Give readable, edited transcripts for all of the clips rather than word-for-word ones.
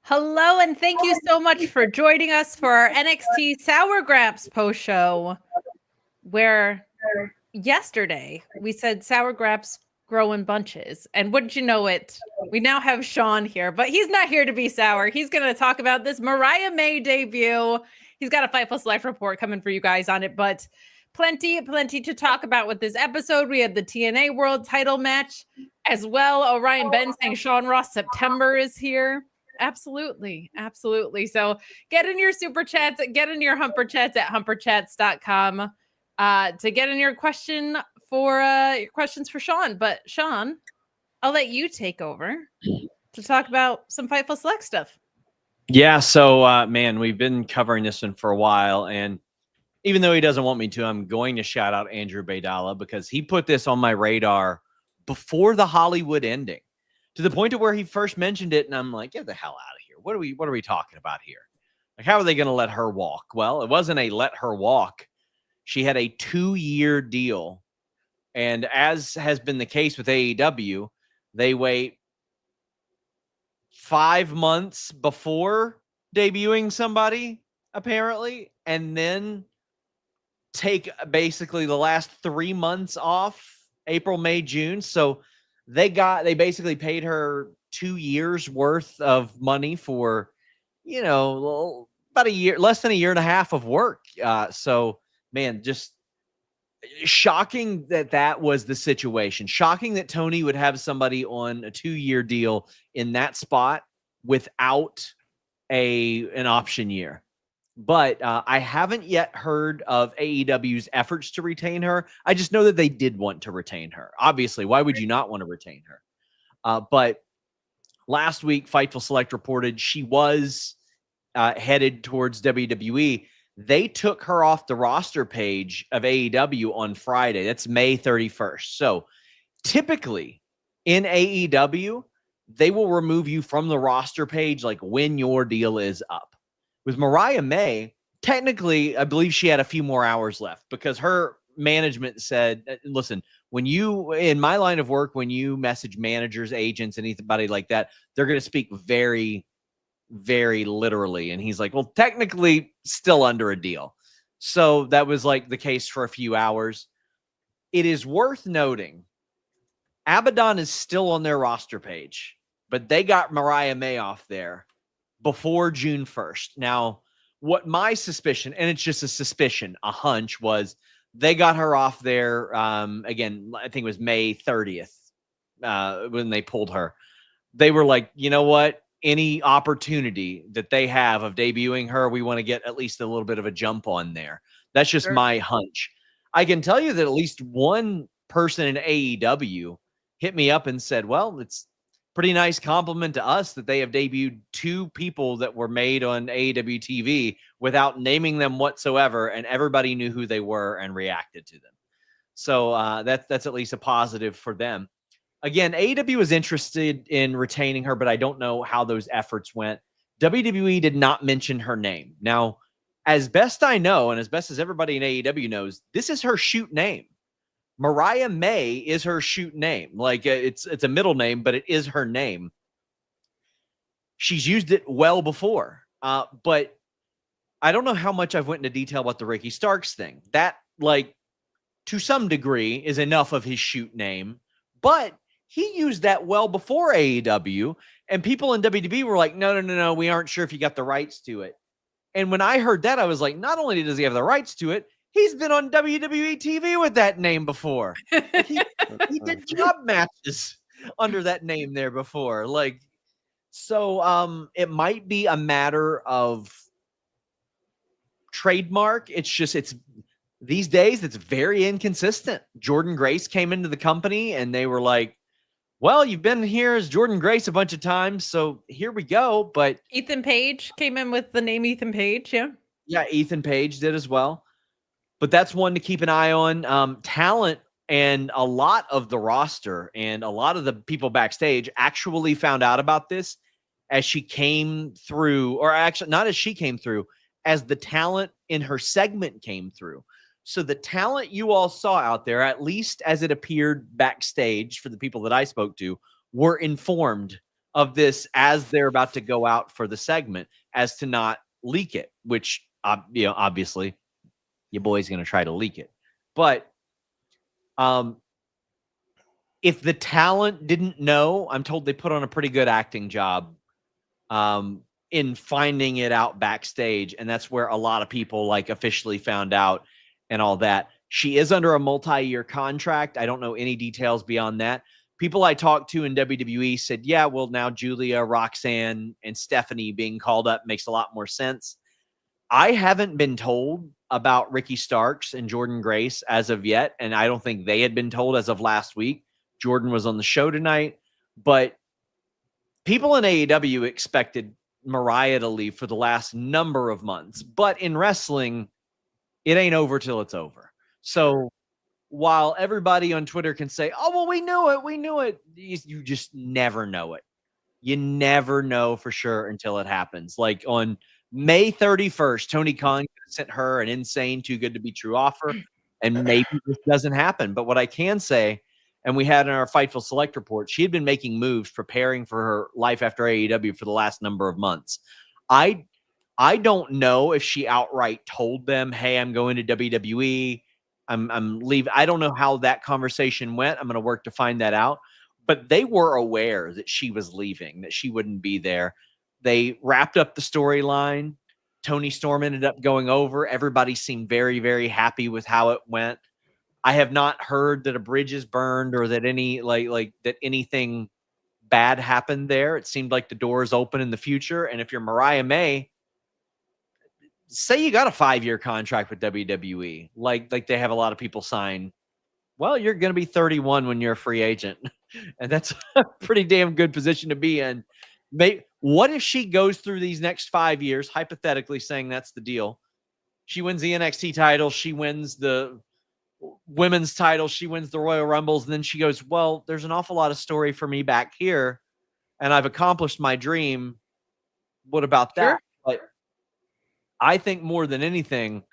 Hello, and thank you so much for joining us for our NXT Sour Graps post show, where yesterday we said sour graps grow in bunches. And wouldn't you know it, we now have Sean here, but he's not here to be sour. He's going to talk about this Mariah May debut. He's got a Fight Plus Life report coming for you guys on it, but plenty to talk about with this episode. We had the TNA World title match as well. Orion Ben saying Sean Ross September is here. Absolutely. So get in your super chats, get in your humper chats at humperchats.com to get in your questions for Sean. But Sean, I'll let you take over to talk about some Fightful Select stuff. Yeah, so man, we've been covering this one for a while, and even though he doesn't want me to, I'm going to shout out Andrew Baydala because he put this on my radar before the Hollywood ending, to the point of where he first mentioned it, and I'm like, get the hell out of here. What are we talking about here? Like, how are they going to let her walk? Well, it wasn't a let her walk. She had a 2-year deal, and as has been the case with AEW, they wait 5 months before debuting somebody, apparently, and then take basically the last 3 months off, April, May, June. So they basically paid her 2 years worth of money for, about a year, less than a year and a half of work. So man, just shocking that was the situation. Shocking that Tony would have somebody on a 2-year deal in that spot without an option year. But I haven't yet heard of AEW's efforts to retain her. I just know that they did want to retain her. Obviously, why would you not want to retain her? But last week, Fightful Select reported she was headed towards WWE. They took her off the roster page of AEW on Friday. That's May 31st. So typically in AEW, they will remove you from the roster page like when your deal is up. With Mariah May, technically, I believe she had a few more hours left because her management said, listen, when you, in my line of work, when you message managers, agents, anybody like that, they're going to speak very, very literally. And he's like, well, technically still under a deal. So that was like the case for a few hours. It is worth noting, Abaddon is still on their roster page, but they got Mariah May off there before June 1st. Now, what my suspicion, and it's just a suspicion, a hunch, was they got her off there, again, I think it was May 30th when they pulled her. They were like, you know what? Any opportunity that they have of debuting her, we want to get at least a little bit of a jump on there. That's just my hunch. I can tell you that at least one person in AEW hit me up and said, well, it's pretty nice compliment to us that they have debuted 2 people that were made on AEW TV without naming them whatsoever, and everybody knew who they were and reacted to them. So that's at least a positive for them. Again, AEW was interested in retaining her, but I don't know how those efforts went. WWE did not mention her name. Now, as best I know, and as best as everybody in AEW knows, this is her shoot name. Mariah May is her shoot name. Like it's a middle name, but it is her name. She's used it well before. But I don't know how much I've went into detail about the Ricky Starks thing. That, like, to some degree is enough of his shoot name, but he used that well before AEW, and people in WWE were like, no, we aren't sure if you got the rights to it. And when I heard that, I was like, not only does he have the rights to it, he's been on WWE TV with that name before. Like he did job matches under that name there before. Like, so it might be a matter of trademark. It's these days, it's very inconsistent. Jordan Grace came into the company and they were like, well, you've been here as Jordan Grace a bunch of times, so here we go. But Ethan Page came in with the name Ethan Page, yeah? Yeah, Ethan Page did as well. But that's one to keep an eye on. Talent and a lot of the roster and a lot of the people backstage actually found out about this as she came through, or actually not as she came through, as the talent in her segment came through. So the talent you all saw out there, at least as it appeared backstage for the people that I spoke to, were informed of this as they're about to go out for the segment, as to not leak it, which obviously your boy's going to try to leak it. But if the talent didn't know, I'm told they put on a pretty good acting job in finding it out backstage. And that's where a lot of people like officially found out and all that. She is under a multi-year contract. I don't know any details beyond that. People I talked to in WWE said, yeah, well, now Julia, Roxanne, and Stephanie being called up makes a lot more sense. I haven't been told about Ricky Starks and Jordan Grace as of yet, and I don't think they had been told as of last week. Jordan was on the show tonight, but people in AEW expected Mariah to leave for the last number of months. But in wrestling, it ain't over till it's over. So while everybody on Twitter can say, oh, well, we knew it, you just never know it. You never know for sure until it happens. Like on May 31st, Tony Khan sent her an insane too good to be true offer, and maybe this doesn't happen. But what I can say, and we had in our Fightful Select report, she had been making moves, preparing for her life after AEW for the last number of months. I don't know if she outright told them, hey, I'm going to WWE. I'm leaving. I don't know how that conversation went. I'm going to work to find that out. But they were aware that she was leaving, that she wouldn't be there. They wrapped up the storyline. Tony Storm ended up going over. Everybody seemed very, very happy with how it went. I have not heard that a bridge is burned or that any like that anything bad happened there. It seemed like the door is open in the future. And if you're Mariah May, say you got a 5-year contract with WWE, like they have a lot of people sign. Well, you're going to be 31 when you're a free agent. And that's a pretty damn good position to be in. What if she goes through these next 5 years, hypothetically saying that's the deal? She wins the NXT title. She wins the women's title. She wins the Royal Rumbles. And then she goes, well, there's an awful lot of story for me back here, and I've accomplished my dream. What about that? Sure. But I think more than anything,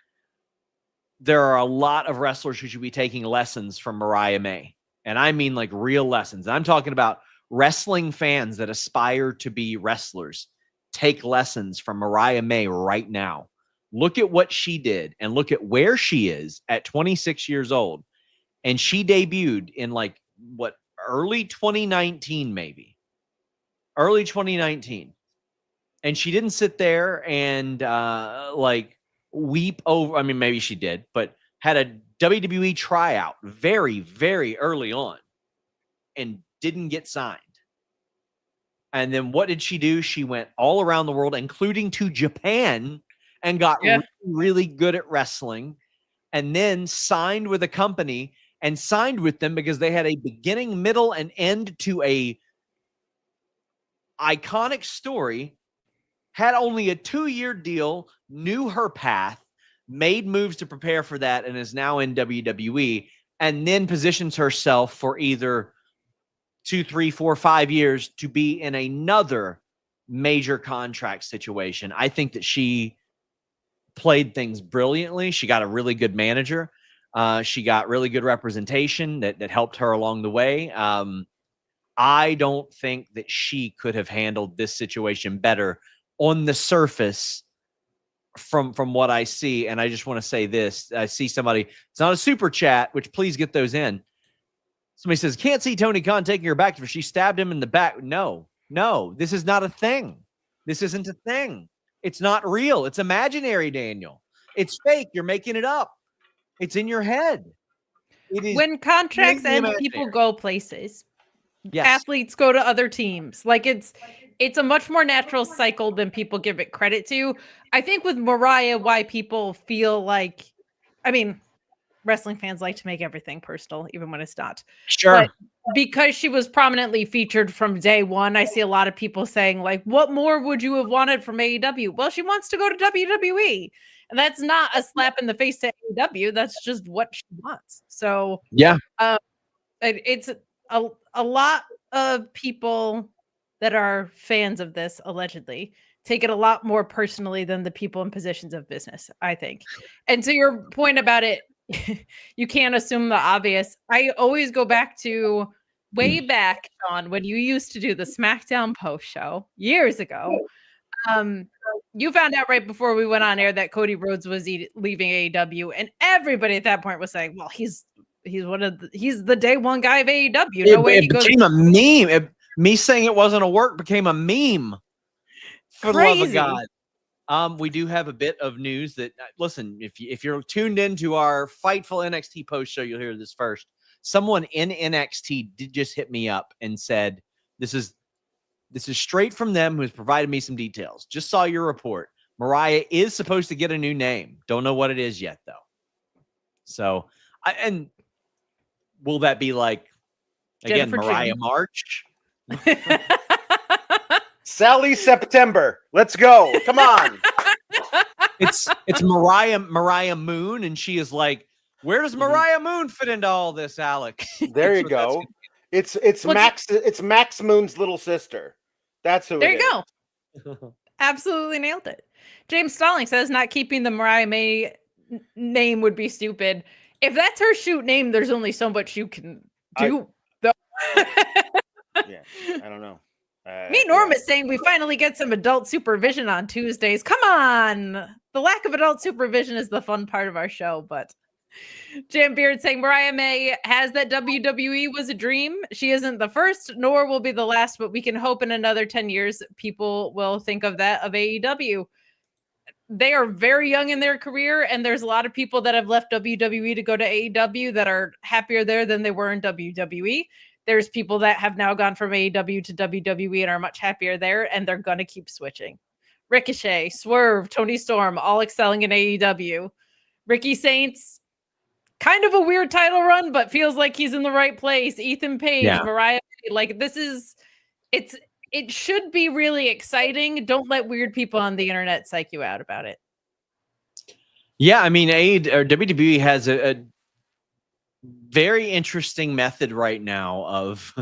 there are a lot of wrestlers who should be taking lessons from Mariah May. And I mean like real lessons. I'm talking about wrestling fans that aspire to be wrestlers. Take lessons from Mariah May right now. Look at what she did and look at where she is at 26 years old. And she debuted in like early 2019, maybe. Early 2019. And she didn't sit there and weep over. I mean, maybe she did, but had a WWE tryout very, very early on and didn't get signed. And then what did she do? She went all around the world, including to Japan, and got really, really good at wrestling, and then signed with a company and signed with them because they had a beginning, middle, and end to a iconic story, had only a 2-year deal, knew her path, made moves to prepare for that, and is now in WWE, and then positions herself for either 2, 3, 4, 5 years to be in another major contract situation. I think that she played things brilliantly. She got a really good manager. She got really good representation that helped her along the way. I don't think that she could have handled this situation better on the surface from what I see. And I just want to say this. I see somebody, it's not a super chat, which please get those in. Somebody says, can't see Tony Khan taking her back if she stabbed him in the back. No, this is not a thing. This isn't a thing. It's not real. It's imaginary, Daniel. It's fake. You're making it up. It's in your head. It is when contracts end, people go places. Yes. Athletes go to other teams. Like it's a much more natural cycle than people give it credit to. I think with Mariah, why people feel like, I mean, wrestling fans like to make everything personal, even when it's not. Sure. But because she was prominently featured from day one, I see a lot of people saying, like, what more would you have wanted from AEW? Well, she wants to go to WWE. And that's not a slap in the face to AEW. That's just what she wants. So yeah, it's a lot of people that are fans of this, allegedly, take it a lot more personally than the people in positions of business, I think. And to your point about it, you can't assume the obvious. I always go back to way back, Sean, when you used to do the SmackDown post show years ago, you found out right before we went on air that Cody Rhodes was leaving AEW, and everybody at that point was saying, "Well, he's the day one guy of AEW. No way he goes." Became a meme. Me saying it wasn't a work became a meme. For the love of God. We do have a bit of news that listen, if you're tuned into our Fightful NXT post show, you'll hear this first. Someone in NXT did just hit me up and said, this is straight from them, who's provided me some details. Just saw your report. Mariah is supposed to get a new name. Don't know what it is yet, though. So, and will that be like, again, Jennifer Mariah June. March? Sally September. Let's go. Come on. It's Mariah Moon, and she is like, where does Mariah Moon fit into all this, Alex? There you go. It's Max Moon's little sister. That's who. There you go. Absolutely nailed it. James Stalling says not keeping the Mariah May name would be stupid. If that's her shoot name, there's only so much you can do. Yeah, I don't know. Me Norm is saying we finally get some adult supervision on Tuesdays. Come on. The lack of adult supervision is the fun part of our show, but Jam Beard saying Mariah May has that WWE was a dream. She isn't the first, nor will be the last, but we can hope in another 10 years people will think of that of AEW. They are very young in their career, and there's a lot of people that have left WWE to go to AEW that are happier there than they were in WWE. There's people that have now gone from AEW to WWE and are much happier there, and they're going to keep switching. Ricochet, Swerve, Tony Storm, all excelling in AEW. Ricky Saints, kind of a weird title run, but feels like he's in the right place. Ethan Page, Mariah, like it should be really exciting. Don't let weird people on the internet psych you out about it. Yeah, I mean, WWE has a very interesting method right now of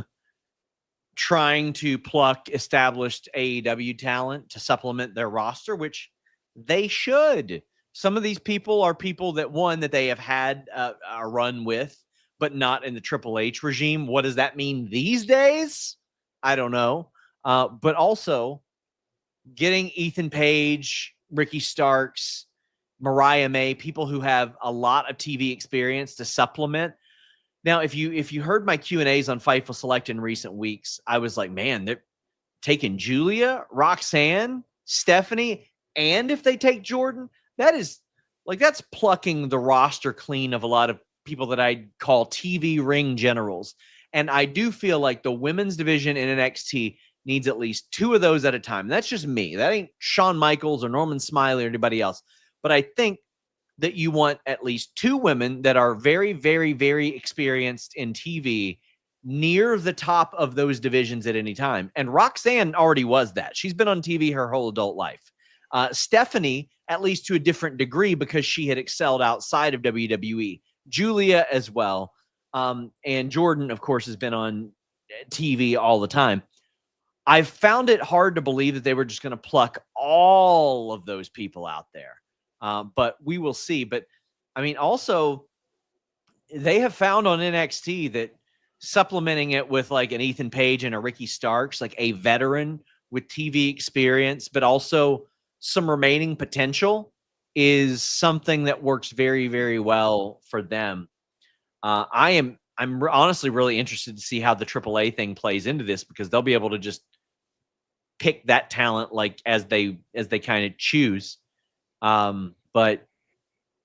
trying to pluck established AEW talent to supplement their roster, which they should. Some of these people are people that they have had a run with, but not in the Triple H regime. What does that mean these days? I don't know. But also getting Ethan Page, Ricky Starks, Mariah May, people who have a lot of TV experience to supplement. Now, if you heard my Q&As on Fightful Select in recent weeks, I was like, man, they're taking Julia, Roxanne, Stephanie, and if they take Jordan, that's plucking the roster clean of a lot of people that I call TV ring generals. And I do feel like the women's division in NXT needs at least two of those at a time. That's just me. That ain't Shawn Michaels or Norman Smiley or anybody else. But I think that you want at least two women that are very, very, very experienced in TV near the top of those divisions at any time. And Roxanne already was that. She's been on TV her whole adult life. Stephanie, at least to a different degree, because she had excelled outside of WWE. Julia as well. And Jordan, of course, has been on TV all the time. I've found it hard to believe that they were just going to pluck all of those people out there. But we will see. But I mean, also, they have found on NXT that supplementing it with like an Ethan Page and a Ricky Starks, like a veteran with TV experience, but also some remaining potential, is something that works very, very well for them. I'm honestly really interested to see how the AAA thing plays into this, because they'll be able to just pick that talent like as they kind of choose. But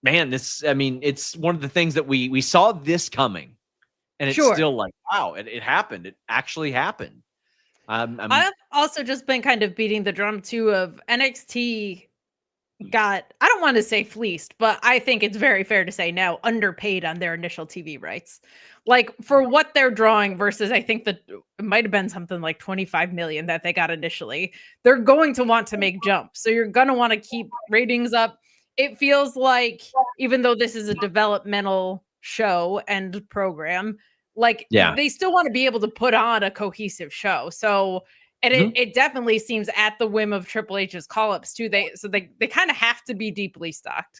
man, it's one of the things that we saw this coming, and it's still like, wow, it happened. It actually happened. I've also just been kind of beating the drum too of NXT I don't want to say fleeced, but I think it's very fair to say now underpaid on their initial TV rights. Like for what they're drawing versus I think that it might have been something like 25 million that they got initially. They're going to want to make jumps. So you're going to want to keep ratings up. It feels like even though this is a developmental show and program, like they still want to be able to put on a cohesive show. So and it definitely seems at the whim of Triple H's call-ups too. They kind of have to be deeply stocked.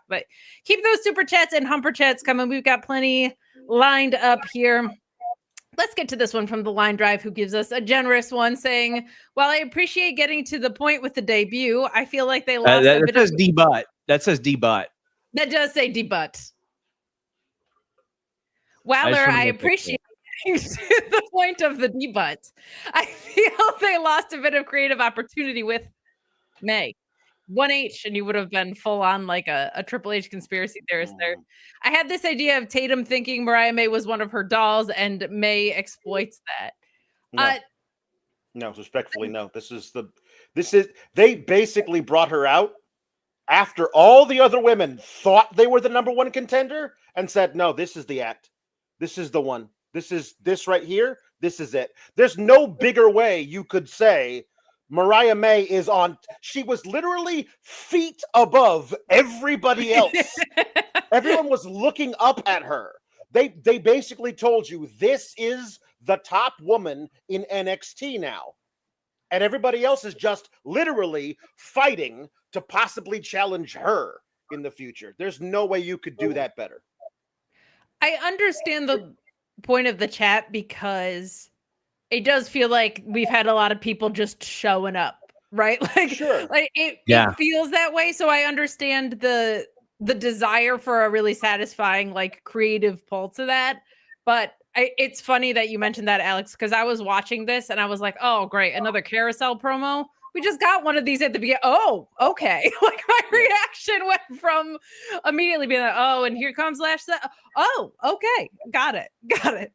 But keep those super chats and humper chats coming. We've got plenty lined up here. Let's get to this one from the Line Drive, who gives us a generous one, saying, "While I appreciate getting to the point with the debut, I feel like they lost a That bit says of." D-butt. That says D-butt. That does say debut. I just Waller, wanna I make that clear. appreciate getting to the point of the debut. I feel they lost a bit of creative opportunity with May. 1H, and you would have been full on like a Triple H conspiracy theorist there. I had this idea of Tatum thinking Mariah May was one of her dolls, and May exploits that. No. No, respectfully, no. They basically brought her out after all the other women thought they were the number one contender and said, no, this is the act. This is the one. This right here. This is it. There's no bigger way you could say Mariah May is on. She was literally feet above everybody else. Everyone was looking up at her. They basically told you this is the top woman in NXT now. And everybody else is just literally fighting to possibly challenge her in the future. There's no way you could do that better. I understand the point of the chat because it does feel like we've had a lot of people just showing up, right? Like, Sure. like it feels that way. So I understand the desire for a really satisfying, like, creative pull to that. But it's funny that you mentioned that, Alex, because I was watching this and I was like, oh, great, another carousel promo. We just got one of these at the beginning. Oh, okay. Like, my reaction went from immediately being like, oh, and here comes Lash. Oh, okay. Got it.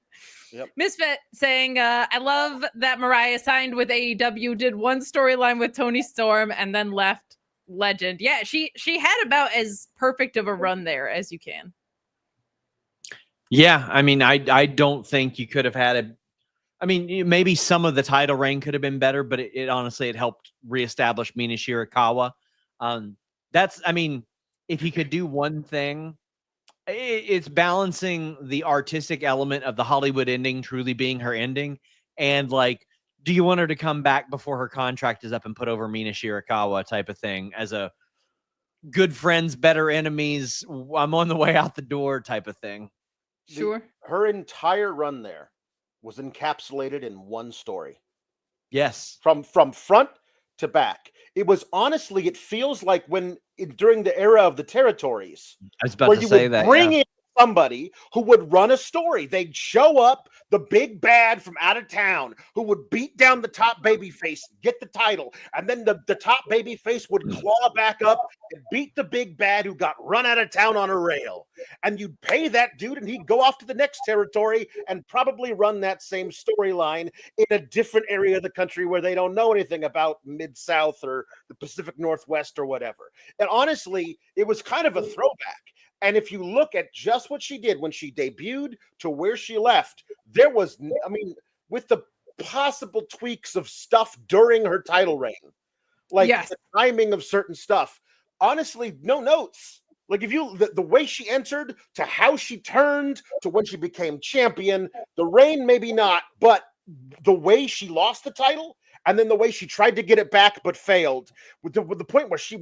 Yep. Misfit saying, I love that Mariah signed with AEW, did one storyline with Toni Storm, and then left. Legend. Yeah, she had about as perfect of a run there as you can. Yeah, I mean, I don't think you could have had maybe some of the title reign could have been better, but it honestly, it helped reestablish Mina Shirakawa. If you could do one thing, it's balancing the artistic element of the Hollywood ending truly being her ending, and like, do you want her to come back before her contract is up and put over Mina Shirakawa type of thing as a good friends, better enemies, I'm on the way out the door type of thing? Sure. Her entire run there was encapsulated in one story. Yes. From front to back. It was honestly, it feels like during the era of the territories, I was about to say that. Bring in somebody who would run a story. They'd show up, the big bad from out of town, who would beat down the top babyface, get the title, and then the top babyface would claw back up and beat the big bad who got run out of town on a rail. And you'd pay that dude, and he'd go off to the next territory and probably run that same storyline in a different area of the country where they don't know anything about Mid-South or the Pacific Northwest or whatever. And honestly, it was kind of a throwback. And if you look at just what she did when she debuted to where she left, there was, with the possible tweaks of stuff during her title reign, like the timing of certain stuff, honestly, no notes. Like, if the way she entered to how she turned to when she became champion, the reign maybe not, but the way she lost the title, and then the way she tried to get it back but failed, with the point where she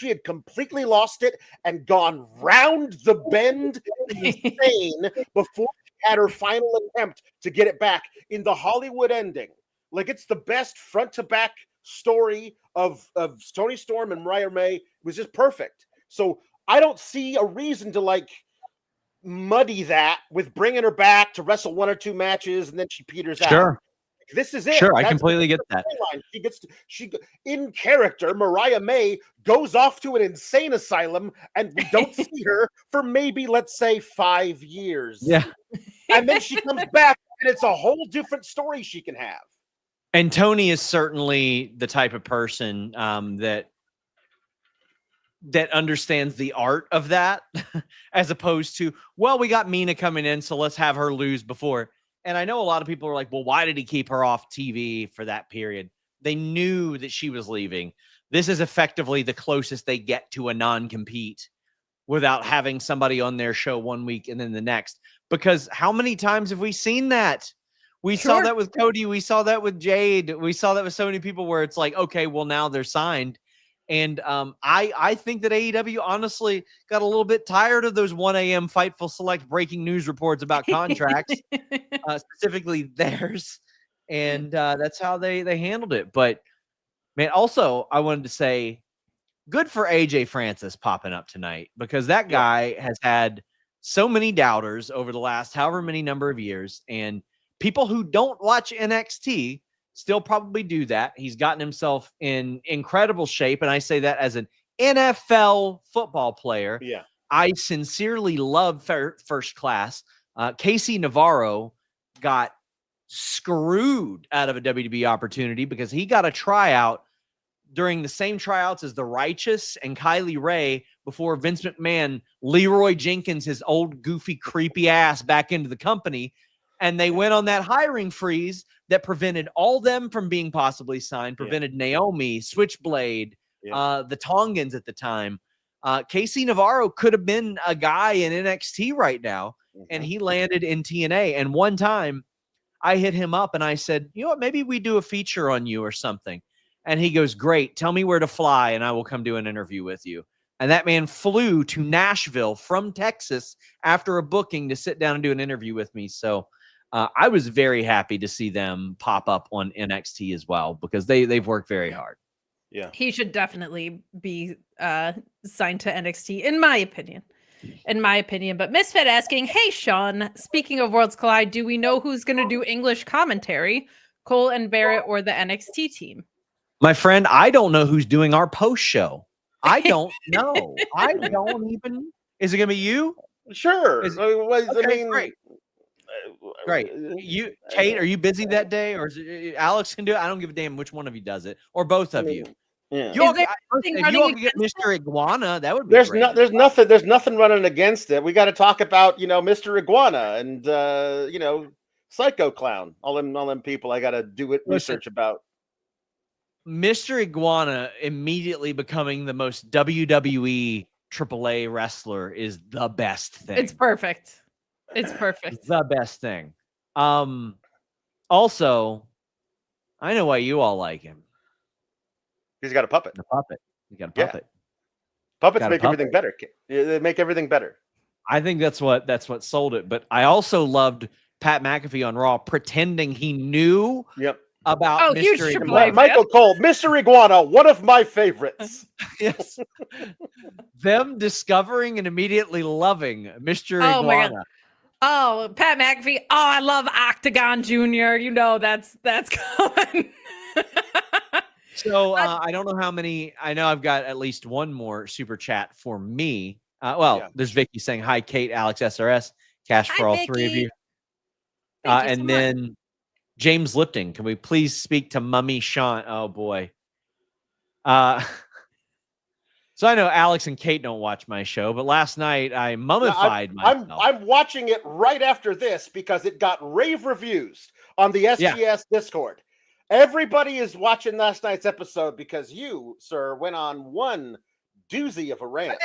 had completely lost it and gone round the bend insane before she had her final attempt to get it back in the Hollywood ending. Like, it's the best front to back story of Toni Storm and Mariah May. It was just perfect. So I don't see a reason to muddy that with bringing her back to wrestle one or two matches and then she peters out. This is it. Sure, I completely get that. She in character, Mariah May goes off to an insane asylum, and we don't see her for maybe, let's say, 5 years. Yeah. And then she comes back, and it's a whole different story she can have. And Toni is certainly the type of person that understands the art of that, as opposed to, well, we got Mina coming in, so let's have her lose before. And I know a lot of people are like, well, why did he keep her off TV for that period? They knew that she was leaving. This is effectively the closest they get to a non-compete without having somebody on their show one week and then the next. Because how many times have we seen that? We saw that with Cody. We saw that with Jade. We saw that with so many people where it's like, okay, well, now they're signed. And I think that AEW honestly got a little bit tired of those 1 a.m. Fightful Select breaking news reports about contracts, specifically theirs. And that's how they handled it. But, man, also, I wanted to say, good for AJ Francis popping up tonight, because that guy has had so many doubters over the last however many number of years, and people who don't watch NXT still probably do that. He's gotten himself in incredible shape, and I say that as an NFL football player. Yeah. I sincerely love First Class. Casey Navarro got screwed out of a WWE opportunity because he got a tryout during the same tryouts as The Righteous and Kylie Ray before Vince McMahon, Leroy Jenkins, his old goofy, creepy ass back into the company. And they went on that hiring freeze that prevented all them from being possibly signed, prevented Naomi, Switchblade, the Tongans at the time. Casey Navarro could have been a guy in NXT right now, and he landed in TNA. And one time I hit him up and I said, you know what, maybe we do a feature on you or something. And he goes, great, tell me where to fly and I will come do an interview with you. And that man flew to Nashville from Texas after a booking to sit down and do an interview with me. So I was very happy to see them pop up on NXT as well, because they've worked very hard. Yeah. He should definitely be signed to NXT, in my opinion. But Misfit asking, hey, Sean, speaking of Worlds Collide, do we know who's going to do English commentary, Cole and Barrett or the NXT team? My friend, I don't know who's doing our post show. I don't know. I don't even. Is it going to be you? Sure. I mean, great. Great. You, Kate, are you busy that day, or is it, Alex can do it? I don't give a damn which one of you does it, or both of you. Yeah. If you all can get Mr. Iguana, that would be great. There's nothing running against it. We got to talk about, Mr. Iguana and Psycho Clown. All them people I got to do research about. Mr. Iguana immediately becoming the most WWE AAA wrestler is the best thing. It's perfect. It's perfect. The best thing. Also, I know why you all like him. He's got a puppet. The puppet. He got a puppet. Puppets make everything better. They make everything better. I think that's what sold it. But I also loved Pat McAfee on Raw pretending he knew about Mr. Iguana. Michael Cole, Mr. Iguana, one of my favorites. Yes. Them discovering and immediately loving Mr. Iguana. Oh, Pat McAfee. Oh, I love Octagon Jr. You know that's coming. So I don't know how many. I know I've got at least one more super chat for me. There's Vicky saying hi, Kate, Alex, SRS, cash for all three of you. And then James Lipton, can we please speak to Mummy Sean? Oh boy. So I know Alex and Kate don't watch my show, but last night I mummified myself. I'm watching it right after this because it got rave reviews on the SGS Discord. Everybody is watching last night's episode because you, sir, went on one doozy of a rant.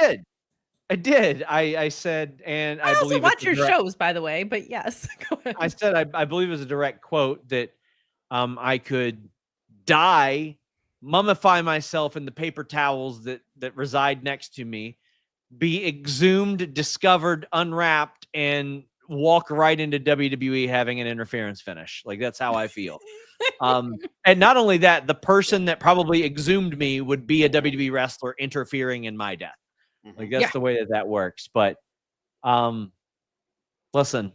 I did. I said, and I also watch your shows, by the way, but yes. Go ahead. I said, I believe it was a direct quote that I could die, mummify myself in the paper towels that reside next to me, be exhumed, discovered, unwrapped, and walk right into WWE having an interference finish. Like, that's how I feel. And not only that, the person that probably exhumed me would be a WWE wrestler interfering in my death. Like, that's the way that works. But listen,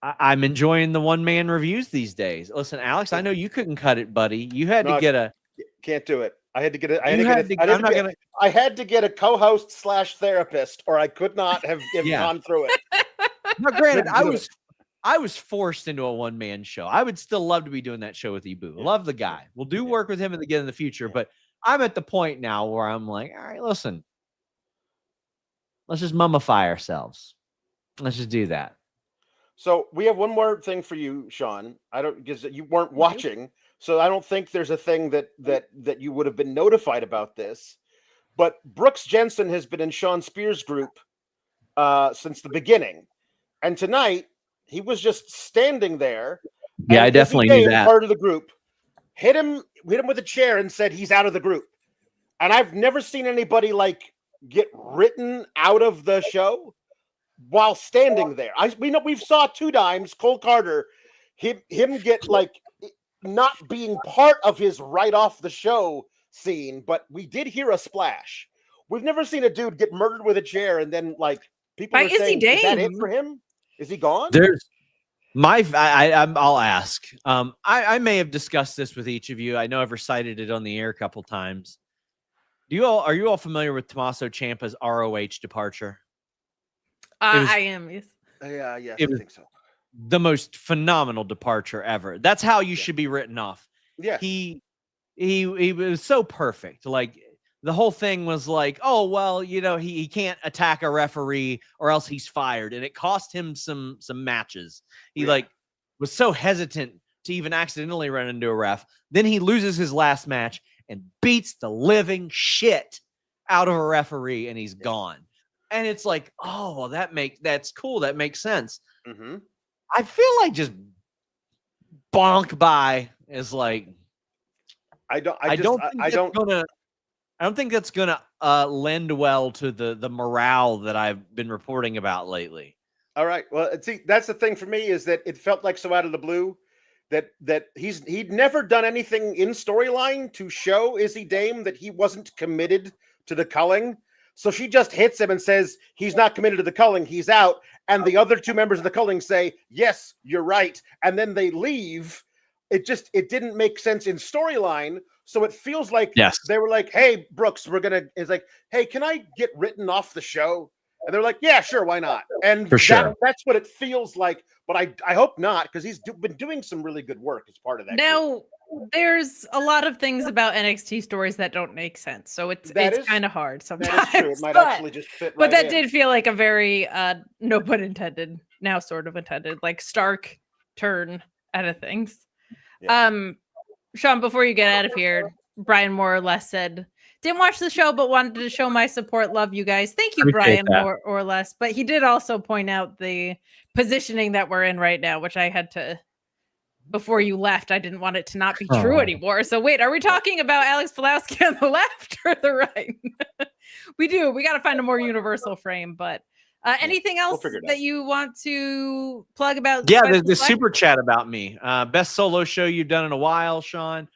I'm enjoying the one-man reviews these days. Listen, Alex, I know you couldn't cut it, buddy. You had to get can't do it. I had to get it. I had to get a co-host / therapist, or I could not have gone through it. Now, granted, I was forced into a one-man show. I would still love to be doing that show with Ibu. Love the guy. We'll do work with him again in the future, but I'm at the point now where I'm like, all right, listen, let's just mummify ourselves. Let's just do that. So we have one more thing for you, Sean. Because you weren't watching, so I don't think there's a thing that you would have been notified about this. But Brooks Jensen has been in Sean Spears' group since the beginning, and tonight he was just standing there. Yeah, I definitely knew that. Part of the group. hit him with a chair and said he's out of the group. And I've never seen anybody like get written out of the show while standing there. We've saw 2 times Cole Carter him get like not being part of his right off the show scene, but we did hear a splash. We've never seen a dude get murdered with a chair and then like people are saying, is that it for him? Is he gone? I'll ask. I may have discussed this with each of you. I know I've recited it on the air a couple times. Are you all familiar with Tommaso Ciampa's ROH departure? I am. Yes. Yes, I think so. The most phenomenal departure ever. That's how you should be written off. Yeah. He was so perfect. Like the whole thing was like, oh, well, he can't attack a referee or else he's fired. And it cost him some matches. He was so hesitant to even accidentally run into a ref. Then he loses his last match and beats the living shit out of a referee and he's gone. And it's like, oh, well, that's cool. That makes sense. Mm-hmm. I feel like just bonk by is like, I don't think that's gonna lend well to the morale that I've been reporting about lately. All right. Well, see, that's the thing for me is that it felt like so out of the blue that he'd never done anything in storyline to show Izzy Dame that he wasn't committed to the culling. So she just hits him and says he's not committed to the culling, he's out. And the other 2 members of the culling say, yes, you're right. And then they leave. It didn't make sense in storyline. So it feels like they were like, hey, Brooks, it's like, hey, can I get written off the show? And they're like, yeah, sure, why not? And for sure, that's what it feels like. But I hope not, because he's been doing some really good work as part of that. Now, there's a lot of things about NXT stories that don't make sense. So it's kind of hard sometimes. That is true. It might actually just fit But that did feel like a very, no pun intended, now sort of intended, like Stark turn out of things. Yeah. Sean, before you get out of here, Brian more or less said, didn't watch the show, but wanted to show my support. Love you guys. Thank you, Brian, more or less. But he did also point out the positioning that we're in right now, which I had to, before you left, I didn't want it to not be true anymore. So wait, are we talking about Alex Pulowski on the left or the right? We got to find a more universal frame, but anything else that you want to plug about? Yeah, the super chat about me. Best solo show you've done in a while, Sean,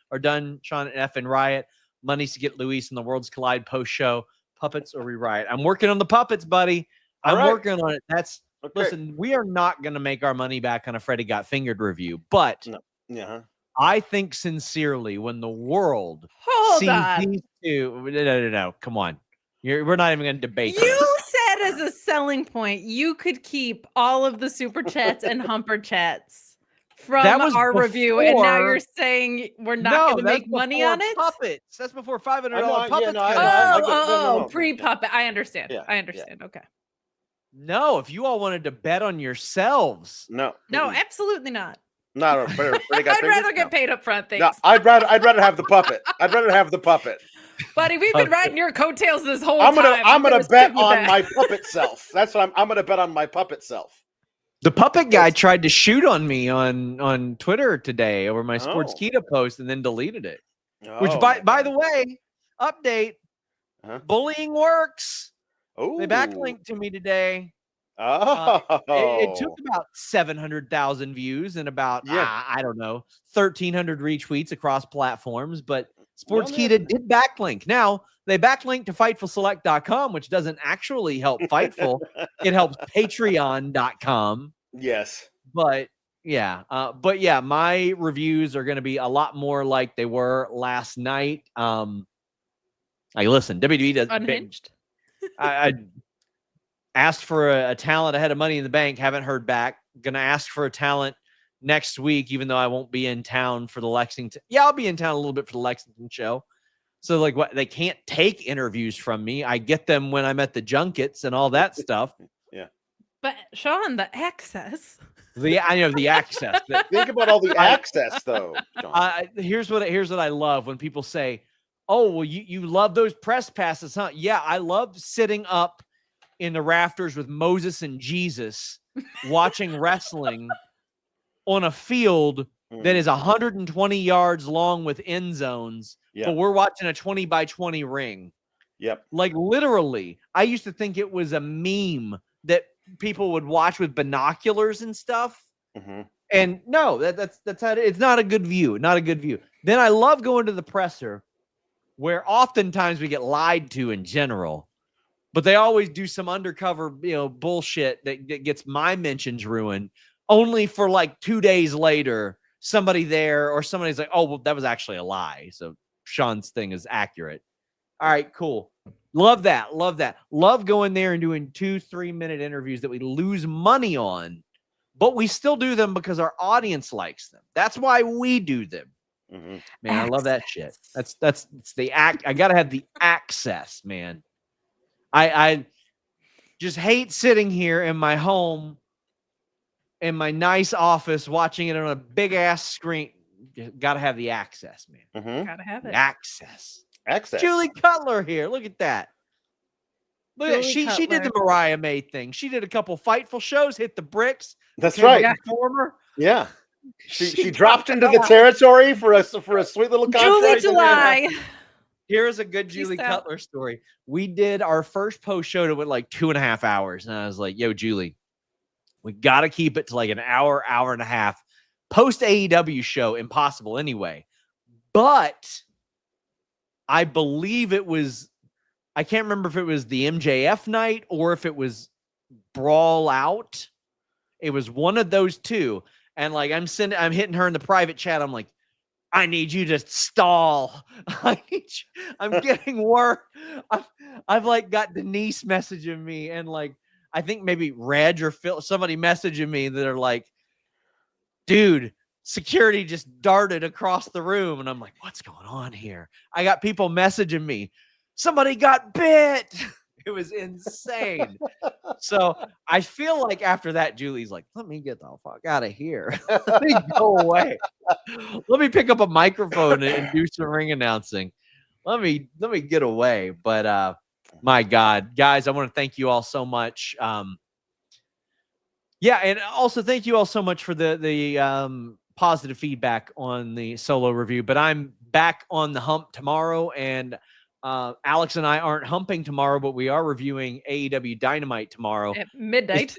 Sean and F and Riot. Money's to get Luis in the Worlds Collide post show. Puppets or rewrite. I'm working on the puppets, buddy. I'm working on it. Listen, we are not going to make our money back on a Freddie Got Fingered review, but I think sincerely when the world sees these 2, no, come on. We're not even going to debate this. You said as a selling point, you could keep all of the super chats and humper chats from our review, and now you're saying we're not going to make money on it? Puppets. That's before $500 puppets. Pre-puppet. I understand. Yeah, I understand. Yeah. Okay. No, if you all wanted to bet on yourselves. No, absolutely not. Not a I'd rather get paid up front. Thanks. No, I'd rather have the puppet. Buddy, we've been riding your coattails this whole time. I'm gonna bet on my puppet self. That's what I'm gonna bet on my puppet self. The puppet guy tried to shoot on me on Twitter today over my Sports Keto post and then deleted it. Which by the way, update, bullying works. Oh, they backlinked to me today. It took about 700,000 views and about I don't know 1,300 retweets across platforms, but Sportskeeda did backlink. Now they backlink to FightfulSelect.com, which doesn't actually help Fightful. It helps Patreon.com. Yes, but my reviews are going to be a lot more like they were last night. Listen, WWE does unhinged. I asked for a talent ahead of Money in the Bank. Haven't heard back. Gonna ask for a talent next week, even though I won't be in town for the Lexington. Yeah, I'll be in town a little bit for the Lexington show. So like, what, they can't take interviews from me. I get them when I'm at the junkets and all that stuff. Yeah. But Sean, the access. I know the access. Think about all the access, though. Here's what I love when people say, "Oh, well, you love those press passes, huh?" Yeah, I love sitting up in the rafters with Moses and Jesus watching wrestling on a field that is 120 yards long with end zones, but we're watching a 20 by 20 ring. Yep. Like literally, I used to think it was a meme that people would watch with binoculars and stuff. And no, that's how it's not a good view. Not a good view. Then I love going to the presser, where oftentimes we get lied to in general, but they always do some undercover, bullshit that gets my mentions ruined. Only for like 2 days later, somebody there or somebody's like, "Oh, well, that was actually a lie." So Sean's thing is accurate. All right, cool. Love that. Love that. Love going there and doing 2-3 minute interviews that we lose money on, but we still do them because our audience likes them. That's why we do them. Man, I love that shit. That's the act. I gotta have the access, man. I just hate sitting here in my home, in my nice office, watching it on a big ass screen. Gotta have the access, man. Gotta have it. Access. Access. Julie Cutler here. Look at that. Look at she did the Mariah May thing. She did a couple Fightful shows, hit the bricks. That's right. Performer. Yeah. She dropped into the territory for a sweet little contract. Julie July. Here's a good Julie Cutler story. We did our first post show that went like 2.5 hours. And I was like, yo, Julie, we got to keep it to like an hour, hour and a half. Post AEW show, impossible anyway. But I believe it was, I can't remember if it was the MJF night or if it was Brawl Out. It was one of those two. And like I'm hitting her in the private chat. I'm like, I need you to stall. I'm getting work. I've like got Denise messaging me, and like I think maybe Reg or Phil, somebody messaging me that are like, dude, security just darted across the room. And I'm like, what's going on here? I got people messaging me. Somebody got bit. It was insane. So I feel like after that, Julie's like, let me get the fuck out of here. Let me go away. Let me pick up a microphone and do some ring announcing. Let me get away. But my God, guys, I want to thank you all so much. Yeah, and also thank you all so much for the positive feedback on the solo review. But I'm back on the hump tomorrow, and Alex and I aren't humping tomorrow, but we are reviewing AEW Dynamite tomorrow at midnight.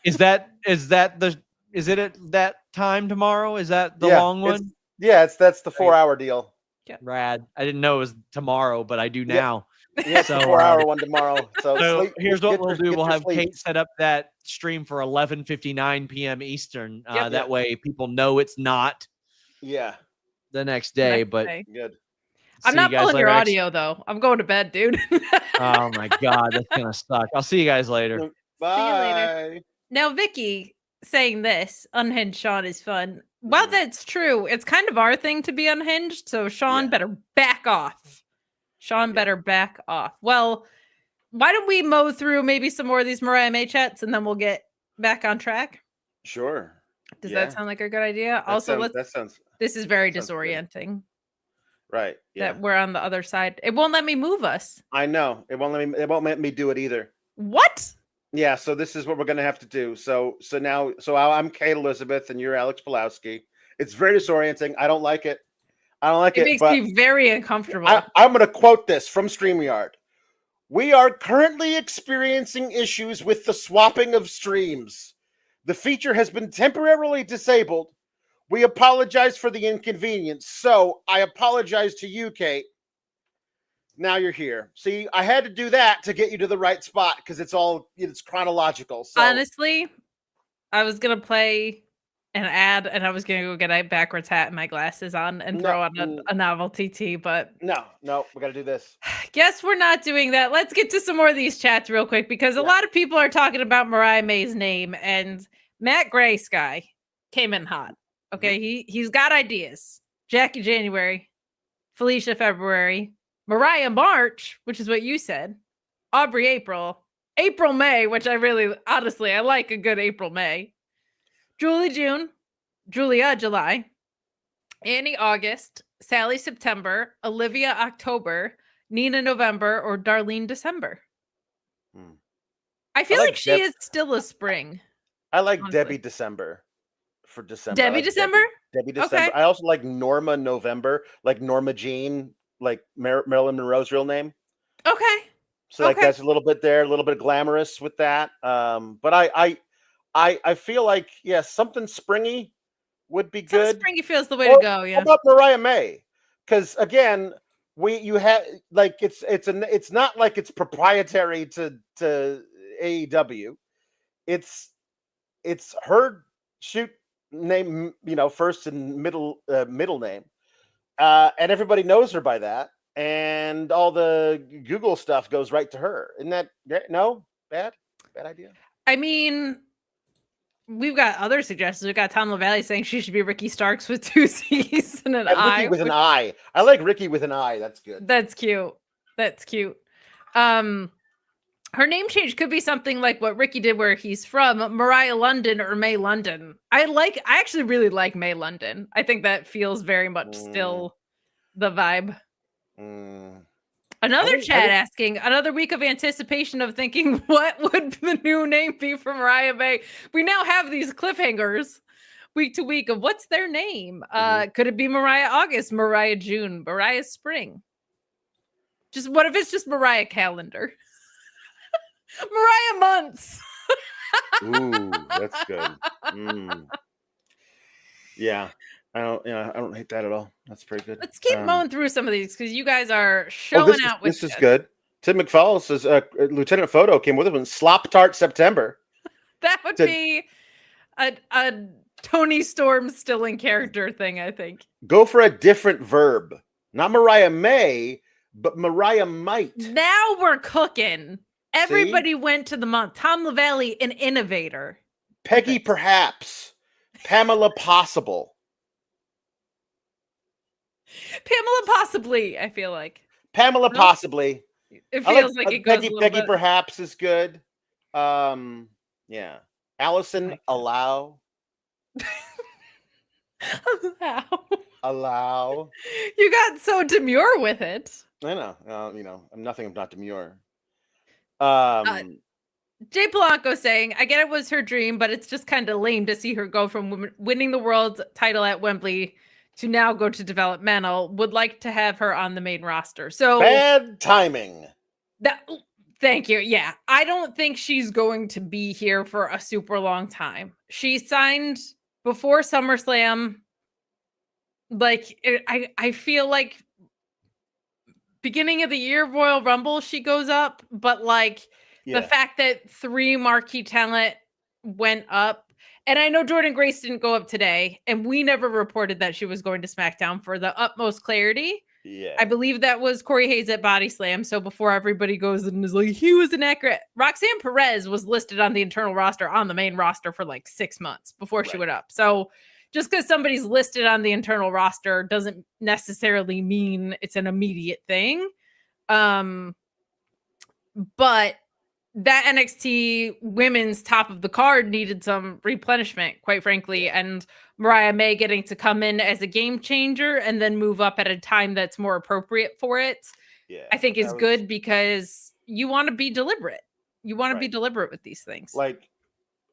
Is it at that time tomorrow? Is that the long one? That's the 4-hour deal. Yeah. Rad. I didn't know it was tomorrow, but I do now. Yeah, so 4-hour one tomorrow. So here's what we'll do. We'll have Kate set up that stream for 11:59 p.m. Eastern. That way people know it's not the next day. Good. I'm not pulling your audio though. I'm going to bed, dude. Oh my God, that's gonna suck. I'll see you guys later. Bye. See you later. Now, Vicky saying this, unhinged Sean is fun. Well, that's true. It's kind of our thing to be unhinged, so Sean better back off. Sean better back off. Well, why don't we mow through maybe some more of these Mariah May chats, and then we'll get back on track? Sure. Does that sound like a good idea? This is very disorienting. Right. Yeah. That we're on the other side. It won't let me move us. I know. It won't let me do it either. What? Yeah, so this is what we're gonna have to do. So I'm Kate Elizabeth and you're Alex Pulowski. It's very disorienting. I don't like it. It makes me very uncomfortable. I'm gonna quote this from StreamYard. We are currently experiencing issues with the swapping of streams. The feature has been temporarily disabled. We apologize for the inconvenience. So I apologize to you, Kate. Now you're here. See, I had to do that to get you to the right spot because it's chronological. So. Honestly, I was gonna play an ad and I was gonna go get a backwards hat and my glasses on and throw on a novelty tee, but no, we gotta do this. Guess we're not doing that. Let's get to some more of these chats real quick because a lot of people are talking about Mariah May's name, and Matt Gray Sky came in hot. Okay, he's got ideas. Jackie January, Felicia February, Mariah March, which is what you said, Aubrey April May, which I like a good April May, Julie June, Julia July, Annie August, Sally September, Olivia October, Nina November, or Darlene December. I feel like she is still a spring. I like honestly. Debbie December for December. Debbie December? Debbie December. Okay. I also like Norma November, like Norma Jean, like Marilyn Monroe's real name. Okay. So like Okay. that's a little bit there, a little bit glamorous with that. But I feel like something springy would be Some good. springy feels the way Or to go. how Yeah. about Mariah May? Because again, you have like it's not like it's proprietary to AEW. It's her shoot name, first and middle name, and everybody knows her by that, and all the Google stuff goes right to her. Isn't that no bad idea? I mean, we've got other suggestions. We've got Tom LaValle saying she should be Ricky Starks with 2 C's and an I. Ricky with an I. I like Ricky with an I. That's good. That's cute. That's cute. Her name change could be something like what Ricky did where he's from, Mariah London or May London. I actually really like May London. I think that feels very much still the vibe. Another chat asking, another week of anticipation of thinking, what would the new name be for Mariah May? We now have these cliffhangers week to week of what's their name. Could it be Mariah August, Mariah June, Mariah Spring? Just what if it's just Mariah Calendar? Mariah Months. Ooh, that's good. Yeah. I don't hate that at all. That's pretty good. Let's keep mowing through some of these because you guys are showing out with this. Is good. Tim McFall says Lieutenant Photo came with him in Slop Tart September. That would be a Tony Storm still in character thing, I think. Go for a different verb. Not Mariah May, but Mariah Might. Now we're cooking. Everybody went to the month. Tom LaValle, an innovator. Peggy Perhaps. Pamela Possible. Pamela Possibly, I feel like. Pamela Possibly. It feels like it goes Peggy Perhaps is good. Yeah. Allison Allow. Allow. You got so demure with it. I know. I'm nothing if not demure. Jay Polanco saying, I get it was her dream, but it's just kind of lame to see her go from winning the world title at Wembley to now go to developmental. Would like to have her on the main roster. So bad timing. Thank you. Yeah. I don't think she's going to be here for a super long time. She signed before SummerSlam. Like, I feel like beginning of the year Royal Rumble, she goes up, but like the fact that 3 marquee talent went up, and I know Jordan Grace didn't go up today, and we never reported that she was going to SmackDown for the utmost clarity. Yeah, I believe that was Corey Hayes at Body Slam. So before everybody goes and is like, he was inaccurate. Roxanne Perez was listed on the internal roster, on the main roster for like 6 months before she went up. So just because somebody's listed on the internal roster doesn't necessarily mean it's an immediate thing. But that NXT women's top of the card needed some replenishment, quite frankly. And Mariah May getting to come in as a game changer and then move up at a time that's more appropriate for it, I think is good because you want to be deliberate. You want to be deliberate with these things. Like,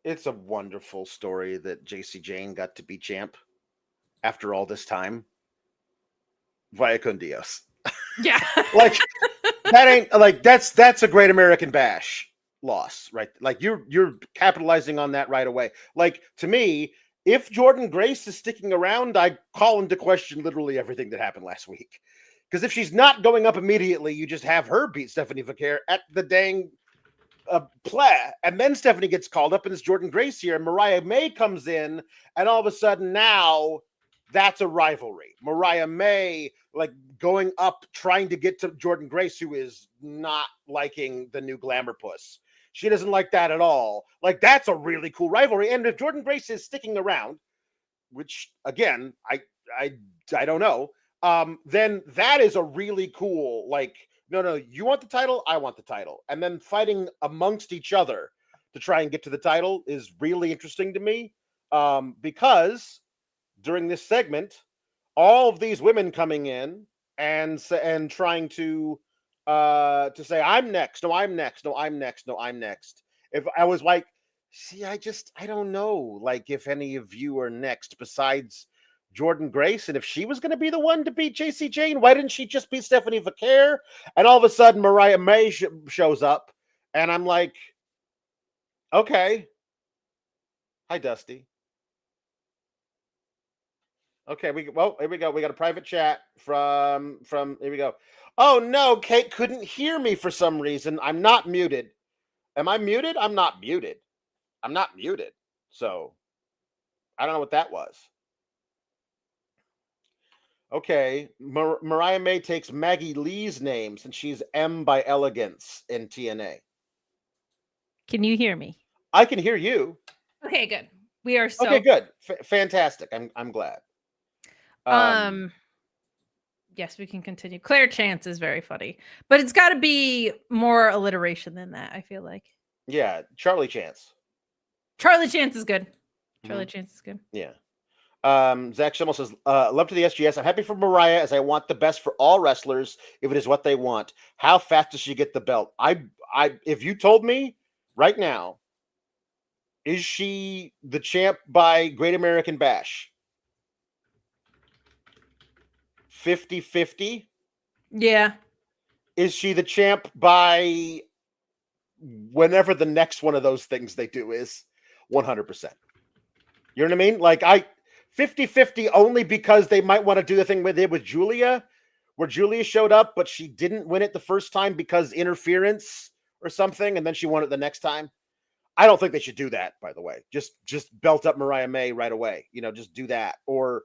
it's a wonderful story that JC Jane got to be champ after all this time. Via con Dios. Yeah. Like, that ain't like that's a Great American Bash loss, right? Like you're capitalizing on that right away. Like, to me, if Jordan Grace is sticking around, I call into question literally everything that happened last week. Because if she's not going up immediately, you just have her beat Stephanie Vaquer at the dang play, and then Stephanie gets called up, and it's Jordan Grace here, and Mariah May comes in, and all of a sudden now that's a rivalry. Mariah May like going up, trying to get to Jordan Grace, who is not liking the new glamour puss. She doesn't like that at all. Like, that's a really cool rivalry. And if Jordan Grace is sticking around, which again, I don't know, then that is a really cool, like, no, you want the title, I want the title. And then fighting amongst each other to try and get to the title is really interesting to me. Because during this segment, all of these women coming in and trying to say, I'm next, no, I'm next, no, I'm next, no, I'm next. If I was like, See, I don't know, like, if any of you are next besides Jordan Grace, and if she was going to be the one to beat JC Jane, why didn't she just beat Stephanie Vaquer? And all of a sudden, Mariah May shows up, and I'm like, okay. Hi, Dusty. Okay, here we go. We got a private chat from here we go. Oh no, Kate couldn't hear me for some reason. I'm not muted. Am I muted? I'm not muted. I'm not muted. So I don't know what that was. Okay, Mariah May takes Maggie Lee's name since she's M by Elegance in TNA. Can you hear me? I can hear you. Okay, good. We are so okay. Good, fantastic. I'm glad. Yes, we can continue. Claire Chance is very funny, but it's got to be more alliteration than that. I feel like. Yeah, Charlie Chance. Charlie Chance is good. Charlie Chance is good. Yeah. Zach Schimmel says, love to the SGS. I'm happy for Mariah as I want the best for all wrestlers if it is what they want. How fast does she get the belt? If you told me right now, is she the champ by Great American Bash? 50-50? Yeah. Is she the champ by whenever the next one of those things they do is? 100%. You know what I mean? Like 50-50 only because they might want to do the thing with Julia, where Julia showed up, but she didn't win it the first time because interference or something, and then she won it the next time. I don't think they should do that, by the way. Just belt up Mariah May right away. Just do that. Or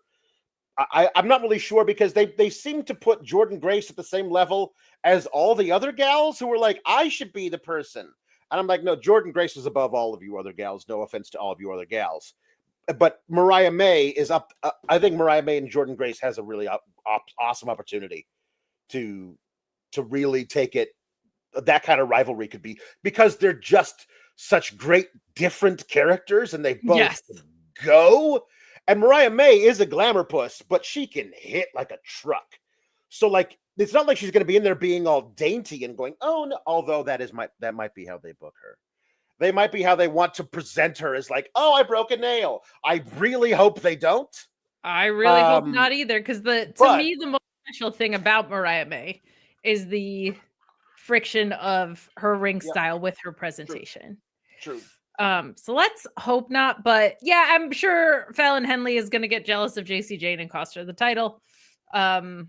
I'm not really sure because they seem to put Jordan Grace at the same level as all the other gals who were like, I should be the person. And I'm like, no, Jordan Grace is above all of you other gals. No offense to all of you other gals. But Mariah May is up. I think Mariah May and Jordan Grace has a really awesome opportunity to really take it. That kind of rivalry could be because they're just such great different characters and they both go. And Mariah May is a glamour puss, but she can hit like a truck. So like, it's not like she's going to be in there being all dainty and going, oh no. Although that might be how they book her. They might be how they want to present her as like, oh, I broke a nail. I really hope they don't. I really hope not either. Because to me, the most special thing about Mariah May is the friction of her ring style with her presentation. True. So let's hope not. But yeah, I'm sure Fallon Henley is going to get jealous of JC Jane and cost her the title. And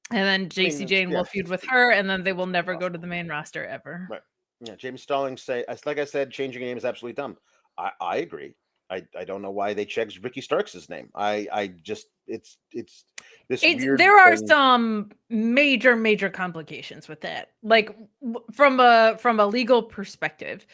then JC Jane will feud with her, and then they will never go to the main roster ever. Right. Yeah, James Stallings like I said, changing a name is absolutely dumb. I agree. I don't know why they checked Ricky Starks' name. It's this weird there are thing. some major complications with that. Like from a legal perspective,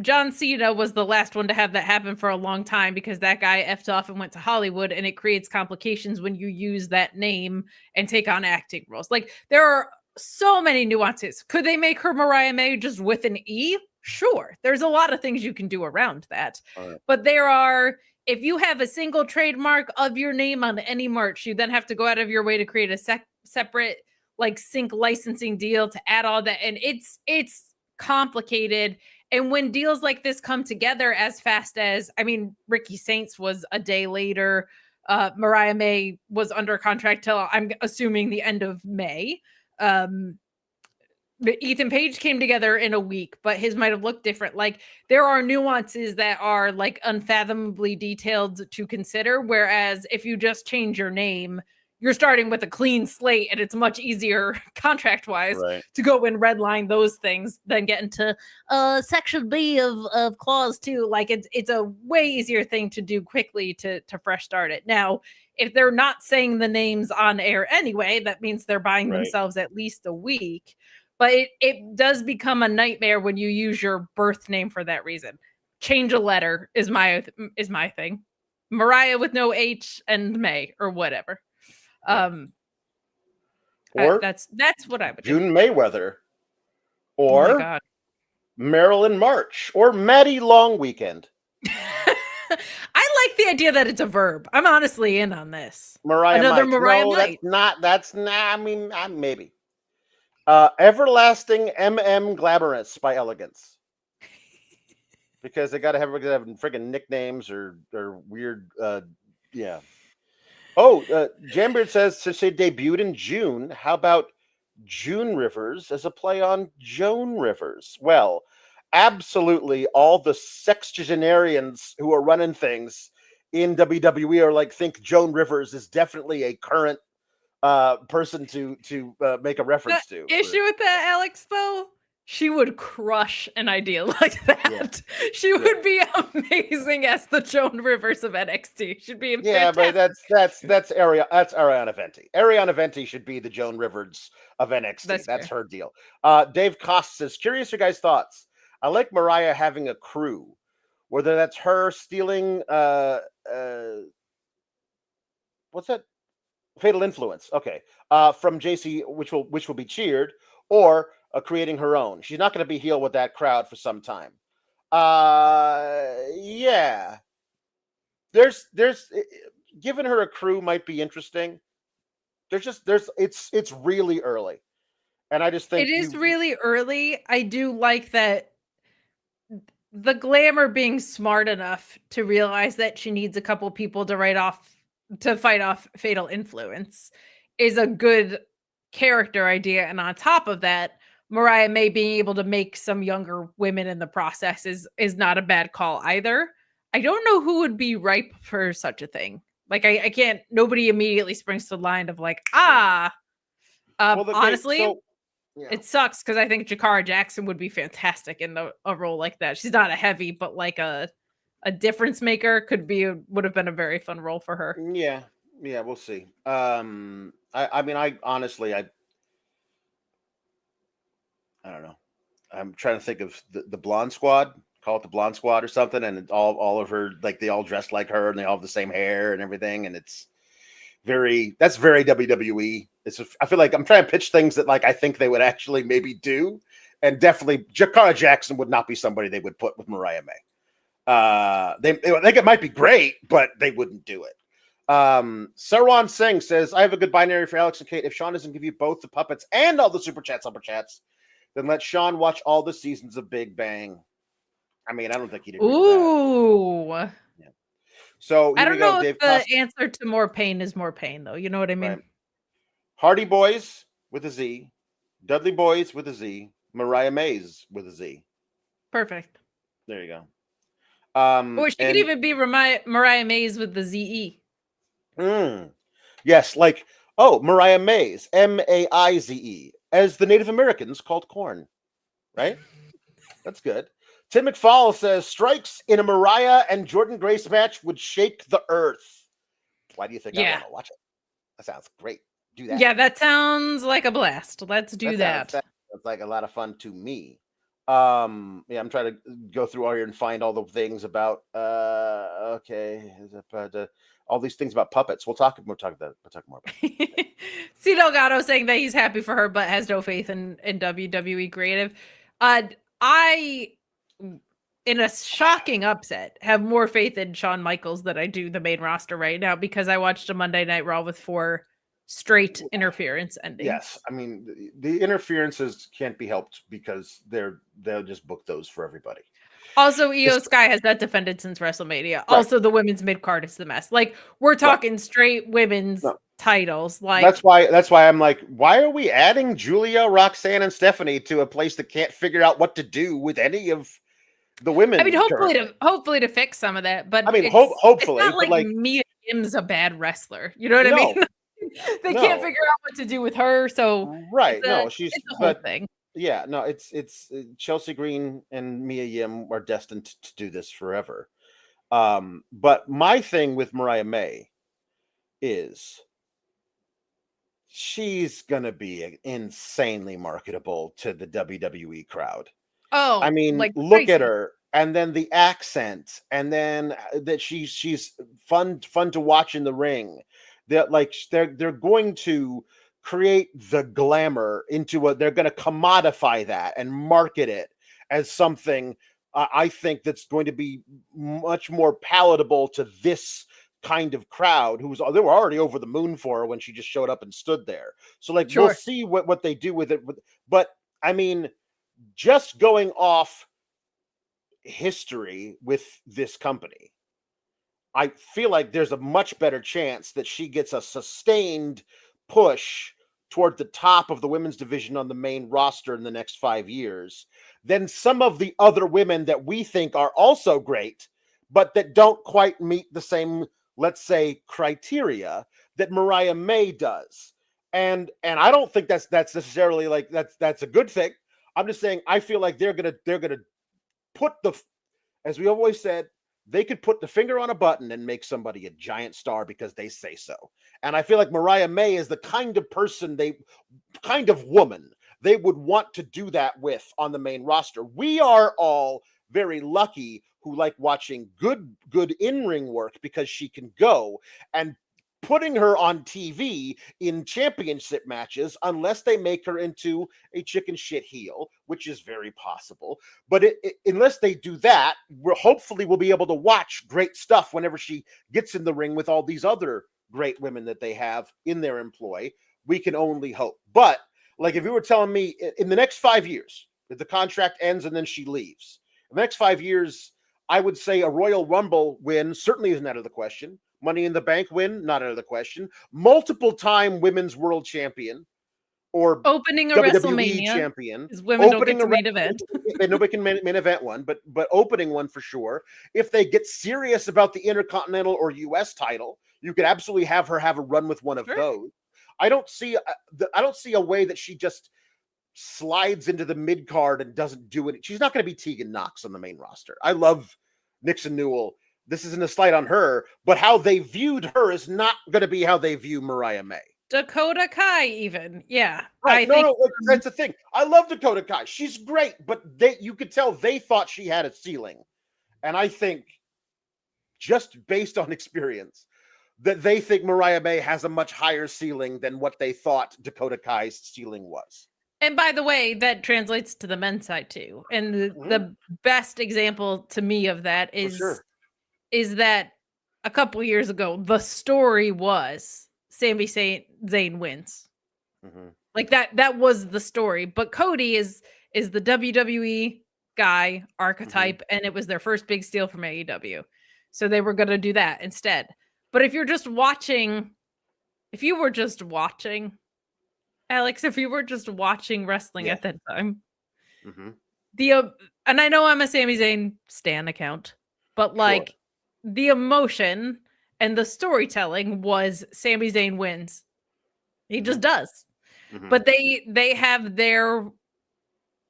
John Cena was the last one to have that happen for a long time because that guy effed off and went to Hollywood, and it creates complications when you use that name and take on acting roles. Like there are so many nuances. Could they make her Mariah May just with an E? Sure. There's a lot of things you can do around that. Right. But there are, if you have a single trademark of your name on any merch, you then have to go out of your way to create a separate like sync licensing deal to add all that. And it's complicated. And when deals like this come together as fast as, Ricky Saints was a day later, Mariah May was under contract till I'm assuming the end of May. Ethan Page came together in a week, but his might have looked different. Like there are nuances that are like unfathomably detailed to consider. Whereas if you just change your name, you're starting with a clean slate, and it's much easier contract wise to go and redline those things than get into section B of clause 2. Like it's a way easier thing to do quickly to fresh start it. Now, if they're not saying the names on air anyway, that means they're buying themselves at least a week. But it does become a nightmare when you use your birth name for that reason. Change a letter is my thing. Mariah with no H and May or whatever. Or that's what I would June do. Mayweather, or Marilyn March, or Maddie Long Weekend. I like the idea that it's a verb. I'm honestly in on this. Mariah Might. That's not. Maybe. Everlasting MM Glamorous by Elegance. because they got to have freaking nicknames or weird. Yeah. Oh, Jambeard says since they debuted in June, how about June Rivers as a play on Joan Rivers? Well, absolutely. All the sexagenarians who are running things in WWE are like, think Joan Rivers is definitely a current person to make a reference to. Issue with that, Alex, though, she would crush an idea like that. Yeah. She would be amazing as the Joan Rivers of NXT. She'd be But fantastic. that's Ariana Venti. Ariana Venti should be the Joan Rivers of NXT. That's her deal. Dave Cost says, curious your guys' thoughts. I like Mariah having a crew, whether that's her stealing what's that? Fatal Influence. Okay. From JC, which will be cheered, or creating her own. She's not going to be heel with that crowd for some time. Yeah. There's giving her a crew might be interesting. It's really early. And I just think it is really early. I do like that the Glamour being smart enough to realize that she needs a couple people to fight off Fatal Influence is a good character idea. And on top of that, Mariah May being able to make some younger women in the process is not a bad call either. I don't know who would be ripe for such a thing. Like I can't. Nobody immediately springs to the mind of like, honestly, it sucks because I think Jakara Jackson would be fantastic in a role like that. She's not a heavy, but like a difference maker would have been a very fun role for her. Yeah, we'll see. I mean, I honestly, I don't know. I'm trying to think of the Blonde Squad. Call it the Blonde Squad or something, and all of her, like, they all dress like her and they all have the same hair and everything, and that's very WWE. I feel like I'm trying to pitch things that like I think they would actually maybe do, and definitely Jakara Jackson would not be somebody they would put with Mariah May. They think it might be great, but they wouldn't do it. Sarwan Singh says, I have a good binary for Alex and Kate. If Sean doesn't give you both the puppets and all the super chats, then let Sean watch all the seasons of Big Bang. I mean, I don't think he'd agree with that. Ooh. Yeah. So I don't know Dave if the answer to more pain is more pain, though. You know what I mean? Right. Hardy Boys with a Z, Dudley Boys with a Z, Mariah Mays with a Z. Perfect. There you go. Or she could even be Mariah Mays with the ZE. Yes, like, Mariah Mays, Maize, as the Native Americans called corn. Right? That's good. Tim McFall says, strikes in a Mariah and Jordan Grace match would shake the earth. Why do you think I want to watch it? That sounds great. Do that. Yeah, that sounds like a blast. Let's do that. Sounds like a lot of fun to me. I'm trying to go through all here and find all the things about all these things about puppets. We'll talk more about it. C. Delgado saying that he's happy for her but has no faith in WWE creative. I, in a shocking upset, have more faith in Shawn Michaels than I do the main roster right now because I watched a Monday Night Raw with 4 straight interference endings. Yes, I mean the interferences can't be helped because they'll just book those for everybody. Also, Io Sky has not defended since WrestleMania. Right. Also, the women's mid card is the mess. Like we're talking straight women's titles. Like that's why I'm like, why are we adding Julia, Roxanne, and Stephanie to a place that can't figure out what to do with any of the women? I mean, hopefully to fix some of that. But I mean, hopefully, it's not like Mia Yim's a bad wrestler. You know what I mean? They can't figure out what to do with her. So she's the whole thing. Yeah, no, it's Chelsea Green and Mia Yim are destined to do this forever. But my thing with Mariah May is she's gonna be insanely marketable to the WWE crowd. Oh, I mean, like look at her, and then the accent, and then that she's fun to watch in the ring. They're going to create the glamour into they're going to commodify that and market it as something I think that's going to be much more palatable to this kind of crowd they were already over the moon for her when she just showed up and stood there. So we'll see what they do with it. But I mean, just going off history with this company, I feel like there's a much better chance that she gets a sustained push toward the top of the women's division on the main roster in the next 5 years than some of the other women that we think are also great, but that don't quite meet the same, let's say, criteria that Mariah May does. And I don't think that's necessarily like that's a good thing. I'm just saying I feel like they're gonna put the, as we always said, they could put the finger on a button and make somebody a giant star because they say so. And I feel like Mariah May is the kind of person kind of woman they would want to do that with on the main roster. We are all very lucky who like watching good in-ring work because she can go, and putting her on TV in championship matches, unless they make her into a chicken shit heel, which is very possible. But unless they do that, hopefully we'll be able to watch great stuff whenever she gets in the ring with all these other great women that they have in their employ. We can only hope. But like if you were telling me in the next 5 years, that the contract ends and then she leaves, in the next 5 years, I would say a Royal Rumble win certainly isn't out of the question. Money in the Bank win, not out of the question. Multiple-time women's world champion, or opening a WWE WrestleMania champion. Because women don't Opening get to a main event. Nobody can main event one, but opening one for sure. If they get serious about the Intercontinental or US title, you could absolutely have her have a run with one of those. I don't see a way that she just slides into the mid card and doesn't do it. She's not going to be Tegan Knox on the main roster. I love Nixon Newell. This isn't a slight on her, but how they viewed her is not going to be how they view Mariah May. Dakota Kai, even. Yeah. Right. No, that's the thing. I love Dakota Kai. She's great, but you could tell they thought she had a ceiling. And I think, just based on experience, that they think Mariah May has a much higher ceiling than what they thought Dakota Kai's ceiling was. And by the way, that translates to the men's side too. And the best example to me of that is that a couple years ago, the story was Sami Zayn wins. Mm-hmm. Like that was the story. But Cody is the WWE guy archetype, and it was their first big steal from AEW. So they were going to do that instead. But if you were just watching, Alex, if you were just watching wrestling at that time, and I know I'm a Sami Zayn stan account, but like the emotion and the storytelling was Sami Zayn wins. He just does. But they have their,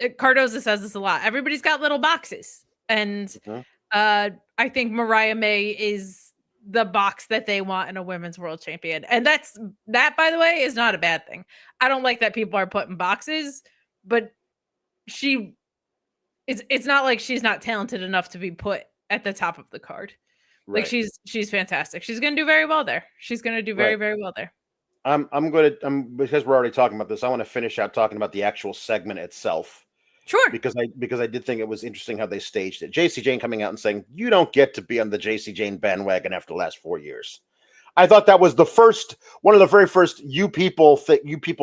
Cardoza says this a lot. Everybody's got little boxes. And I think Mariah May is the box that they want in a women's world champion. And that, by the way, is not a bad thing. I don't like that people are put in boxes, but it's not like she's not talented enough to be put at the top of the card. Right. Like she's fantastic. She's going to do very well there. She's going to do very, very well there. Because we're already talking about this, I want to finish out talking about the actual segment itself. Sure. Because I did think it was interesting how they staged it. JC Jane coming out and saying, you don't get to be on the JC Jane bandwagon after the last 4 years. I thought that was one of the very first you people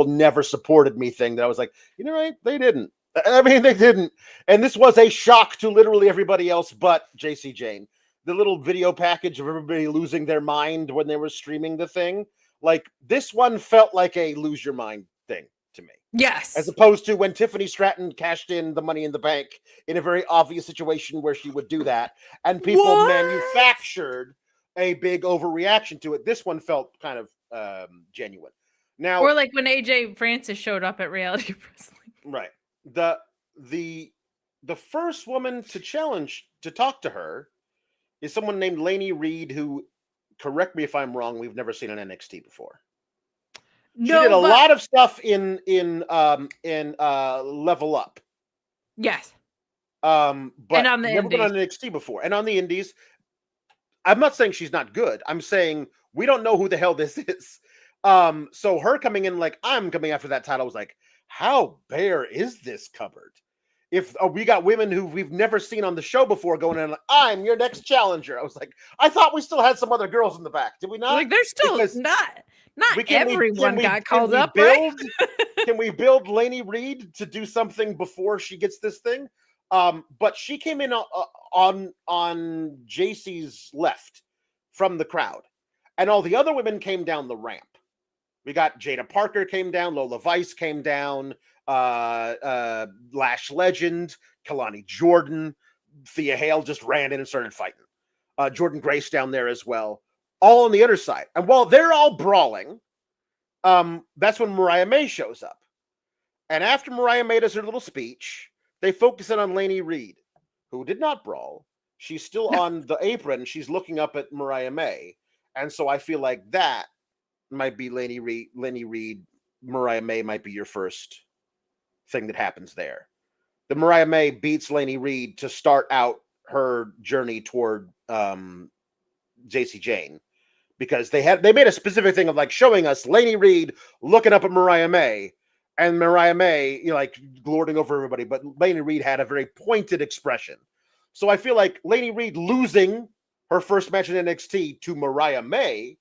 never supported me thing that I was like, you know, right? They didn't. I mean, they didn't. And this was a shock to literally everybody else but JC Jane. The little video package of everybody losing their mind when they were streaming the thing. Like, this one felt like a lose your mind thing to me. Yes. As opposed to when Tiffany Stratton cashed in the Money in the Bank in a very obvious situation where she would do that, and people manufactured a big overreaction to it. This one felt kind of genuine. Now, or like when AJ Francis showed up at Reality Wrestling. Right. The first woman to talk to her is someone named Lainey Reid, who, correct me if I'm wrong, we've never seen on NXT before. No, she did a lot of stuff in Level Up. Yes. But and on the never been on NXT before. And on the Indies, I'm not saying she's not good. I'm saying we don't know who the hell this is. So her coming in like, I'm coming after that title, was like, how bare is this cupboard? If we got women who we've never seen on the show before going in like, I'm your next challenger. I was like, I thought we still had some other girls in the back. Did we not? Like, there's still not everyone got called up, right? Can we build Lainey Reid to do something before she gets this thing? But she came in on JC's left from the crowd, and all the other women came down the ramp. We got Jada Parker came down, Lola Vice came down, Lash Legend, Kalani Jordan, Thea Hale just ran in and started fighting. Jordan Grace down there as well, all on the other side. And while they're all brawling, that's when Mariah May shows up. And after Mariah May does her little speech, they focus in on Lainey Reid, who did not brawl. She's still on the apron. She's looking up at Mariah May. And so I feel like that might be Lainey Reid, Mariah May might be your first thing that happens there. The Mariah May beats Lainey Reid to start out her journey toward JC Jane, because they made a specific thing of like showing us Lainey Reid looking up at Mariah May, and Mariah May, like lording over everybody, but Lainey Reid had a very pointed expression. So I feel like Lainey Reid losing her first match in NXT to Mariah May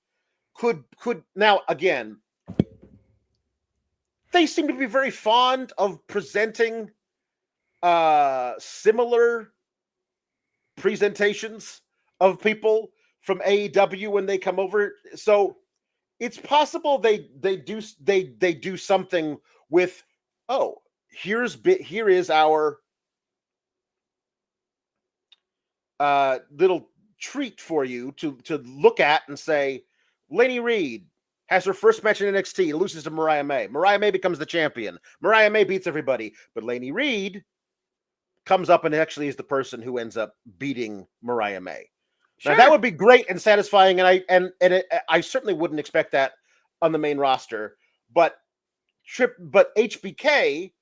could now, again, they seem to be very fond of presenting similar presentations of people from AEW when they come over. So it's possible they do something with, here is our little treat for you to look at and say, Lainey Reid has her first match in NXT, loses to Mariah May. Mariah May becomes the champion. Mariah May beats everybody, but Lainey Reid comes up and actually is the person who ends up beating Mariah May. Sure. Now that would be great and satisfying, and I certainly wouldn't expect that on the main roster. But HBK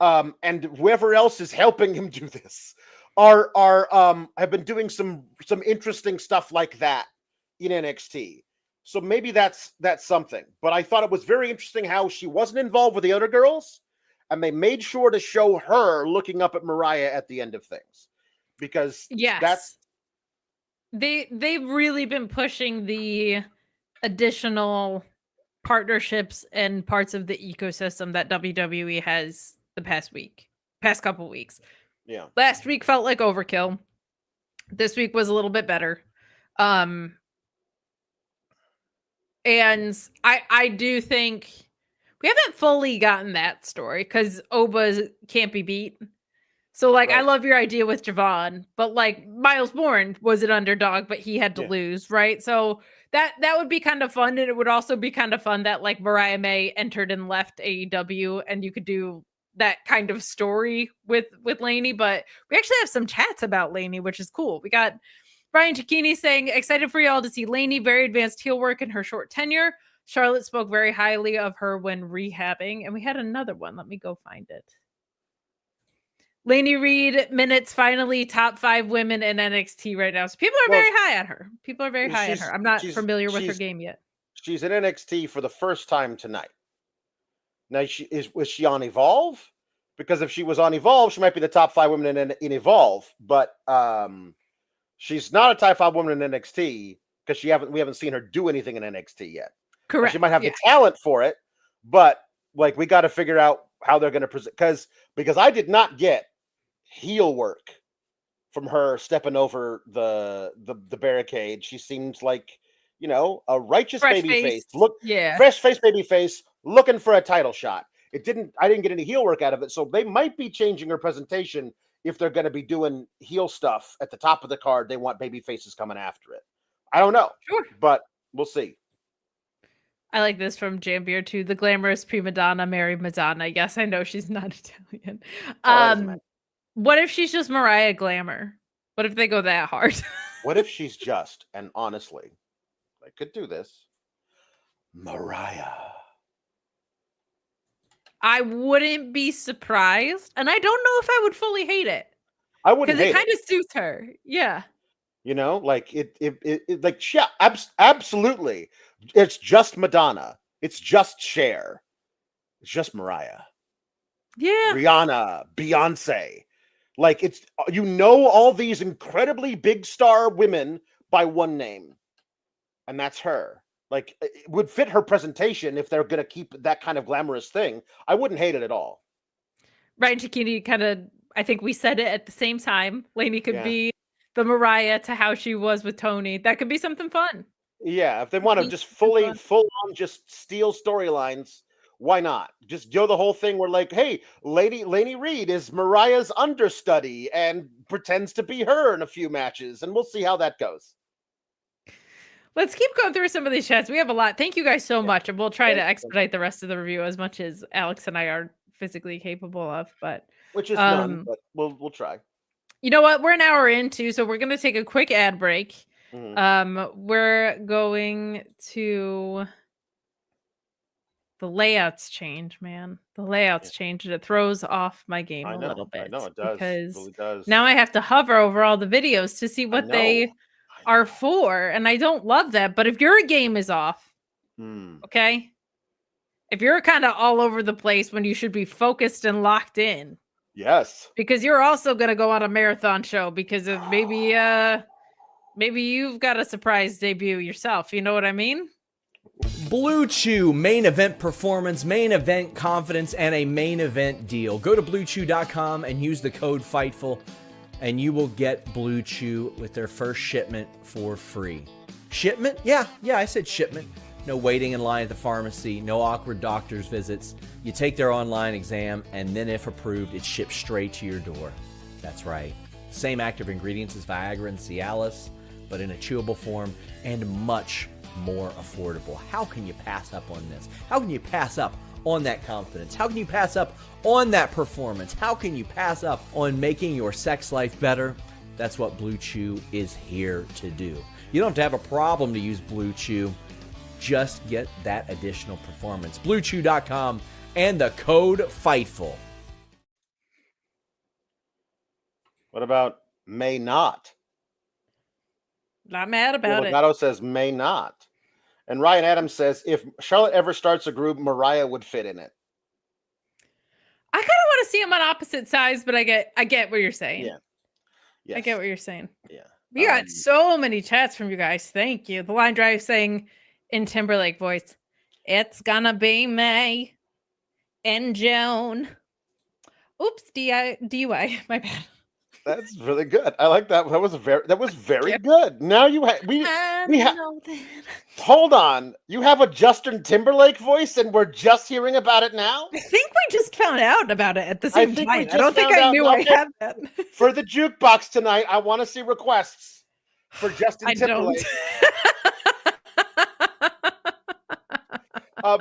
and whoever else is helping him do this have been doing some interesting stuff like that in NXT. So maybe that's something. But I thought it was very interesting how she wasn't involved with the other girls, and they made sure to show her looking up at Mariah at the end of things, because they've really been pushing the additional partnerships and parts of the ecosystem that WWE has the past couple weeks. Yeah. Last week felt like overkill. This week was a little bit better. And I do think we haven't fully gotten that story because Oba can't be beat. So, like, right. I love your idea with Javon, but, like, Miles Bourne was an underdog, but he had to lose, right? So that would be kind of fun, and it would also be kind of fun that, like, Mariah May entered and left AEW, and you could do that kind of story with Lainey. But we actually have some chats about Lainey, which is cool. We got Brian Cicchini saying, excited for y'all to see Lainey, very advanced heel work in her short tenure. Charlotte spoke very highly of her when rehabbing. And we had another one. Let me go find it. Lainey Reid minutes, finally top 5 women in NXT right now. So people are very high on her. People are very high on her. I'm not familiar with her game yet. She's in NXT for the first time tonight. Now, was she on Evolve? Because if she was on Evolve, she might be the top 5 women in Evolve. But she's not a top 5 woman in NXT because we haven't seen her do anything in NXT yet. Correct. She might have the talent for it, but like we got to figure out how they're going to present. Because I did not get heel work from her stepping over the barricade. She seems like, a righteous baby face. Fresh face baby face looking for a title shot. I didn't get any heel work out of it. So they might be changing her presentation if they're going to be doing heel stuff at the top of the card. They want baby faces coming after it. I don't know, but we'll see. I like this from Jambeer too. The glamorous prima donna married Madonna. Yes, I know she's not Italian. What if she's just Mariah Glamour? What if they go that hard? What if she's just, and honestly, I could do this, Mariah? I wouldn't be surprised, and I don't know if I would fully hate it. I wouldn't, because it kind of suits her. Yeah. Like absolutely. It's just Madonna. It's just Cher. It's just Mariah. Yeah. Rihanna, Beyonce. Like it's, all these incredibly big star women by one name. And that's her. Like it would fit her presentation if they're going to keep that kind of glamorous thing. I wouldn't hate it at all. Ryan Cicchini kind of I think we said it at the same time. Lainey could Yeah. be the Mariah to how she was with Tony. That could be something fun. Yeah, if they want to Be just something fun. full on just steal storylines, why not? Just do the whole thing where like, hey, Lainey Reid is Mariah's understudy and pretends to be her in a few matches, and we'll see how that goes. Let's keep going through some of these chats. We have a lot. Thank you guys so much, and we'll try to expedite the rest of the review as much as Alex and I are physically capable of. But Which is none, but we'll try. you know what? We're an hour into, so we're gonna take a quick ad break. We're going to the layouts change, man. The layouts change, and it throws off my game a little bit. I know it does. Because It really does. now I have to hover over all the videos to see what they are for, and I don't love that. But if your game is off, okay, if you're kind of all over the place when you should be focused and locked in, yes, because you're also gonna go on a marathon show because of maybe you've got a surprise debut yourself. You know what I mean? Blue Chew, main event performance, main event confidence, and a main event deal. Go to BlueChew.com and use the code FIGHTFUL, and you will get Blue Chew with their first shipment for free. Shipment? Yeah, I said shipment. No waiting in line at the pharmacy, no awkward doctor's visits. You take their online exam, and then if approved, it's shipped straight to your door. That's right. Same active ingredients as Viagra and Cialis, but in a chewable form and much more affordable. How can you pass up on this? How can you pass up on that confidence? How can you pass up on that performance? How can you pass up on making your sex life better? That's what Blue Chew is here to do. You don't have to have a problem to use Blue Chew. Just get that additional performance. BlueChew.com and the code FIGHTFUL. What about may not? Not mad about it. Legato says may not. And Ryan Adams says if Charlotte ever starts a group, Mariah would fit in it. I kind of want to see them on opposite sides, but I get what you're saying. Yeah. Yes. I get what you're saying. Yeah. We got so many chats from you guys. Thank you. The line drive saying in Timberlake voice, it's gonna be May and June. Oops, DUI. My bad. That's really good. I like that. That was very good. Now you hold on. You have a Justin Timberlake voice, and we're just hearing about it now. I think we just found out about it at the same time. I don't think I knew I had that. For the jukebox tonight, I want to see requests for Justin Timberlake.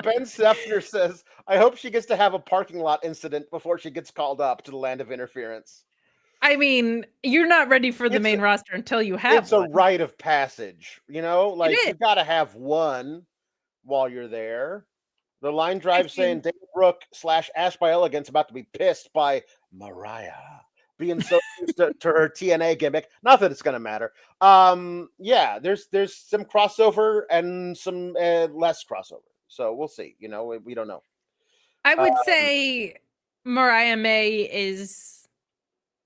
Ben Sefner says, I hope she gets to have a parking lot incident before she gets called up to the land of interference. I mean, you're not ready for the main roster until you have a rite of passage, you know? Like, you got to have one while you're there. The line drive saying David Brooke / Ash by Elegance about to be pissed by Mariah being so used to her TNA gimmick. Not that it's going to matter. Yeah, there's some crossover and some less crossover. So we'll see. You know, we don't know. I would say Mariah May is...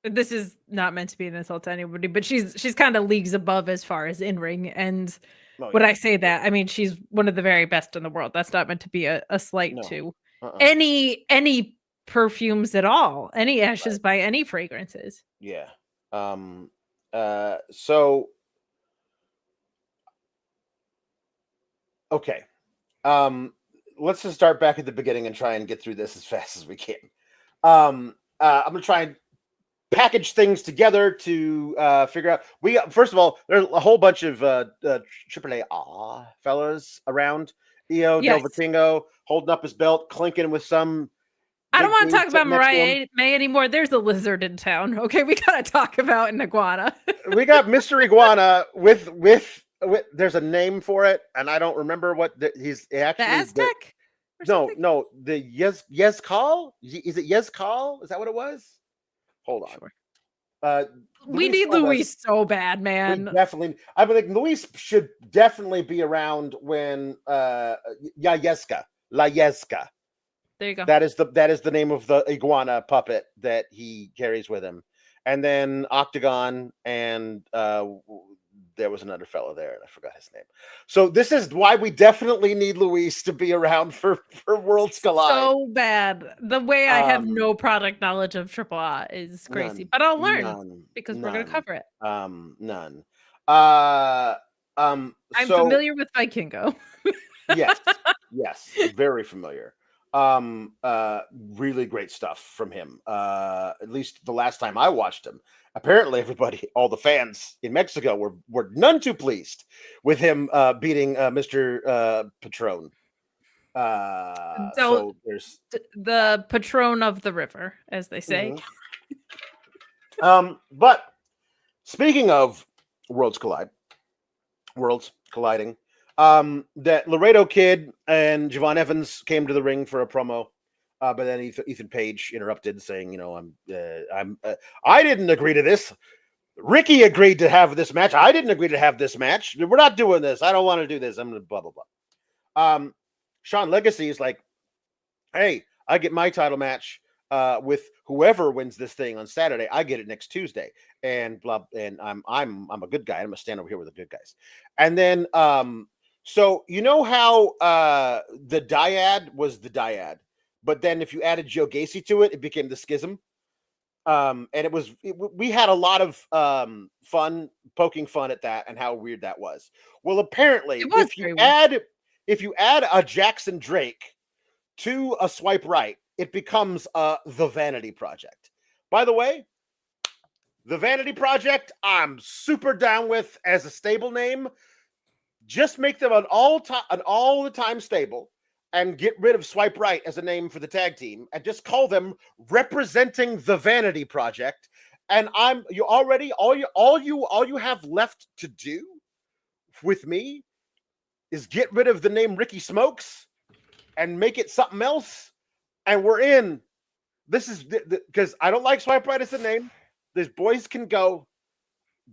This is not meant to be an insult to anybody, but she's kind of leagues above as far as in ring. And when I say that, I mean she's one of the very best in the world. That's not meant to be a slight to any perfumes at all, any ashes by any fragrances. Yeah. So okay. Let's just start back at the beginning and try and get through this as fast as we can. I'm gonna try and package things together to figure out. First of all, there's a whole bunch of AAA fellas around. Io Del Vikingo holding up his belt, clinking with some. I don't want to talk about Mariah May anymore. There's a lizard in town. Okay, we gotta talk about an iguana. We got Mr. Iguana with. There's a name for it, and I don't remember what he's actually. The Aztec? No, the Yezcal? Is it Yezcal? Is that what it was? Hold on. Sure. We need Luis so bad, man. I believe Luis should definitely be around when La Yesca. There you go. That is the name of the iguana puppet that he carries with him. And then Octagon and there was another fellow there, and I forgot his name. So this is why we definitely need Luis to be around for Worlds Collide. So bad. The way I have no product knowledge of Triple A is crazy, but I'll learn because we're going to cover it. None. I'm familiar with Vikingo. yes, very familiar. Really great stuff from him. At least the last time I watched him. Apparently, all the fans in Mexico were none too pleased with him beating Mr. Patron. So there's the patron of the river, as they say. But speaking of worlds colliding, that Laredo Kid and Javon Evans came to the ring for a promo, but then Ethan Page interrupted, saying, I didn't agree to this. Ricky agreed to have this match. I didn't agree to have this match. We're not doing this. I don't want to do this. I'm gonna blah blah blah. Sean Legacy is like, hey, I get my title match with whoever wins this thing on Saturday. I get it next Tuesday, and blah. And I'm a good guy. I'm gonna stand over here with the good guys. And then so you know how the dyad was the dyad, but then if you added Joe Gacy to it, it became the schism. And we had a lot of fun poking fun at that and how weird that was. Well, apparently, if you add a Jackson Drake to a swipe right, it becomes the Vanity Project. By the way, the Vanity Project, I'm super down with as a stable name. Just make them an all the time stable, and get rid of Swipe Right as a name for the tag team, and just call them Representing the Vanity Project. And all you have left to do with me is get rid of the name Ricky Smokes and make it something else, and we're in. This is because I don't like Swipe Right as a name. These boys can go.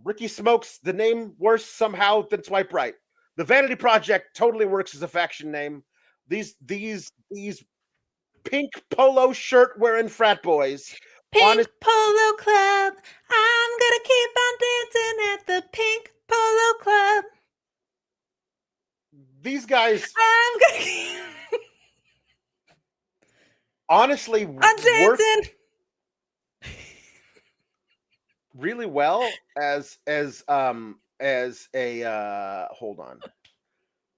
Ricky Smokes, the name worse somehow than Swipe Right. The Vanity Project totally works as a faction name. These pink polo shirt wearing frat boys. Pink Polo Club. I'm gonna keep on dancing at the Pink Polo Club. These guys, I'm gonna keep... honestly, I'm dancing really well as a hold on.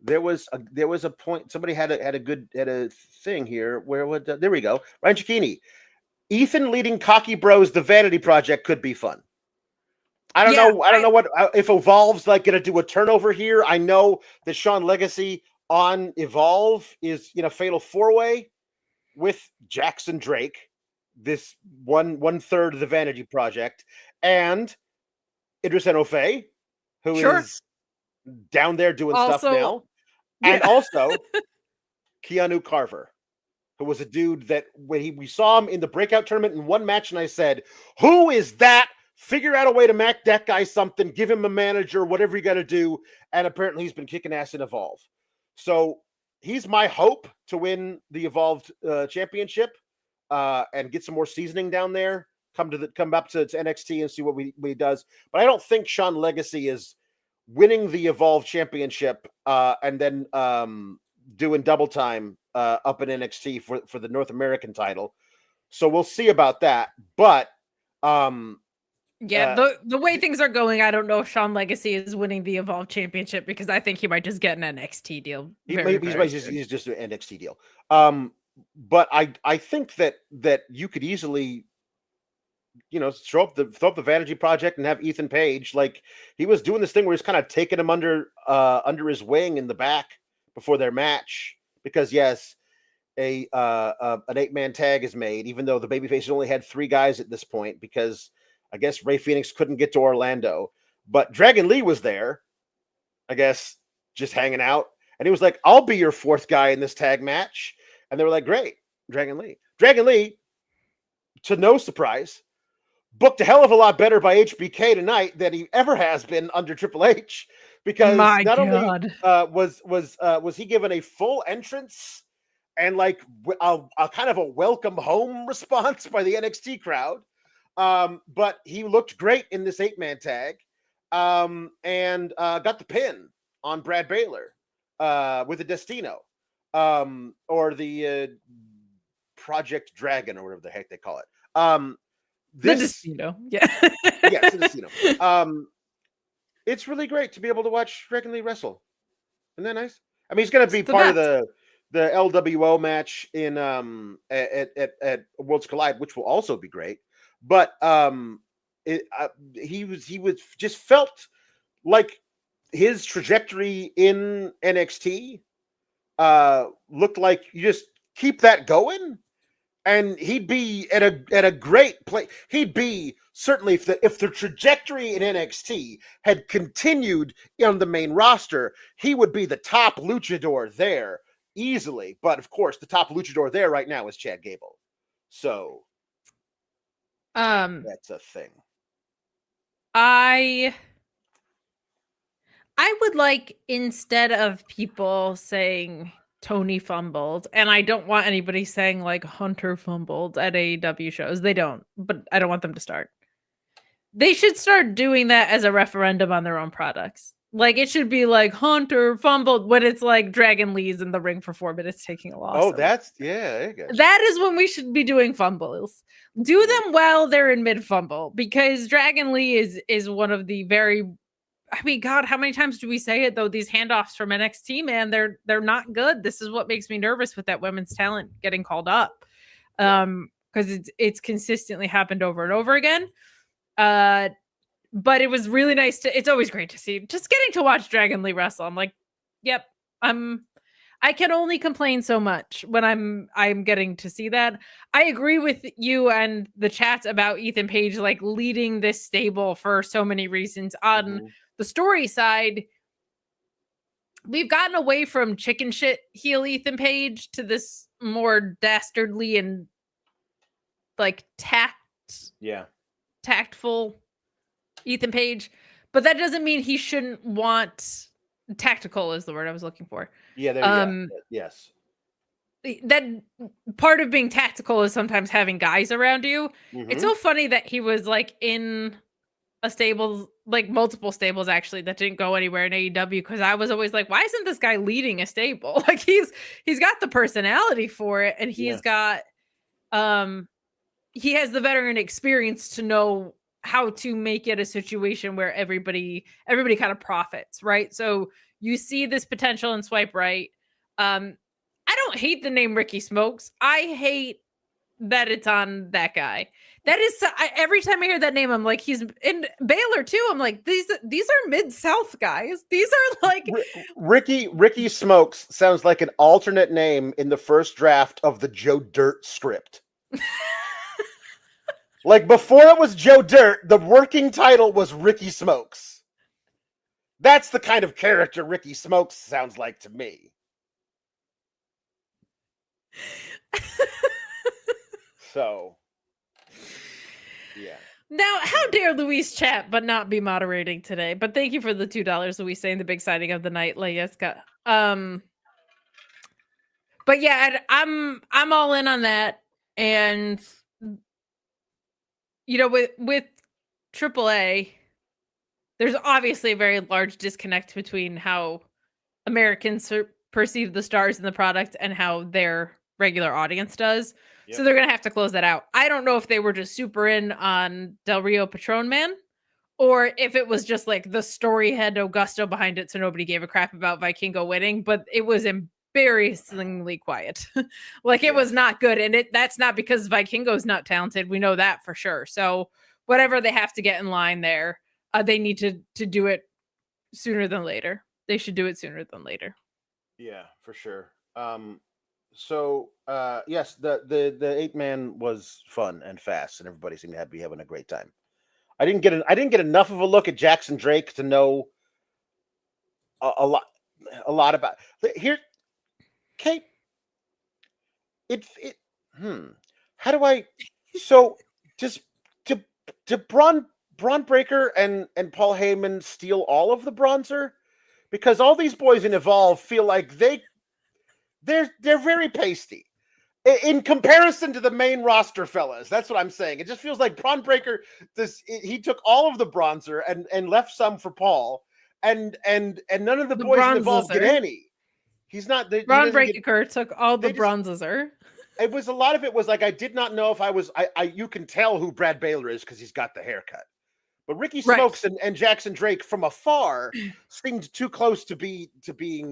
There was a point. Somebody had a thing here where there we go. Ryan Cicchini, Ethan leading Cocky Bros, the Vanity Project could be fun. I don't know what if Evolve's like going to do a turnover here. I know that Sean Legacy on Evolve is in a fatal 4-way with Jackson Drake, this one third of the Vanity Project, and Idris Enofe, who is down there doing stuff now. And also Keanu Carver, who was a dude that when we saw him in the breakout tournament in one match, and I said, who is that? Figure out a way to make that guy something, give him a manager, whatever you got to do. And apparently he's been kicking ass in Evolve. So he's my hope to win the Evolved championship and get some more seasoning down there. Come up to NXT and see what he does. But I don't think Sean Legacy is winning the Evolve championship and then doing double time up in NXT for the North American title. So we'll see about that. But the way things are going, I don't know if Sean Legacy is winning the Evolve championship, because I think he might just get an NXT deal. He's just an NXT deal. But I think that you could easily, throw up the Vanity Project and have Ethan Page, like he was doing this thing where he's kind of taking him under his wing in the back before their match, because yes, an 8-man tag is made, even though the babyface only had 3 guys at this point, because I guess Rey Fenix couldn't get to Orlando, but Dragon Lee was there, I guess, just hanging out, and he was like, I'll be your 4th guy in this tag match. And they were like, great, Dragon Lee, to no surprise, booked a hell of a lot better by HBK tonight than he ever has been under Triple H, because only was he given a full entrance and like a kind of a welcome home response by the NXT crowd, but he looked great in this 8-man tag, and got the pin on Brad Baylor with the Destino, or the Project Dragon, or whatever the heck they call it. The Destino, yeah. Yes, the Destino. It's really great to be able to watch Dragon Lee wrestle. Isn't that nice? I mean, he's going to be part of the LWO match in at Worlds Collide, which will also be great. But he was just felt like his trajectory in NXT looked like you just keep that going, and he'd be at a great place. He'd be certainly, if the trajectory in NXT had continued on the main roster, he would be the top luchador there easily. But of course, the top luchador there right now is Chad Gable. So that's a thing. I would like, instead of people saying Tony fumbled, and I don't want anybody saying like Hunter fumbled at AEW shows. They don't, but I don't want them to start. They should start doing that as a referendum on their own products. Like, it should be like Hunter fumbled when it's like Dragon Lee's in the ring for 4 minutes taking a loss. Oh, that's, yeah. That is when we should be doing fumbles. Do them while they're in mid fumble, because Dragon Lee is one of the very, I mean, God, how many times do we say it though? These handoffs from NXT, man, they're not good. This is what makes me nervous with that women's talent getting called up, because it's consistently happened over and over again. But it was really nice it's always great to see, just getting to watch Dragon Lee wrestle. I'm like, yep, I can only complain so much when I'm getting to see that. I agree with you and the chats about Ethan Page like leading this stable for so many reasons. On the story side, we've gotten away from chicken shit heel Ethan Page to this more dastardly and like tactful Ethan Page, but that doesn't mean he shouldn't want. Tactical is the word I was looking for. Yeah, there you go. Yes. That part of being tactical is sometimes having guys around you. It's so funny that he was like in a stable, like multiple stables actually, that didn't go anywhere in AEW, because I was always like, why isn't this guy leading a stable? Like he's got the personality for it, and he's got he has the veteran experience to know how to make it a situation where everybody kind of profits, right? So you see this potential in Swipe Right. I don't hate the name Ricky Smokes. I hate that it's on that guy. That is, every time I hear that name, I'm like, he's in Baylor too. I'm like, these are Mid-South guys. These are like Ricky Smokes sounds like an alternate name in the first draft of the Joe Dirt script. Like, before it was Joe Dirt, the working title was Ricky Smokes. That's the kind of character Ricky Smokes sounds like to me. So, yeah. Now, how dare Luis chat but not be moderating today? But thank you for the $2, Luis, saying the big signing of the night. Layeska. But yeah, I'm all in on that. And you know, with AAA, there's obviously a very large disconnect between how Americans perceive the stars in the product and how their regular audience does. Yep. So they're going to have to close that out. I don't know if they were just super in on Del Rio Patron Man, or if it was just like the story had no gusto behind it, so nobody gave a crap about Vikingo winning, but it was embarrassingly quiet. Like it was not good. And that's not because Vikingo's not talented. We know that for sure. So whatever they have to get in line there, they need to do it sooner than later. They should do it sooner than later. Yeah, for sure. So yes, the 8-man was fun and fast, and everybody seemed to be having a great time. I didn't get enough of a look at Jackson Drake to know a lot about here. Kate, how do I? So just to Braun Breaker and Paul Heyman steal all of the bronzer, because all these boys in Evolve feel like they're very pasty. In comparison to the main roster fellas, that's what I'm saying. It just feels like Braun Breaker. He took all of the bronzer and left some for Paul, and none of the boys involved get any. He's not. Braun Breaker took all the bronzes. It was a lot of it was like I did not know if I was. You can tell who Brad Baylor is because he's got the haircut. But Ricky Smokes and Jackson Drake from afar seemed too close to being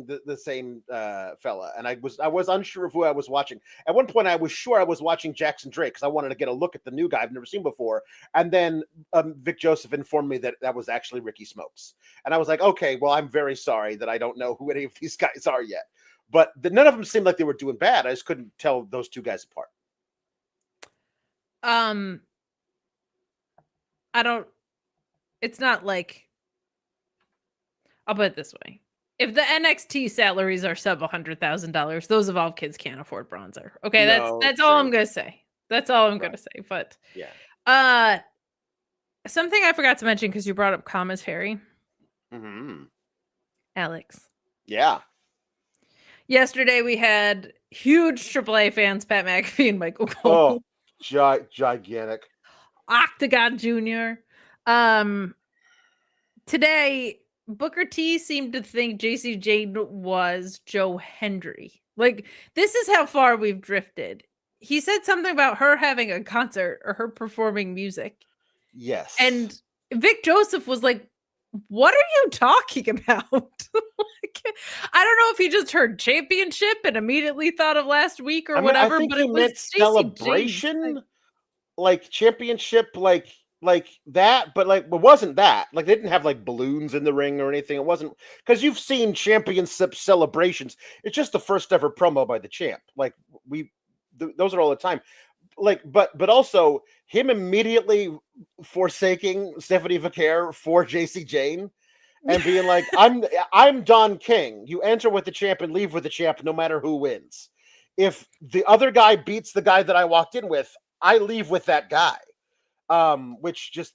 the same fella, and I was unsure of who I was watching. At one point, I was sure I was watching Jackson Drake because I wanted to get a look at the new guy I've never seen before. And then Vic Joseph informed me that was actually Ricky Smokes, and I was like, okay, well, I'm very sorry that I don't know who any of these guys are yet. But none of them seemed like they were doing bad. I just couldn't tell those two guys apart. I don't. It's not like, I'll put it this way. If the NXT salaries are sub $100,000, those Evolve kids can't afford bronzer. Okay, that's all I'm gonna say. That's all I'm gonna say. But yeah, something I forgot to mention because you brought up commentary. Mm-hmm. Alex. Yeah. Yesterday we had huge AAA fans, Pat McAfee and Michael Cole. Oh, gigantic. Octagon Jr. Today, Booker T seemed to think JC Jane was Joe Hendry. Like, this is how far we've drifted. He said something about her having a concert or her performing music. Yes. And Vic Joseph was like, what are you talking about? Like, I don't know if he just heard championship and immediately thought of last week or whatever, I think but he it was meant celebration, like championship, like that, but like it wasn't that. Like they didn't have like balloons in the ring or anything. It wasn't, because you've seen championship celebrations. It's just the first ever promo by the champ. Like those are all the time. Like, but also him immediately forsaking Stephanie Vaquer for JC Jane and being like, I'm Don King. You enter with the champ and leave with the champ, no matter who wins. If the other guy beats the guy that I walked in with, I leave with that guy. Which just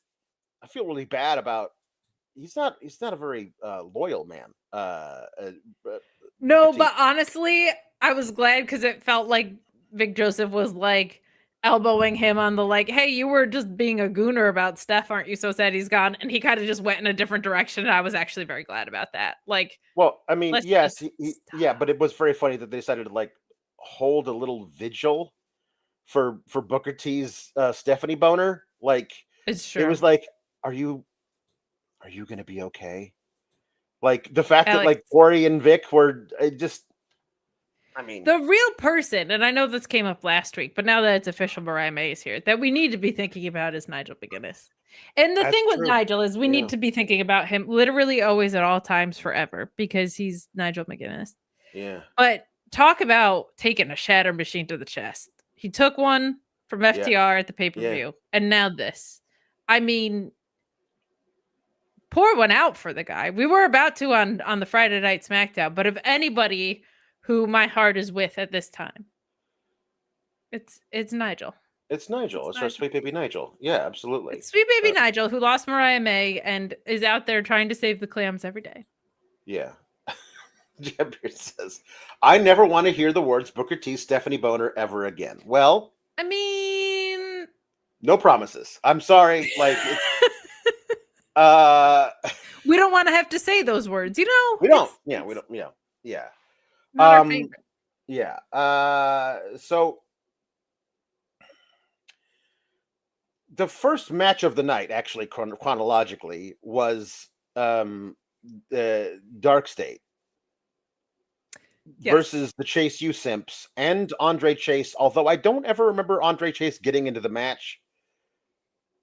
I feel really bad about. He's not a very loyal man. No, but honestly, I was glad because it felt like Vic Joseph was like elbowing him on the like, hey, you were just being a gooner about Steph, aren't you? So sad he's gone, and he kind of just went in a different direction. And I was actually very glad about that. Like, well, I mean, yes, yeah, but it was very funny that they decided to like hold a little vigil for Booker T's Stephanie boner. Like, it's true. It was like, are you gonna be okay? Like the fact that like Corey and Vic were just, I mean, the real person, and I know this came up last week, but now that it's official, Mariah May is here, that we need to be thinking about is Nigel McGuinness. And the thing with Nigel is we need to be thinking about him literally always at all times forever because he's Nigel McGuinness. Yeah. But talk about taking a shatter machine to the chest. He took one from FTR at the pay-per-view, and now this. I mean, pour one out for the guy. We were about to on the Friday Night SmackDown, but if anybody who my heart is with at this time, it's Nigel. It's Nigel. It's our sweet baby Nigel. Yeah, absolutely. It's sweet baby Nigel who lost Mariah May and is out there trying to save the clams every day. Yeah. Jeb says, I never want to hear the words Booker T, Stephanie Boner ever again. Well, I mean, no promises. I'm sorry. Like, we don't want to have to say those words, you know? We don't. Yeah, we don't. Yeah. Yeah. Not our favorite. Yeah. So the first match of the night, actually chronologically, was Dark State versus the Chase U Simps and Andre Chase. Although I don't ever remember Andre Chase getting into the match,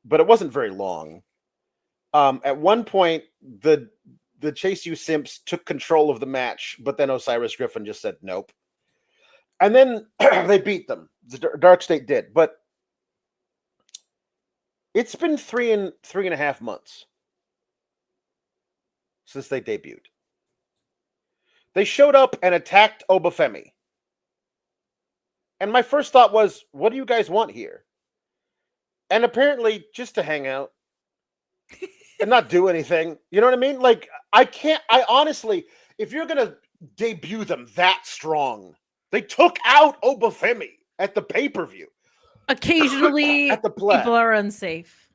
but it wasn't very long. At one point, the Chase U Simps took control of the match, but then Osiris Griffin just said nope. And then they beat them. The Dark State did. But it's been 3.5 months since they debuted. They showed up and attacked Obafemi. And my first thought was, what do you guys want here? And apparently, just to hang out. And not do anything. You know what I mean? Like, I honestly, if you're going to debut them that strong, they took out Obafemi. at the pay-per-view. Occasionally, At the play. people are unsafe.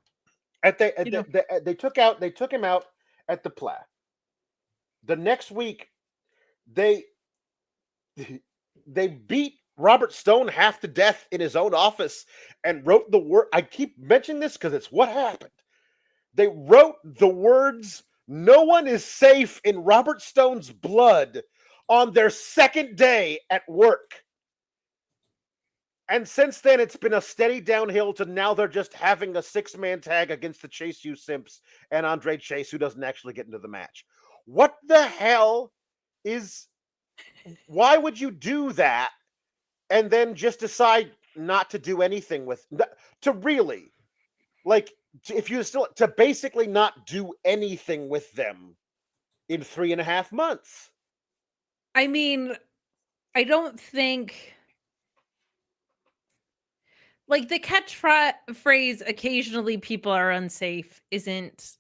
They took him out at the play. The next week, they beat Robert Stone half to death in his own office and wrote the word. I keep mentioning this because it's what happened. They wrote the words, "No one is safe in Robert Stone's blood," on their second day at work. And since then, it's been a steady downhill to now they're just having a 6-man tag against the Chase U Simps and Andre Chase, who doesn't actually get into the match. What the hell is... Why would you do that and then just decide not to do anything with... To really... Like, if you still... To basically not do anything with them in 3.5 months. I mean, I don't think... Like, the catchphrase, occasionally people are unsafe, isn't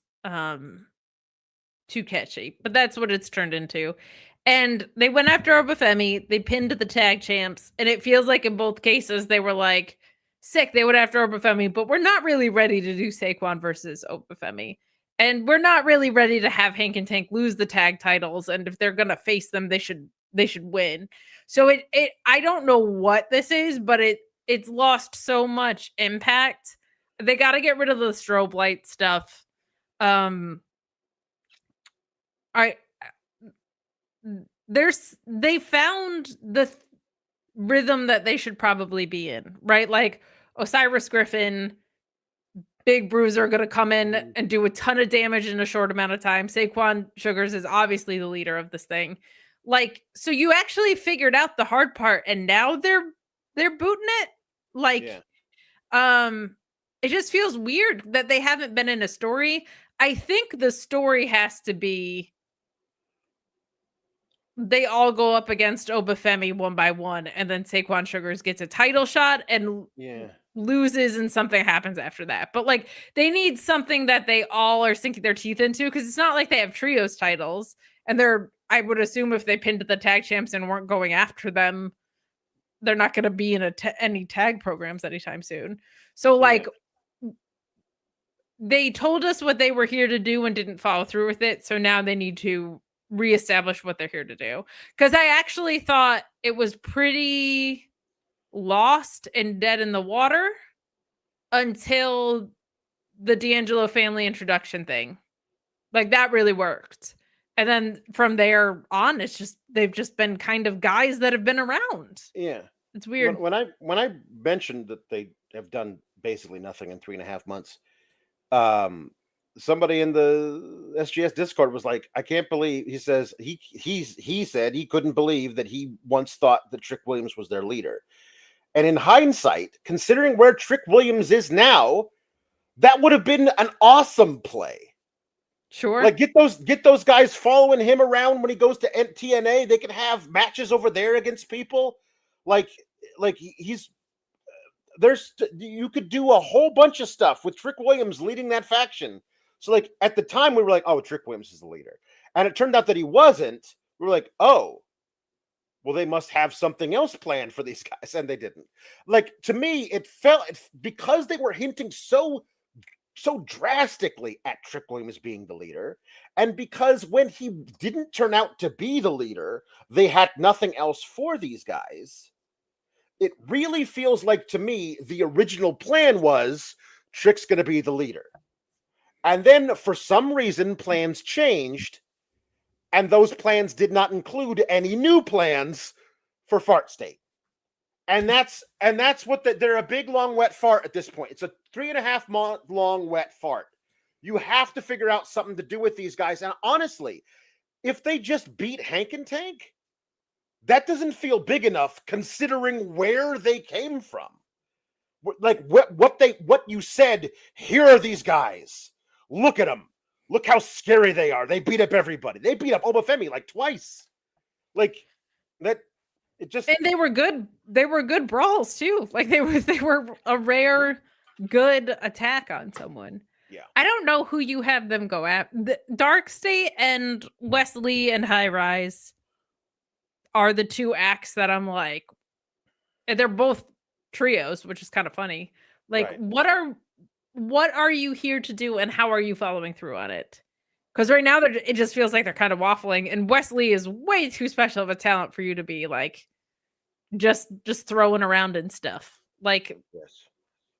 too catchy, but that's what it's turned into. And they went after Obafemi, they pinned the tag champs, and it feels like in both cases they were like, sick, they went after Obafemi, but we're not really ready to do Saquon versus Obafemi. And we're not really ready to have Hank and Tank lose the tag titles, and if they're gonna face them, they should win. So it I don't know what this is, but it's lost so much impact. They got to get rid of the strobe light stuff. They found the rhythm that they should probably be in, right? Like Osiris Griffin, Big Bruiser, going to come in and do a ton of damage in a short amount of time. Saquon Sugars is obviously the leader of this thing. Like, so you actually figured out the hard part, and now they're booting it. Like, it just feels weird that they haven't been in a story. I think the story has to be they all go up against Obafemi one by one, and then Saquon Sugars gets a title shot and loses, and something happens after that. But like, they need something that they all are sinking their teeth into, because it's not like they have trios titles, and I would assume if they pinned the tag champs and weren't going after them, they're not going to be in any tag programs anytime soon. So like, they told us what they were here to do and didn't follow through with it. So now they need to reestablish what they're here to do. Because I actually thought it was pretty lost and dead in the water until the D'Angelo family introduction thing. Like, that really worked. And then from there on, they've just been kind of guys that have been around. Yeah. It's weird. When I mentioned that they have done basically nothing in 3.5 months, somebody in the SGS Discord was like, I can't believe, he says he said he couldn't believe that he once thought that Trick Williams was their leader. And in hindsight, considering where Trick Williams is now, that would have been an awesome play. Sure. Like, get those guys following him around when he goes to TNA. They can have matches over there against people. Like you could do a whole bunch of stuff with Trick Williams leading that faction. So like, at the time we were like, oh, Trick Williams is the leader. And it turned out that he wasn't. We were like, oh, well, they must have something else planned for these guys. And they didn't. Like, to me, it felt, because they were hinting so drastically at Trick Williams being the leader, and because when he didn't turn out to be the leader, they had nothing else for these guys. It really feels like, to me, the original plan was Trick's going to be the leader. And then for some reason, plans changed, and those plans did not include any new plans for Fart State. And that's what they're a big, long, wet fart at this point. It's a 3.5 month long wet fart. You have to figure out something to do with these guys. And honestly, if they just beat Hank and Tank, that doesn't feel big enough considering where they came from. Like, what you said, here are these guys. Look at them. Look how scary they are. They beat up everybody. They beat up Obafemi like twice. Like, that. It just, and they were good. They were good brawls too. Like, they were a rare good attack on someone. Yeah. I don't know who you have them go at. Dark State and Wesley and High Rise are the two acts that I'm like, they're both trios, which is kind of funny. Like, Right. what are you here to do, and how are you following through on it? Because right now it just feels like they're kind of waffling, and Wesley is way too special of a talent for you to be like just throwing around and stuff. Like, Yes.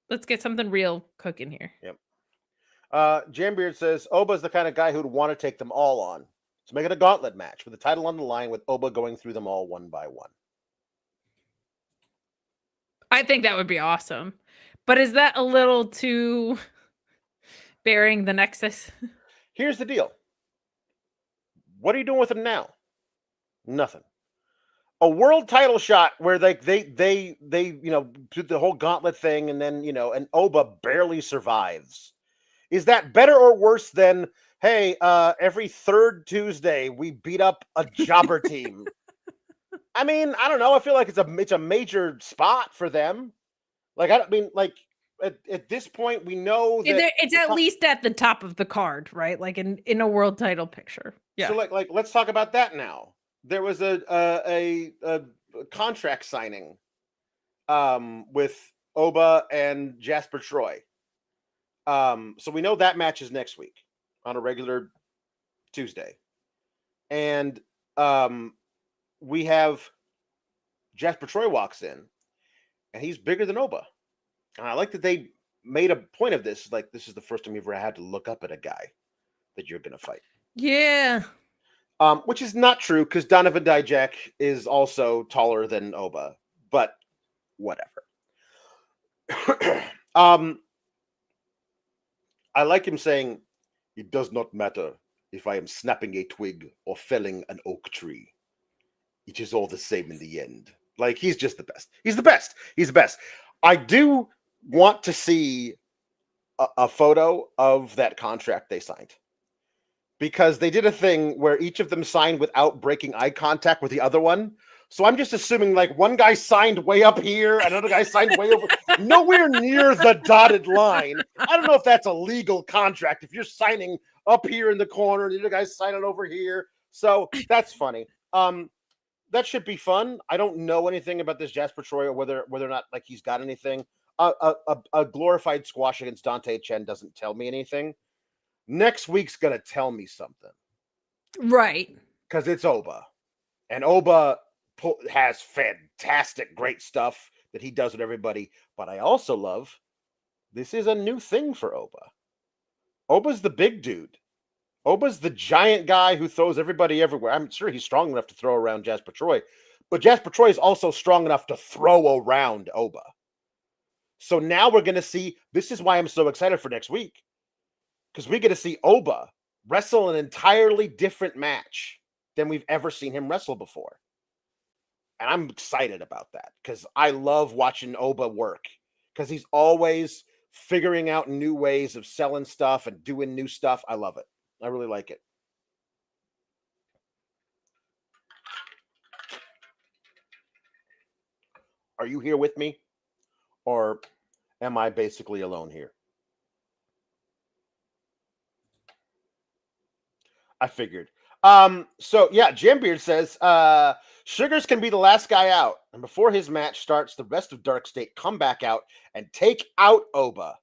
let's get something real cooking here. Yep. Jambeard says Oba's the kind of guy who'd want to take them all on. So make it a gauntlet match with the title on the line, with Oba going through them all one by one. I think that would be awesome. But is that a little too bearing the Nexus? Here's the deal. What are you doing with them now? Nothing. A world title shot where they do the whole gauntlet thing, and then and Oba barely survives. Is that better or worse than, hey, every third Tuesday we beat up a jobber team? I mean, I don't know. I feel like it's a major spot for them. Like, at this point, we know that it's at least at the top of the card, right? Like in a world title picture. Yeah. So like let's talk about that now. There was a contract signing with Oba and Jasper Troy. So we know that match is next week on a regular Tuesday. And we have Jasper Troy walks in, and he's bigger than Oba. And I like that they made a point of this. Like, this is the first time you've ever had to look up at a guy that you're going to fight. Yeah. Which is not true, because Donovan Dijak is also taller than Oba, but whatever. I like him saying, "It does not matter if I am snapping a twig or felling an oak tree. It is all the same in the end." Like, he's just the best. He's the best. He's the best. I do want to see a photo of that contract they signed, because they did a thing where each of them signed without breaking eye contact with the other one. So I'm just assuming, like, one guy signed way up here, another guy signed way over, nowhere near the dotted line. I don't know if that's a legal contract, if you're signing up here in the corner, the other guy's signing over here. So that's funny. That should be fun. I don't know anything about this Jasper Troy, or whether or not, like, he's got anything. A glorified squash against Dante Chen doesn't tell me anything. Next week's gonna tell me something, right? Because it's Oba, and Oba has fantastic, great stuff that he does with everybody. But I also love, this is a new thing for Oba. Oba's the big dude. Oba's the giant guy who throws everybody everywhere. I'm sure he's strong enough to throw around Jasper Troy, but Jasper Troy is also strong enough to throw around Oba. So now we're going to see, this is why I'm so excited for next week, because we get to see Oba wrestle an entirely different match than we've ever seen him wrestle before. And I'm excited about that, because I love watching Oba work, because he's always figuring out new ways of selling stuff and doing new stuff. I love it. I really like it. Are you here with me? Or am I basically alone here? I figured. So yeah, Jambeard says Sugars can be the last guy out, and before his match starts, the rest of Dark State come back out and take out Oba,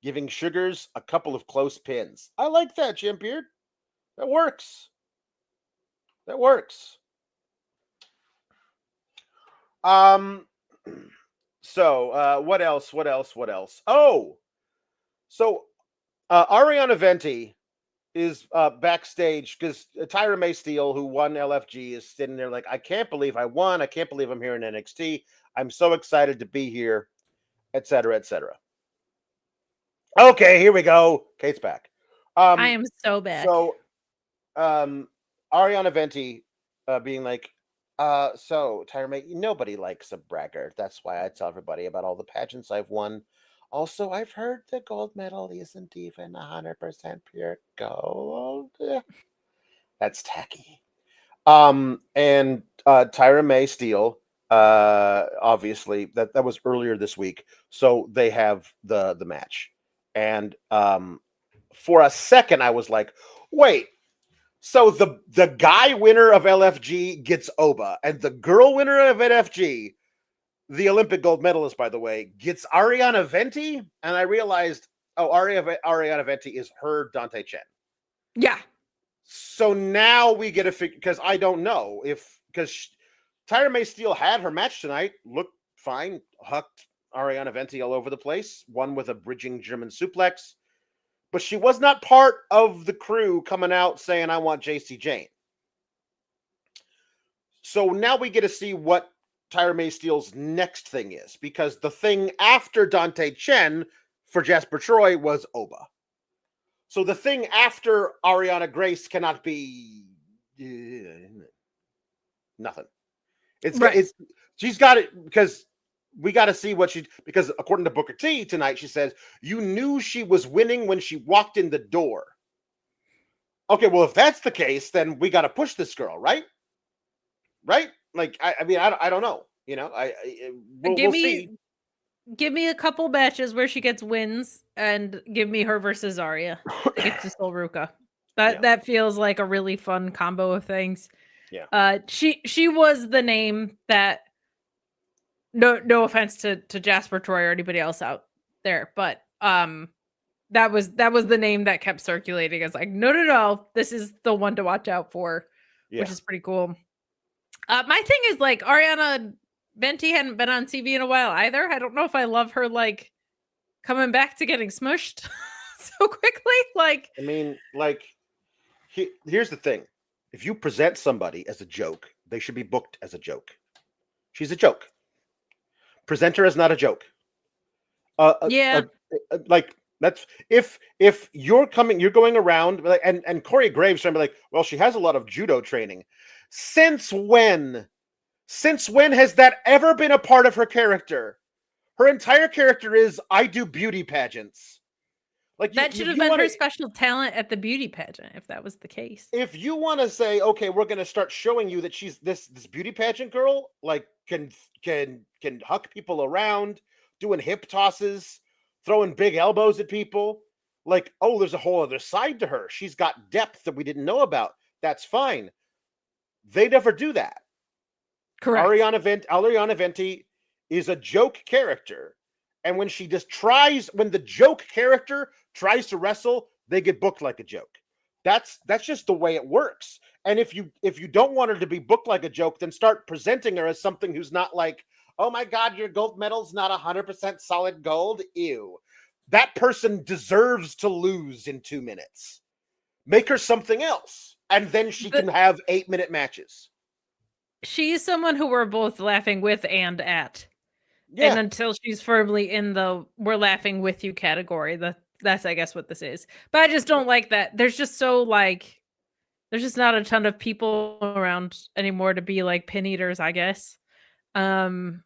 giving Sugars a couple of close pins. I like that, Jambeard. That works. That works. So what else? Oh, so Ariana Venti is backstage, because Tyra Steele, who won LFG, is sitting there like, I can't believe I won. I can't believe I'm here in NXT. I'm so excited to be here, etc., etc. Okay, here we go. Kate's back. I am so bad. So, Ariana Venti being like, so Tyra, nobody likes a braggart. That's why I tell everybody about all the pageants I've won. Also, I've heard the gold medal isn't even 100% pure gold. That's tacky. And Tyra Steele, obviously, that was earlier this week. So they have the match. And for a second, I was like, wait. So the guy winner of LFG gets Oba, and the girl winner of NFG the Olympic gold medalist, by the way, gets Ariana Venti, and I realized, Ariana Venti is her Dante Chen. Yeah. So now we get a figure, because I don't know because Tyra May Steele had her match tonight, looked fine, hucked Ariana Venti all over the place, won with a bridging German suplex, but she was not part of the crew coming out saying, I want JC Jane. So now we get to see what Tyra May Steele's next thing is, because the thing after Dante Chen for Jasper Troy was Oba. So the thing after Ariana Grace cannot be nothing. She's got it, because we got to see what because according to Booker T tonight, she says, you knew she was winning when she walked in the door. Okay, well, if that's the case, then we got to push this girl, right? Right? Like, I mean, I don't know. You know, we'll see. Give me a couple matches where she gets wins, and give me her versus Zarya to get to Solruka. That feels like a really fun combo of things. Yeah. She was the name that, no offense to Jasper Troy or anybody else out there, but that was the name that kept circulating as like, no, this is the one to watch out for, which is pretty cool. My thing is, like, Ariana Venti hadn't been on TV in a while either. I don't know if I love her, like, coming back to getting smushed so quickly. Like, I mean, like, here's the thing. If you present somebody as a joke, they should be booked as a joke. She's a joke. Present her as not a joke. Like, that's if you're going around, like, and Corey Graves trying to be like, well, she has a lot of judo training. Since when has that ever been a part of her character? Her entire character is, I do beauty pageants. Like, that should have been her special talent at the beauty pageant, if that was the case. If you want to say, okay, we're going to start showing you that she's this beauty pageant girl, like, can huck people around, doing hip tosses, throwing big elbows at people, like, oh, there's a whole other side to her. She's got depth that we didn't know about. That's fine. They never do that. Correct. Ariana Venti is a joke character. And when the joke character tries to wrestle, they get booked like a joke. That's just the way it works. And if you don't want her to be booked like a joke, then start presenting her as something who's not like, oh my God, your gold medal's not 100% solid gold. Ew. That person deserves to lose in 2 minutes. Make her something else. And then she can have 8-minute matches. She is someone who we're both laughing with and at. Yeah. And until she's firmly in the we're laughing with you category, that's I guess what this is. But I just don't like that. There's just there's just not a ton of people around anymore to be like pin eaters, I guess. I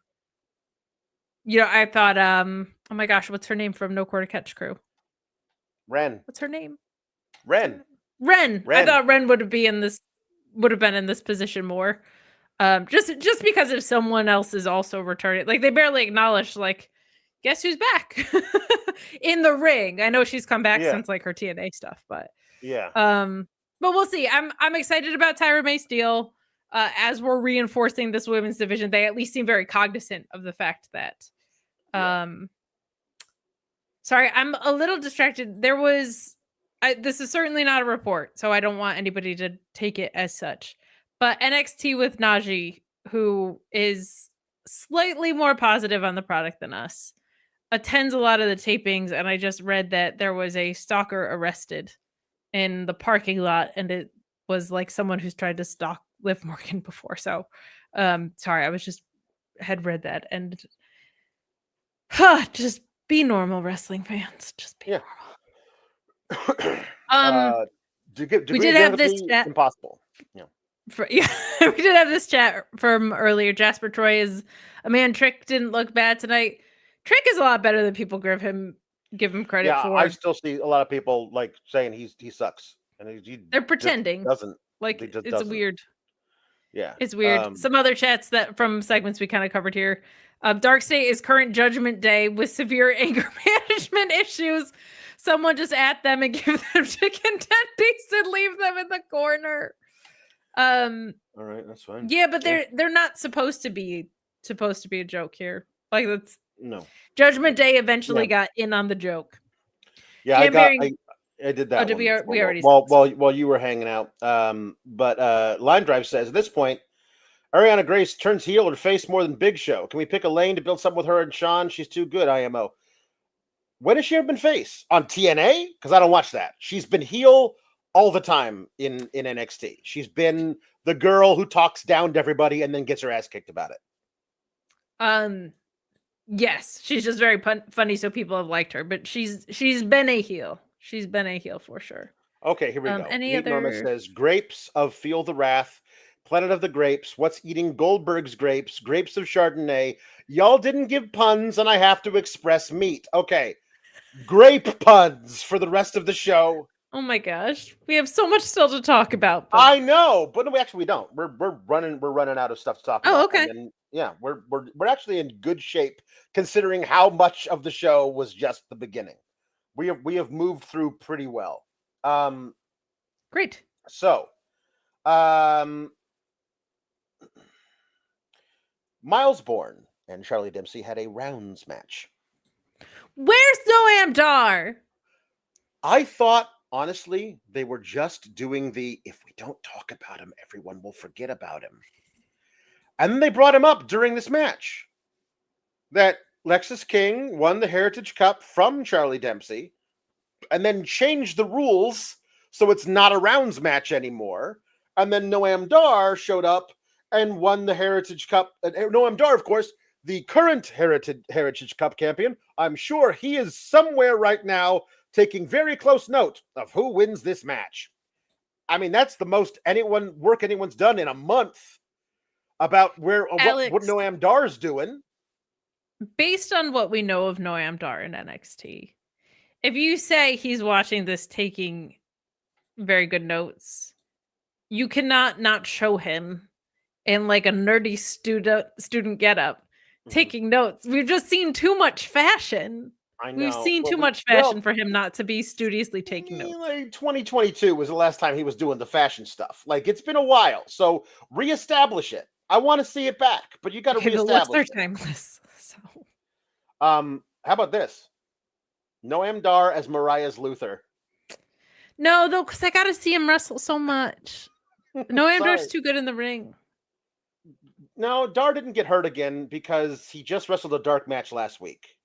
thought, oh my gosh, what's her name from No Quarter Catch Crew? Ren. What's her name? Ren. I thought Ren would have been in this position more. Just because if someone else is also returning, like, they barely acknowledged, like, guess who's back in the ring. I know she's come back since, like, her TNA stuff, but but we'll see. I'm excited about Tyra May Steele. As we're reinforcing this women's division, they at least seem very cognizant of the fact that sorry, I'm a little distracted. There was this is certainly not a report, so I don't want anybody to take it as such. But NXT with Najee, who is slightly more positive on the product than us, attends a lot of the tapings, and I just read that there was a stalker arrested in the parking lot, and it was like someone who's tried to stalk Liv Morgan before. So, sorry, I had read that, and just be normal, wrestling fans. Just be normal. We did have this chat. Impossible. Yeah. We did have this chat from earlier. Jasper Troy is a man. Trick didn't look bad tonight. Trick is a lot better than people give him credit for. I still see a lot of people like saying he sucks, and they're pretending. Doesn't like it's doesn't. Weird. Yeah, it's weird. Some other chats that from segments we kind of covered here. Dark State is current Judgment Day with severe anger management issues. Someone just at them and give them chicken 10 piece and leave them in the corner. All right, that's fine. Yeah, but they're not supposed to be supposed to be a joke here. Like that's No. Judgment Day eventually got in on the joke. Yeah, Jambearing- I did that. did one we already while you were hanging out. But Line Drive says at this point, Ariana Grace turns heel or face more than Big Show. Can we pick a lane to build something with her and Sean? She's too good. IMO. When has she ever been face on TNA? Because I don't watch that. She's been heel all the time in NXT. She's been the girl who talks down to everybody and then gets her ass kicked about it. Yes, she's just very funny, so people have liked her. But she's been a heel. She's been a heel for sure. Okay, here we go. Any Meat Norma other- says grapes of Feel the Wrath, Planet of the Grapes, What's Eating Goldberg's Grapes, Grapes of Chardonnay. Y'all didn't give puns, and I have to express meat. Okay, grape puns for the rest of the show. Oh my gosh, we have so much still to talk about. But... I know, but we don't. We're running out of stuff to talk about. Oh, okay. And yeah, we're actually in good shape considering how much of the show was just the beginning. We have moved through pretty well. Great. So, Miles Bourne and Charlie Dempsey had a rounds match. Where's Noam Dar? I thought, honestly, they were just doing the, if we don't talk about him, everyone will forget about him. And then they brought him up during this match. That Lexus King won the Heritage Cup from Charlie Dempsey and then changed the rules so it's not a rounds match anymore. And then Noam Dar showed up and won the Heritage Cup. Noam Dar, of course, the current Heritage Cup champion. I'm sure he is somewhere right now taking very close note of who wins this match. I mean, that's the most anyone's done in a month about what Noam Dar's doing. Based on what we know of Noam Dar in NXT, if you say he's watching this taking very good notes, you cannot not show him in like a nerdy student getup taking notes. We've just seen too much fashion. I know. We've seen too much fashion for him not to be studiously taking notes. Like 2022 was the last time he was doing the fashion stuff. Like, it's been a while, so reestablish it. I want to see it back, but you got to reestablish They're timeless. So, how about this? Noam Dar as Mariah's Luther. No, though, because I got to see him wrestle so much. Noam Dar's too good in the ring. No, Dar didn't get hurt again because he just wrestled a dark match last week.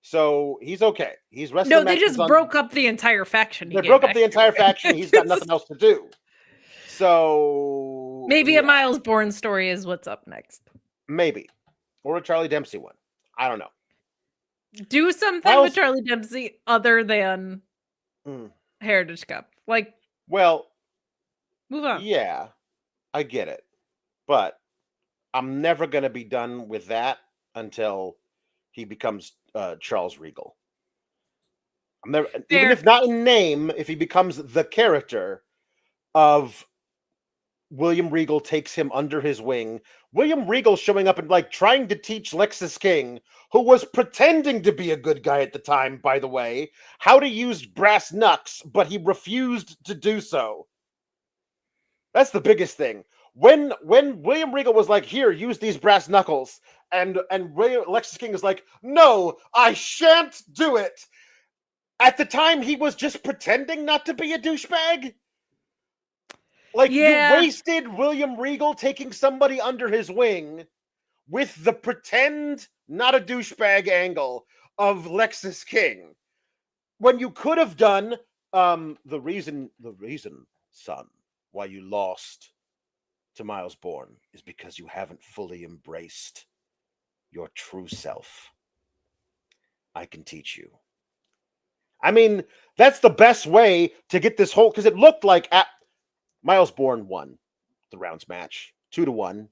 So he's okay. He's wrestling. No, they just broke up the entire faction. They broke up the entire faction. He's got nothing else to do. So maybe a Miles Bourne story is what's up next. Maybe. Or a Charlie Dempsey one. I don't know. Do something with Charlie Dempsey other than Heritage Cup. Like, well, move on. Yeah, I get it. But I'm never going to be done with that until he becomes Charles Regal. I'm never, even if not in name, if he becomes the character of William Regal takes him under his wing. William Regal showing up and like trying to teach Lexus King, who was pretending to be a good guy at the time, by the way, how to use brass knucks, but he refused to do so. That's the biggest thing. When William Regal was like, "Here, use these brass knuckles," and Lexus King is like, "No, I shan't do it." At the time, he was just pretending not to be a douchebag. Like, you wasted William Regal taking somebody under his wing with the pretend not a douchebag angle of Lexus King, when you could have done the reason, son, why you lost to Miles Bourne is because you haven't fully embraced your true self. I can teach you. I mean, that's the best way to get this whole, because it looked like Miles Bourne won the rounds match 2-1.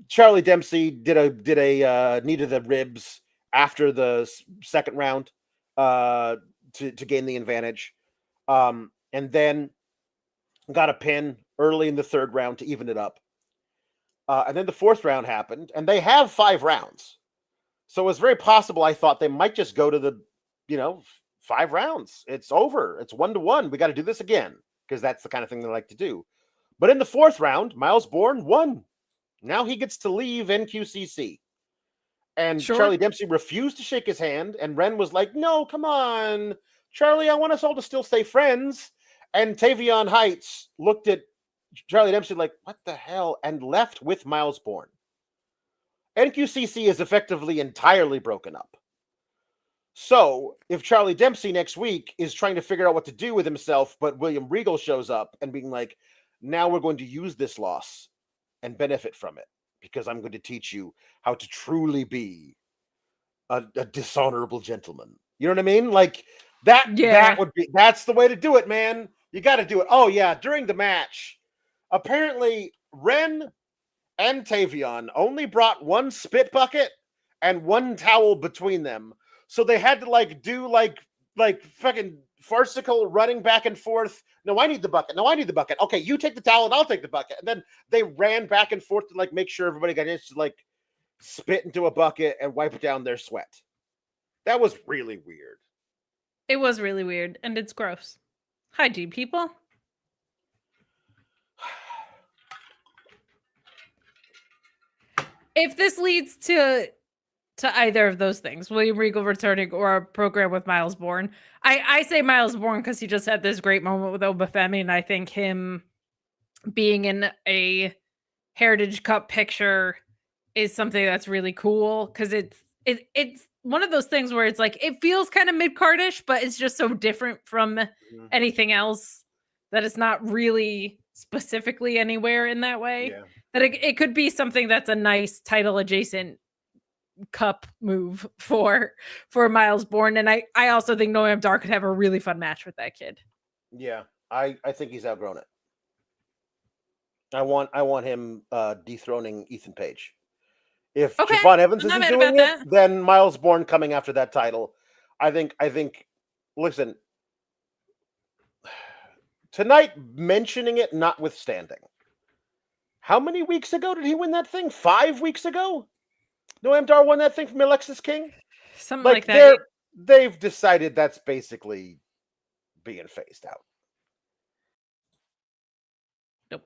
Charlie Dempsey did a knee to the ribs after the second round to gain the advantage, and then got a pin early in the third round to even it up. And then the fourth round happened, and they have 5 rounds, so it was very possible. I thought they might just go to the 5 rounds. It's over. It's 1-1. We got to do this again, because that's the kind of thing they like to do. But in the fourth round, Miles Bourne won Now he gets to leave NQCC. And Sure. Charlie Dempsey refused to shake his hand. And Ren was like, no, come on, Charlie, I want us all to still stay friends. And Tavion Heights looked at Charlie Dempsey like, what the hell? And left with Miles Bourne. NQCC is effectively entirely broken up. So if Charlie Dempsey next week is trying to figure out what to do with himself, but William Regal shows up and being like, now we're going to use this loss and benefit from it, because I'm going to teach you how to truly be a dishonorable gentleman. You know what I mean? Like that's the way to do it, man. You got to do it. Oh yeah. During the match, apparently Ren and Tavion only brought one spit bucket and one towel between them. So they had to do fucking farcical running back and forth. No, I need the bucket. No, I need the bucket. Okay, you take the towel and I'll take the bucket. And then they ran back and forth to make sure everybody got a chance to spit into a bucket and wipe down their sweat. That was really weird. It was really weird, and it's gross. Hygiene, people. If this leads to either of those things, William Regal returning or a program with Miles Bourne, I say Miles Bourne because he just had this great moment with Obafemi, and I think him being in a Heritage Cup picture is something that's really cool, because it's one of those things where it's it feels kind of mid-cardish, but it's just so different from anything else that it's not really specifically anywhere in that way. Yeah. That it could be something that's a nice title adjacent cup move for Miles Bourne. And I also think Noam Dar could have a really fun match with that kid. Yeah, I think he's outgrown it. I want him dethroning Ethan Page. If Javon Evans isn't doing it, then Miles Bourne coming after that title. I think listen, tonight, mentioning it notwithstanding, how many weeks ago did he win that thing? 5 weeks ago? Noam Dar won that thing from Alexis King? Something like that. They've decided that's basically being phased out. Nope.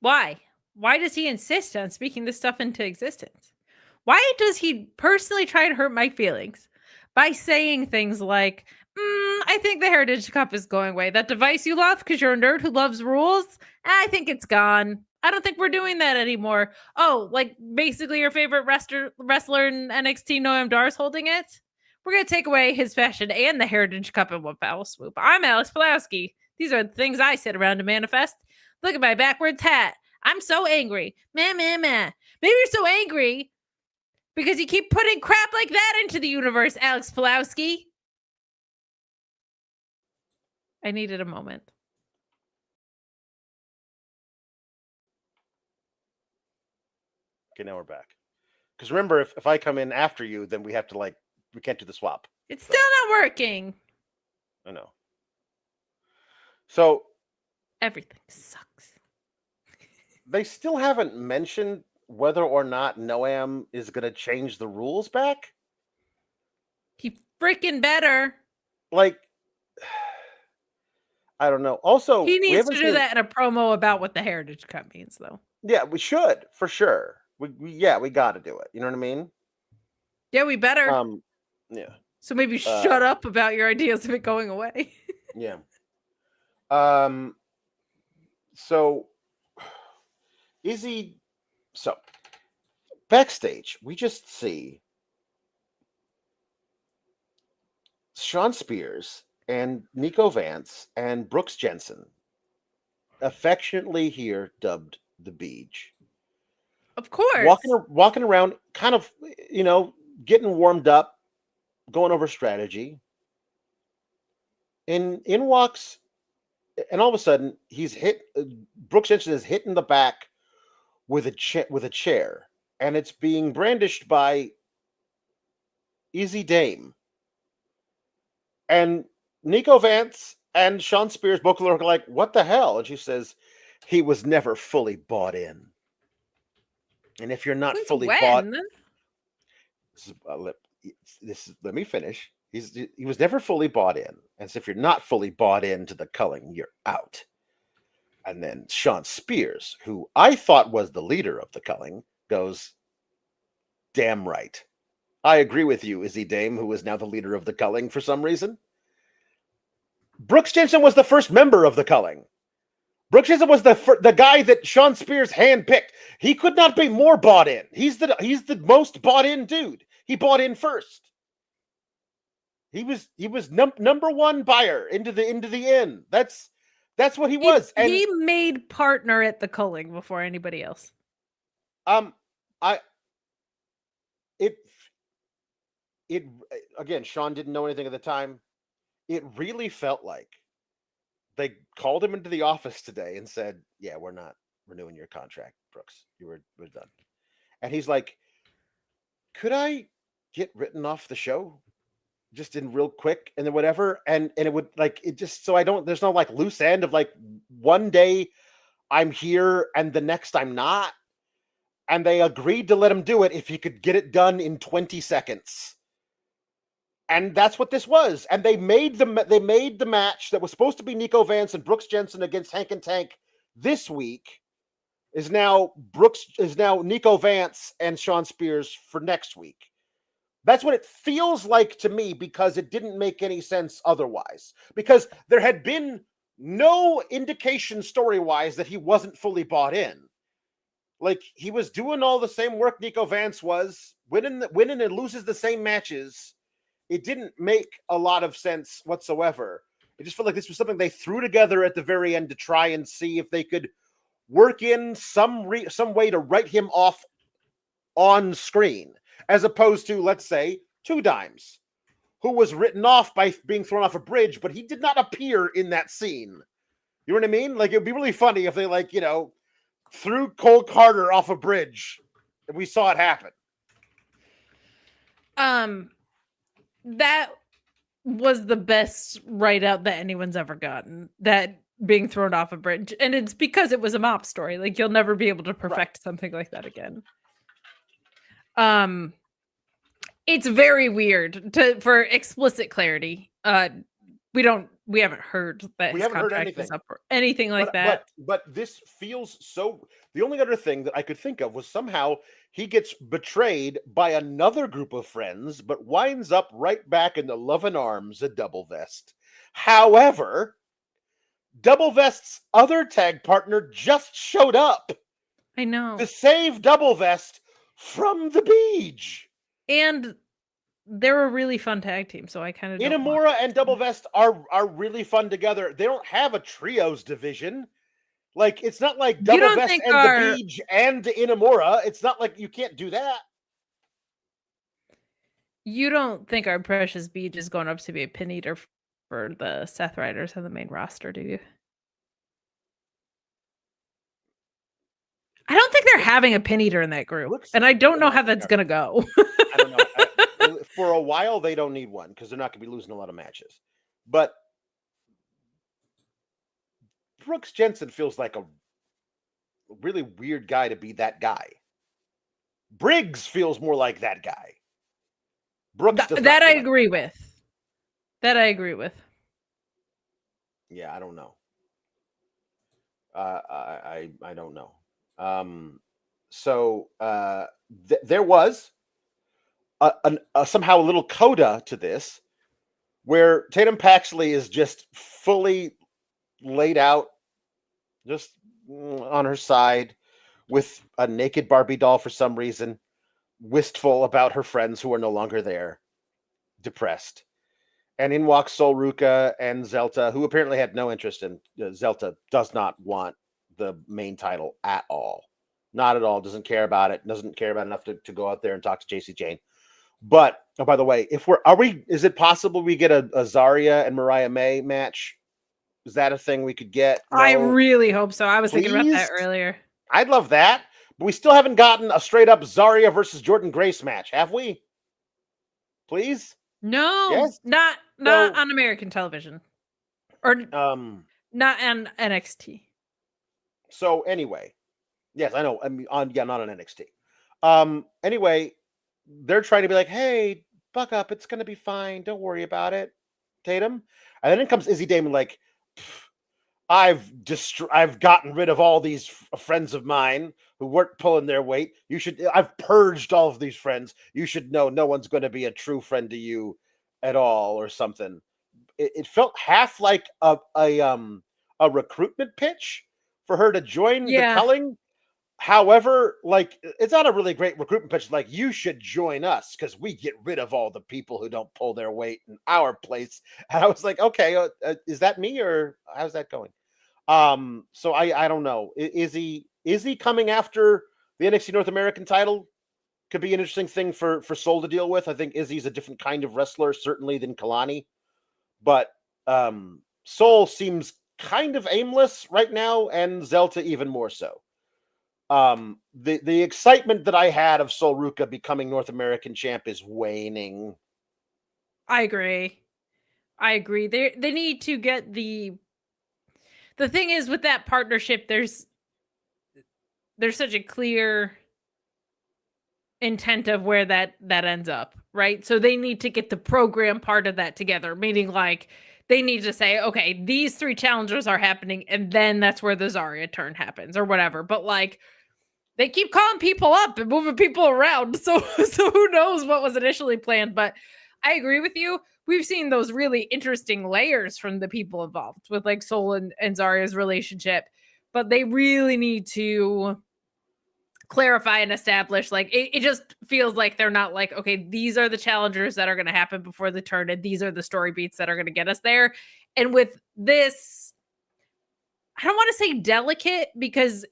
Why? Why does he insist on speaking this stuff into existence? Why does he personally try to hurt my feelings by saying things like, I think the Heritage Cup is going away. That device you love because you're a nerd who loves rules, I think it's gone. I don't think we're doing that anymore. Oh, basically your favorite wrestler in NXT, Noam Dar's holding it? We're going to take away his fashion and the Heritage Cup in one foul swoop. I'm Alex Pulowski. These are the things I sit around to manifest. Look at my backwards hat. I'm so angry. Meh. Maybe you're so angry because you keep putting crap like that into the universe, Alex Pulowski. I needed a moment. Okay, now we're back. Because remember, if I come in after you, then we have to we can't do the swap. It's still not working. I know. So everything sucks. They still haven't mentioned whether or not Noam is going to change the rules back. He freaking better. I don't know. Also, he needs to do that in a promo about what the Heritage Cup means, though. Yeah, we should, for sure. We got to do it. You know what I mean? Yeah, we better. Yeah. So maybe shut up about your ideas of it going away. Yeah. So backstage, we just see Sean Spears and Nico Vance and Brooks Jensen, affectionately here dubbed the Beach. Of course. Walking around, kind of, getting warmed up, going over strategy. And in walks, and all of a sudden, Brooks Jensen is hit in the back with a chair, and it's being brandished by Easy Dame. And Nico Vance and Sean Spears both are like, what the hell? And she says, he was never fully bought in. And if you're not fully bought, let me finish. He was never fully bought in. And so if you're not fully bought into the culling, you're out. And then Sean Spears, who I thought was the leader of the culling, goes, damn right. I agree with you, Izzy Dame, who is now the leader of the culling for some reason. Brooks Jensen was the first member of the culling. Brooks Jensen was the guy that Sean Spears handpicked. He could not be more bought in. He's the most bought in dude. He bought in first. He was number one buyer into the inn. That's what he was. And he made partner at the culling before anybody else. It again, Sean didn't know anything at the time. It really felt like they called him into the office today and said, yeah, we're not renewing your contract, Brooks. We're done. And he's like, could I get written off the show just in real quick and then whatever? And it would like, it just, so I don't, there's no like loose end of like one day I'm here and the next I'm not. And they agreed to let him do it if he could get it done in 20 seconds. And that's what this was. And they made the match that was supposed to be Nico Vance and Brooks Jensen against Hank and Tank this week is now Nico Vance and Sean Spears for next week. That's what it feels like to me, because it didn't make any sense otherwise. Because there had been no indication story-wise that he wasn't fully bought in. Like, he was doing all the same work Nico Vance was, winning and loses the same matches. It didn't make a lot of sense whatsoever. It just felt like this was something they threw together at the very end to try and see if they could work in some way to write him off on screen, as opposed to, let's say, Two Dimes, who was written off by being thrown off a bridge, but he did not appear in that scene. You know what I mean? Like, it would be really funny if they, like, you know, threw Cole Carter off a bridge and we saw it happen. That was the best write out that anyone's ever gotten, that being thrown off a bridge. And it's because it was a mop story. Like, you'll never be able to perfect something like that again. It's very weird for explicit clarity. We haven't heard that his contract is up or anything like that. But this feels so. The only other thing that I could think of was somehow he gets betrayed by another group of friends, but winds up right back in the loving arms of Double Vest. However, Double Vest's other tag partner just showed up. I know. To save Double Vest from the beach. And they're a really fun tag team, so I kind of Inamura and Double Vest are really fun together. They don't have a trios division. Like, it's not like Double Vest and the Beach and Inamura. It's not like you can't do that. You don't think our precious Beach is going up to be a pin eater for the Seth Riders on the main roster, do you? I don't think they're having a pin eater in that group, and I don't know how that's going to go. I don't know. For a while, they don't need one because they're not going to be losing a lot of matches. But Brooks Jensen feels like a really weird guy to be that guy. Briggs feels more like that guy. Brooks does that I agree with. That I agree with. Yeah, I don't know. I don't know. So there was somehow a little coda to this, where Tatum Paxley is just fully laid out, just on her side, with a naked Barbie doll for some reason, wistful about her friends who are no longer there, depressed. And in walks Sol Ruka and Zelta, who apparently had no interest in. Zelta does not want the main title at all. Not at all. Doesn't care about it. Doesn't care about enough to go out there and talk to JC Jane. But, oh, by the way, is it possible we get a Zarya and Mariah May match? Is that a thing we could get? No? I really hope so. I was thinking about that earlier. I'd love that. But we still haven't gotten a straight up Zarya versus Jordan Grace match, have we? Please? No, yes? not on American television. Or not on NXT. So anyway, yes, I know. I mean, not on NXT. Anyway, they're trying to be like, hey, buck up, it's gonna be fine. Don't worry about it, Tatum. And then in comes Izzy Damon, like, I've gotten rid of all these friends of mine who weren't pulling their weight. I've purged all of these friends. You should know no one's going to be a true friend to you at all, or something. It felt half like a recruitment pitch for her to join the Yeah. culling. However, like, it's not a really great recruitment pitch. Like, you should join us because we get rid of all the people who don't pull their weight in our place. And I was like, okay, is that me, or how's that going? So I don't know. Is he coming after the NXT North American title? Could be an interesting thing for Soul to deal with. I think Izzy's a different kind of wrestler, certainly, than Kalani. But Soul seems kind of aimless right now, and Zelta even more so. The excitement that I had of Sol Ruca becoming North American champ is waning. I agree. They need to get the thing is with that partnership, there's such a clear intent of where that ends up, right? So they need to get the program part of that together, meaning like they need to say, okay, these 3 challengers are happening, and then that's where the Zarya turn happens or whatever. But like, they keep calling people up and moving people around. So who knows what was initially planned. But I agree with you. We've seen those really interesting layers from the people involved with like Soul and Zarya's relationship. But they really need to clarify and establish, like, it just feels like they're not like, okay, these are the challengers that are going to happen before the turn, and these are the story beats that are going to get us there. And with this, I don't want to say delicate because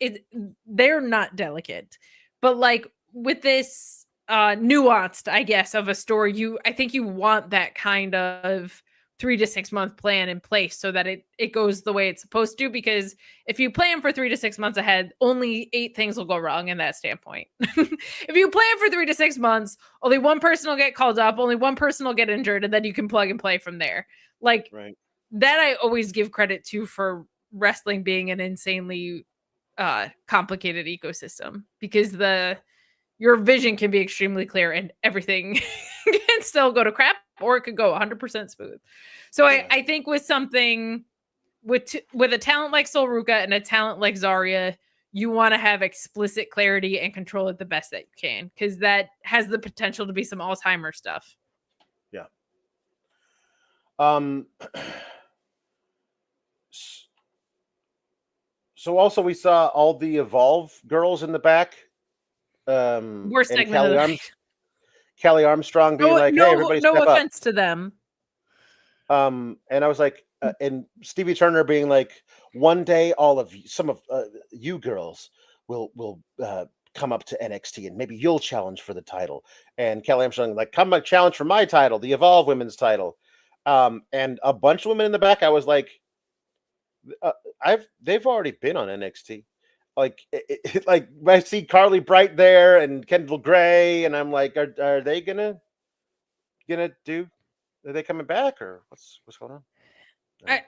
they're not delicate, but like with this nuanced, I guess, of a story, I think you want that kind of 3 to 6 month plan in place so that it goes the way it's supposed to. Because if you plan for 3 to 6 months ahead, only 8 things will go wrong in that standpoint. If you plan for 3 to 6 months, only one person will get called up, only one person will get injured, and then you can plug and play from there. Like, Right. That I always give credit to for wrestling being an insanely complicated ecosystem, because your vision can be extremely clear and everything can still go to crap, or it could go 100% smooth. So Yeah. I think with something with a talent like Sol Ruca and a talent like Zarya, you want to have explicit clarity and control it the best that you can, because that has the potential to be some Alzheimer's stuff. Yeah. So also we saw all the Evolve girls in the back. Worst and segment of the night. Kelly Armstrong being like, "Hey, everybody, no step offense to them." And I was like, and Stevie Turner being like, "One day, all of you, some of you girls will come up to NXT, and maybe you'll challenge for the title." And Kelly Armstrong like, "Come challenge for my title, the Evolve Women's title." And a bunch of women in the back. I was like, they've already been on NXT. Like, like I see Carly Bright there and Kendall Gray, and I'm like, are they gonna do? Are they coming back, or what's going on? I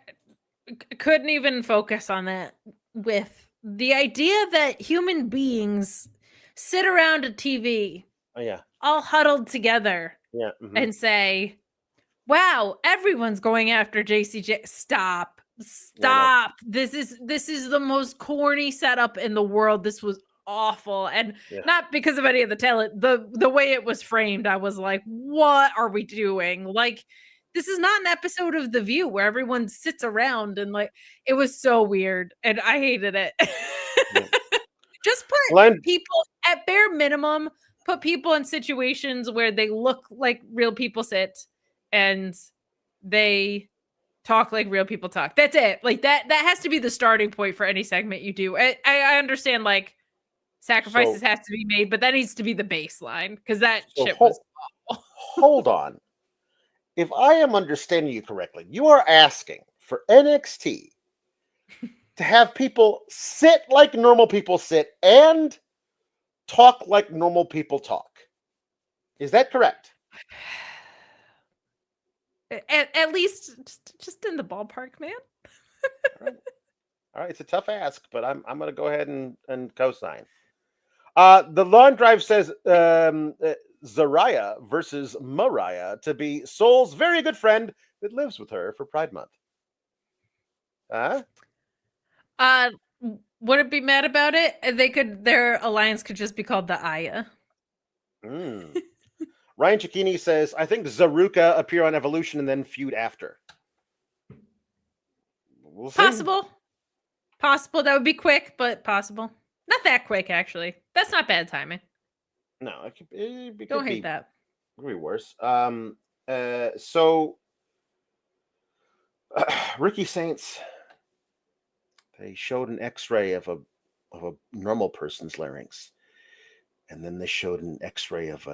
couldn't even focus on that, with the idea that human beings sit around a TV, Oh yeah, all huddled together, yeah, and say, "Wow, everyone's going after JCJ." Stop. This is the most corny setup in the world. This was awful, and not because of any of the talent. The way it was framed, I was like, "What are we doing?" Like, this is not an episode of The View where everyone sits around, and like, it was so weird, and I hated it. Just put people at bare minimum. Put people in situations where they look like real people sit, and they talk like real people talk. That's it. Like, that has to be the starting point for any segment you do. I understand, like, sacrifices has to be made, but that needs to be the baseline, because that shit was awful. Hold on. If I am understanding you correctly, you are asking for NXT to have people sit like normal people sit and talk like normal people talk. Is that correct? At least just in the ballpark, man. All right, it's a tough ask, but I'm going to go ahead and co-sign. The Lawn Drive says Zarya versus Mariah to be Soul's very good friend that lives with her for Pride Month. Wouldn't be mad about it. Their alliance could just be called the Aya. Mm. Ryan Cicchini says, I think Zaruka appear on Evolution and then feud after. We'll see. Possible. That would be quick, but possible. Not that quick, actually. That's not bad timing. No, it could Don't be, hate that. Could be worse. So Ricky Saints, they showed an X-ray of a normal person's larynx, and then they showed an X-ray of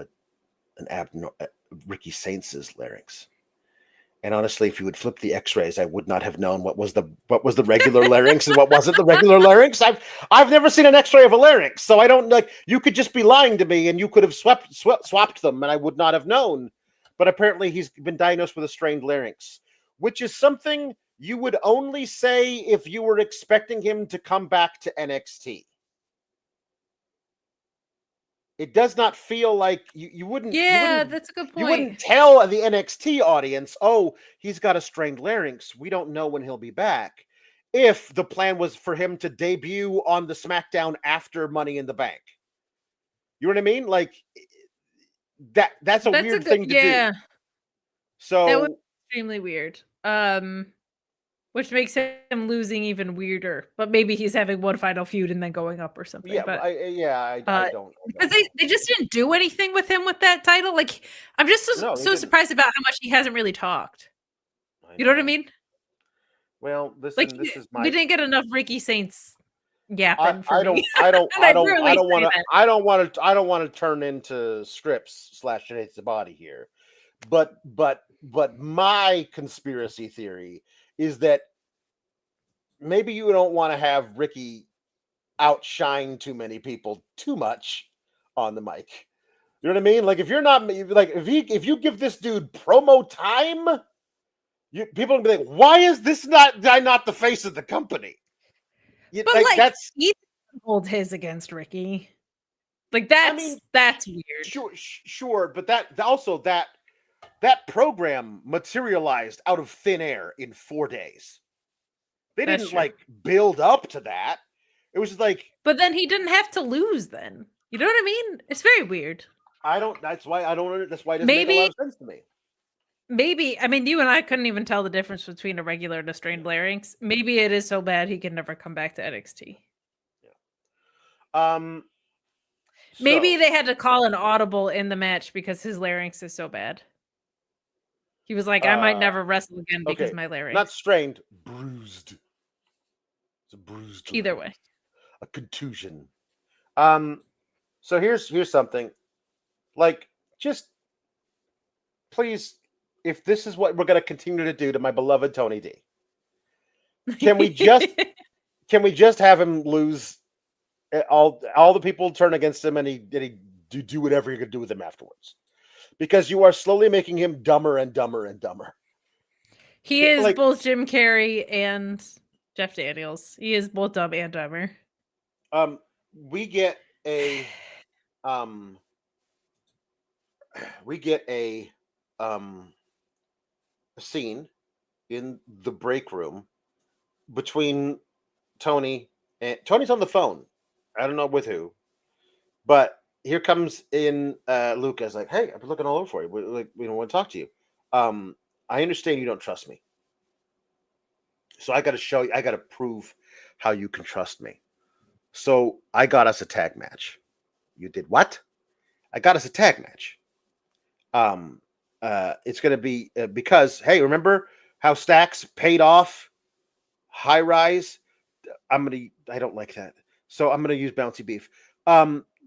Ricky Saints's larynx. And honestly, if you would flip the X-rays, I would not have known what was the regular larynx and what wasn't the regular larynx. I've never seen an X-ray of a larynx, so I don't like. You could just be lying to me, and you could have swapped them, and I would not have known. But apparently, he's been diagnosed with a strained larynx, which is something you would only say if you were expecting him to come back to NXT. It does not feel like you wouldn't. Yeah, that's a good point. You wouldn't tell the NXT audience, oh, he's got a strained larynx. We don't know when he'll be back. If the plan was for him to debut on the SmackDown after Money in the Bank. You know what I mean? Like, that's a weird thing to do. So that was extremely weird. Which makes him losing even weirder. But maybe he's having one final feud and then going up or something. Yeah, but, I don't. Because they just didn't do anything with him with that title. Like, I'm just so surprised about how much he hasn't really talked. You know what I mean? Well, this is my. We didn't get enough Ricky Saints. Yeah, I don't want to turn into Scripps / Shades the Body here, but my conspiracy theory is that maybe you don't want to have Ricky outshine too many people too much on the mic. You know what I mean? Like, if you're not like, if you give this dude promo time, people will be like, why is this not the face of the company? But that's he hold his against Ricky. Like, that's weird. Sure, but that program materialized out of thin air in 4 days. They didn't build up to that. It was just like. But then he didn't have to lose. Then you know what I mean? It's very weird. That's why it doesn't make a lot of sense to me. Maybe, I mean, you and I couldn't even tell the difference between a regular and a strained larynx. Maybe it is so bad he can never come back to NXT. Yeah. Maybe they had to call an audible in the match because his larynx is so bad. He was like, I might never wrestle again because my larynx. Not strained, bruised. It's a bruised. Either way. A contusion. So here's something. Like, just please, if this is what we're going to continue to do to my beloved Tony D, can we just have him lose? All the people turn against him, and he do whatever you're going to do with him afterwards, because you are slowly making him dumber and dumber and dumber. He is both Jim Carrey and Jeff Daniels. He is both dumb and dumber. We get a scene in the break room between Tony and Tony's on the phone. I don't know with who, but here comes in Lucas, like, hey, I've been looking all over for you. We don't want to talk to you. I understand you don't trust me. So I got to show you, I got to prove how you can trust me. So I got us a tag match. You did what? I got us a tag match. It's going to be because, hey, remember how Stacks paid off High Rise? I don't like that. So I'm going to use Bouncy Beef.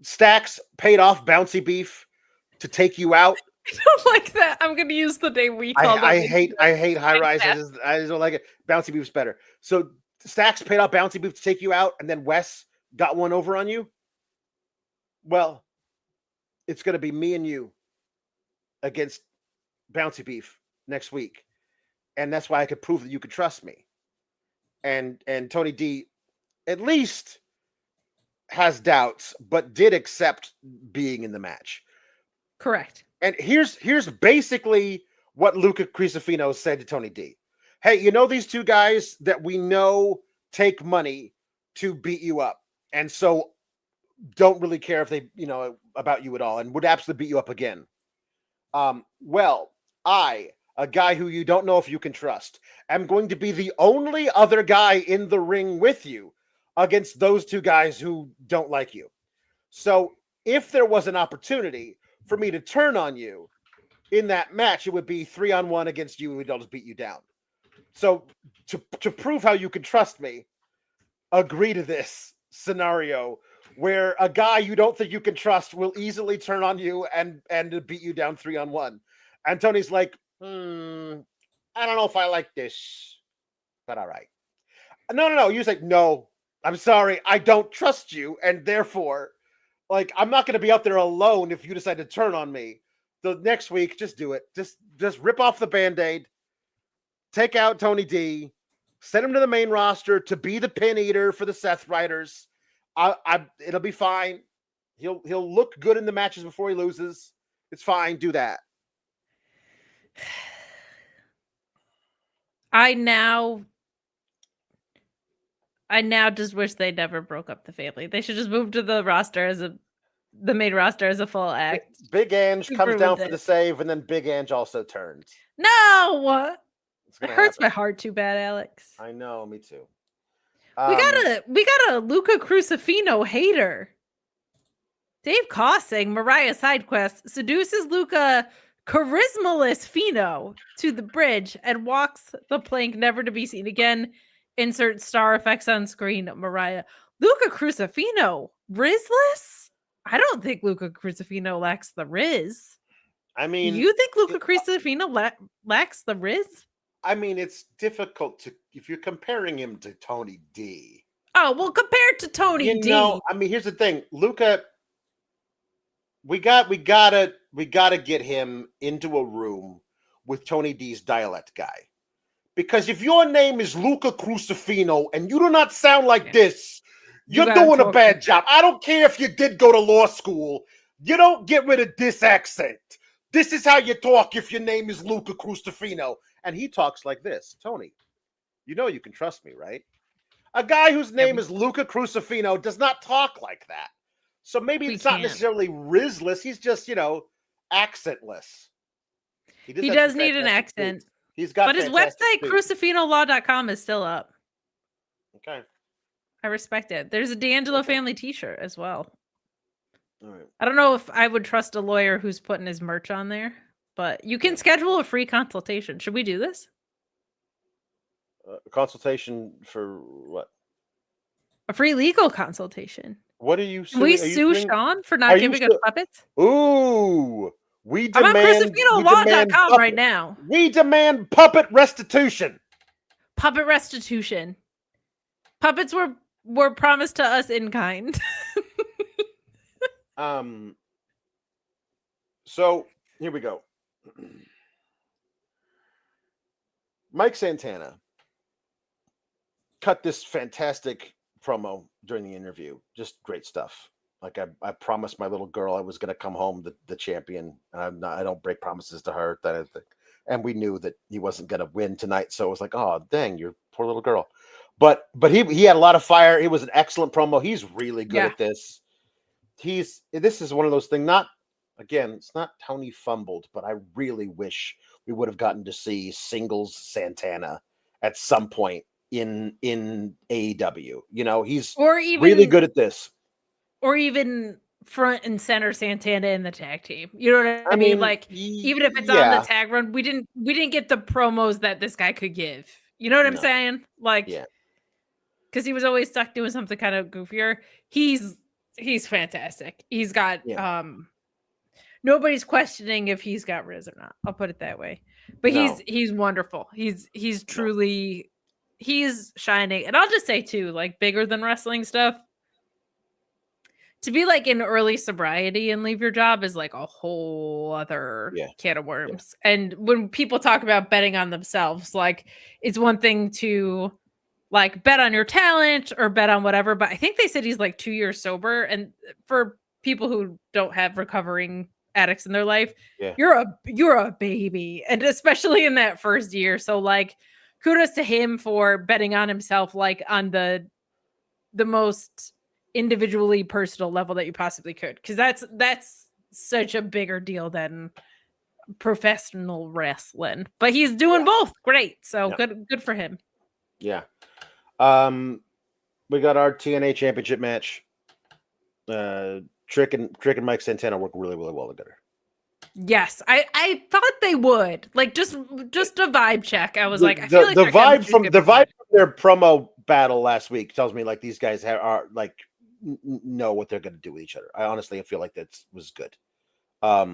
Stacks paid off Bouncy Beef to take you out. I don't like that. I'm going to use the name we call I hate High Rise. I just don't like it. Bouncy Beef's better. So Stacks paid off Bouncy Beef to take you out, and then Wes got one over on you. Well, it's going to be me and you against Bouncy Beef next week. And that's why I could prove that you could trust me. And Tony D at least has doubts, but did accept being in the match. Correct. And here's basically what Luca Crisafino said to Tony D. Hey, you know these two guys that we know take money to beat you up, and so don't really care if they, about you at all, and would absolutely beat you up again. Well, I, a guy who you don't know if you can trust, am going to be the only other guy in the ring with you against those two guys who don't like you. So if there was an opportunity for me to turn on you in that match, it would be 3-on-1 against you, and we'd all just beat you down. So to prove how you can trust me, agree to this scenario where a guy you don't think you can trust will easily turn on you and beat you down 3-on-1. And Tony's like, I don't know if I like this, but all right. No. You're like, no, I'm sorry, I don't trust you, and therefore, like, I'm not going to be out there alone if you decide to turn on me. The next week, just do it. Just rip off the Band-Aid, take out Tony D, send him to the main roster to be the pin eater for the Seth Riders. It'll be fine. He'll look good in the matches before he loses. It's fine. Do that. I now just wish they never broke up the family. They should just move to the main roster as a full act. Big Ange comes down for the save, and then Big Ange also turns. No, it hurts happen. my heart too bad, Alex. I know, me too. We got a Luca Crucifino hater. Dave Koss saying Mariah side quest seduces Luca charismaless Fino to the bridge and walks the plank never to be seen again. Insert star effects on screen. Mariah. Luca Crucifino Rizless? I don't think Luca Crucifino lacks the Riz. I mean, you think Luca Crucifino lacks the Riz? I mean, it's difficult if you're comparing him to Tony D. Oh, well, compared to Tony D. I mean, here's the thing, Luca. We gotta get him into a room with Tony D's dialect guy, because if your name is Luca Crucifino and you do not sound like this, you're doing a bad job. I don't care if you did go to law school. You don't get rid of this accent. This is how you talk if your name is Luca Crucifino. And he talks like this. Tony, you know you can trust me, right? A guy whose name is Luca Crucifino does not talk like that. So maybe it's not necessarily Rizless. He's just, accentless. He does need an accent. Feet. He's got, but his website, crucifinolaw.com, is still up. Okay. I respect it. There's a D'Angelo family t-shirt as well. All right. I don't know if I would trust a lawyer who's putting his merch on there, but you can schedule a free consultation. Should we do this? Consultation for what? A free legal consultation. What are you suing? We sue Sean for not giving us puppets? Ooh. I'm on crucifinolaw.com right now. We demand puppet restitution. Puppet restitution. Puppets were promised to us in kind. So here we go. Mike Santana cut this fantastic promo during the interview. Just great stuff. Like I promised my little girl I was going to come home the champion. I don't break promises to her. And we knew that he wasn't going to win tonight. So it was like, oh, dang, your poor little girl. But he had a lot of fire. It was an excellent promo. He's really good at this. This is one of those things. It's not Tony fumbled, but I really wish we would have gotten to see singles Santana at some point in AEW. He's really good at this. Or even front and center Santana in the tag team. You know what I mean? Like, even if it's on the tag run, we didn't get the promos that this guy could give. You know what I'm saying? Like, because he was always stuck doing something kind of goofier. He's fantastic. He's got nobody's questioning if he's got Riz or not. I'll put it that way. But he's wonderful. He's truly he's shining. And I'll just say too, like, bigger than wrestling stuff. To be like in early sobriety and leave your job is like a whole other can of worms. Yeah. And when people talk about betting on themselves, like, it's one thing to like bet on your talent or bet on whatever, but I think they said he's like 2 years sober. And for people who don't have recovering addicts in their life, you're a baby, and especially in that first year. So like, kudos to him for betting on himself, like on the most individually personal level that you possibly could, because that's such a bigger deal than professional wrestling. But he's doing both great, so good for him. Yeah. We got our TNA championship match. Trick and Mike Santana work really, really well together. Yes, I thought they would, like, just a vibe check. I was like, I the, feel like the their vibe chemistry's from gonna be good. their promo battle last week tells me like these guys are like know what they're going to do with each other. I honestly feel like that was good. I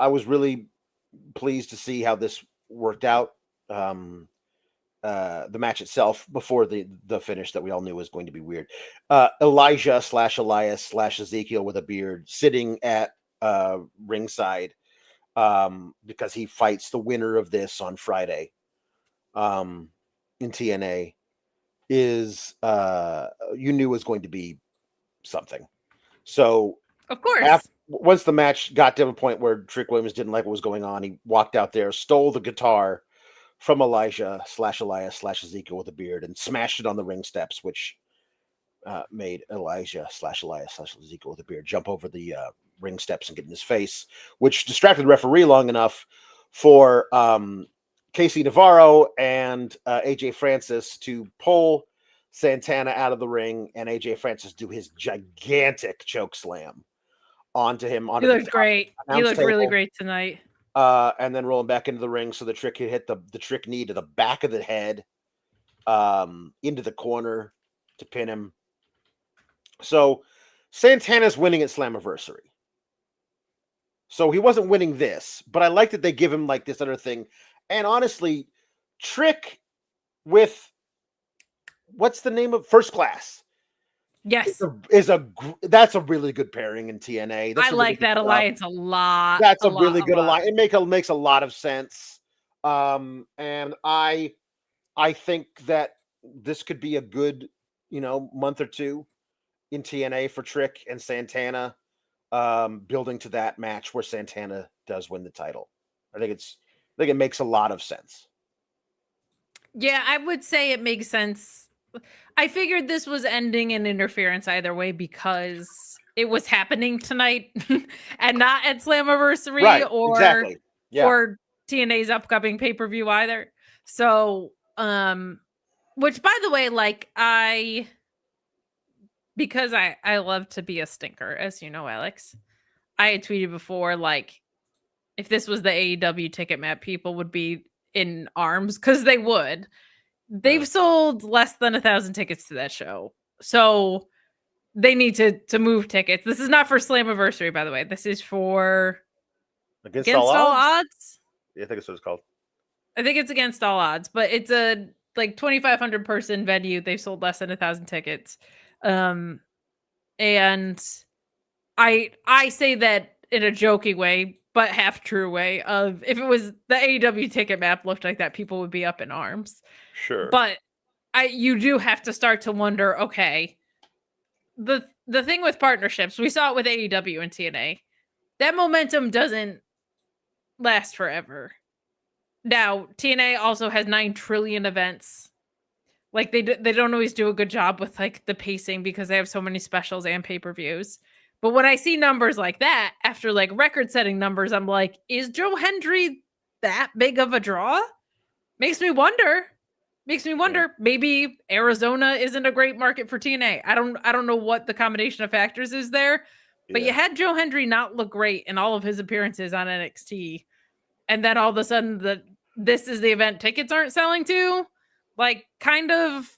was really pleased to see how this worked out. The match itself before the finish that we all knew was going to be weird. Elijah / Elias / Ezekiel with a beard sitting at ringside because he fights the winner of this on Friday in TNA is you knew was going to be something. So Of course. Once the match got to a point where Trick Williams didn't like what was going on, he walked out there, stole the guitar from Elijah / Elias / Ezekiel with a beard and smashed it on the ring steps, which made Elijah / Elias / Ezekiel with a beard jump over the ring steps and get in his face, which distracted the referee long enough for Casey Navarro and AJ Francis to pull Santana out of the ring and AJ Francis do his gigantic choke slam onto him. He looked great. He looked really great tonight. And then rolling back into the ring so the Trick could hit the Trick knee to the back of the head, into the corner to pin him. So Santana's winning at Slammiversary. So he wasn't winning this, but I like that they give him like this other thing. And honestly, Trick with what's the name of First Class? Yes, that's a really good pairing in TNA. I like that alliance a lot. That's a really good alliance. It makes a lot of sense. And I think that this could be a good, month or two in TNA for Trick and Santana, building to that match where Santana does win the title. I think it makes a lot of sense. Yeah, I would say it makes sense. I figured this was ending in interference either way because it was happening tonight and not at Slammiversary or TNA's upcoming pay-per-view either. So, which by the way, like because I love to be a stinker, as you know, Alex, I had tweeted before, like, if this was the AEW ticket map, people would be in arms because they would. They've sold less than 1,000 tickets to that show. So they need to move tickets. This is not for Slammiversary, by the way. This is for Against All Odds? Yeah, I think that's what it's called. I think it's Against All Odds, but it's a like 2,500 person venue. They've sold less than 1,000 tickets. And I say that in a joking way, but half true way of if it was the AEW ticket map looked like that, people would be up in arms. Sure. But you do have to start to wonder, okay, the thing with partnerships, we saw it with AEW and TNA, that momentum doesn't last forever. Now, TNA also has 9 trillion events. Like they don't always do a good job with like the pacing because they have so many specials and pay-per-views. But when I see numbers like that, after like record-setting numbers, I'm like, is Joe Hendry that big of a draw? Makes me wonder. Maybe Arizona isn't a great market for TNA. I don't know what the combination of factors is there, but you had Joe Hendry not look great in all of his appearances on NXT, and then all of a sudden this is the event tickets aren't selling to. Like, kind of,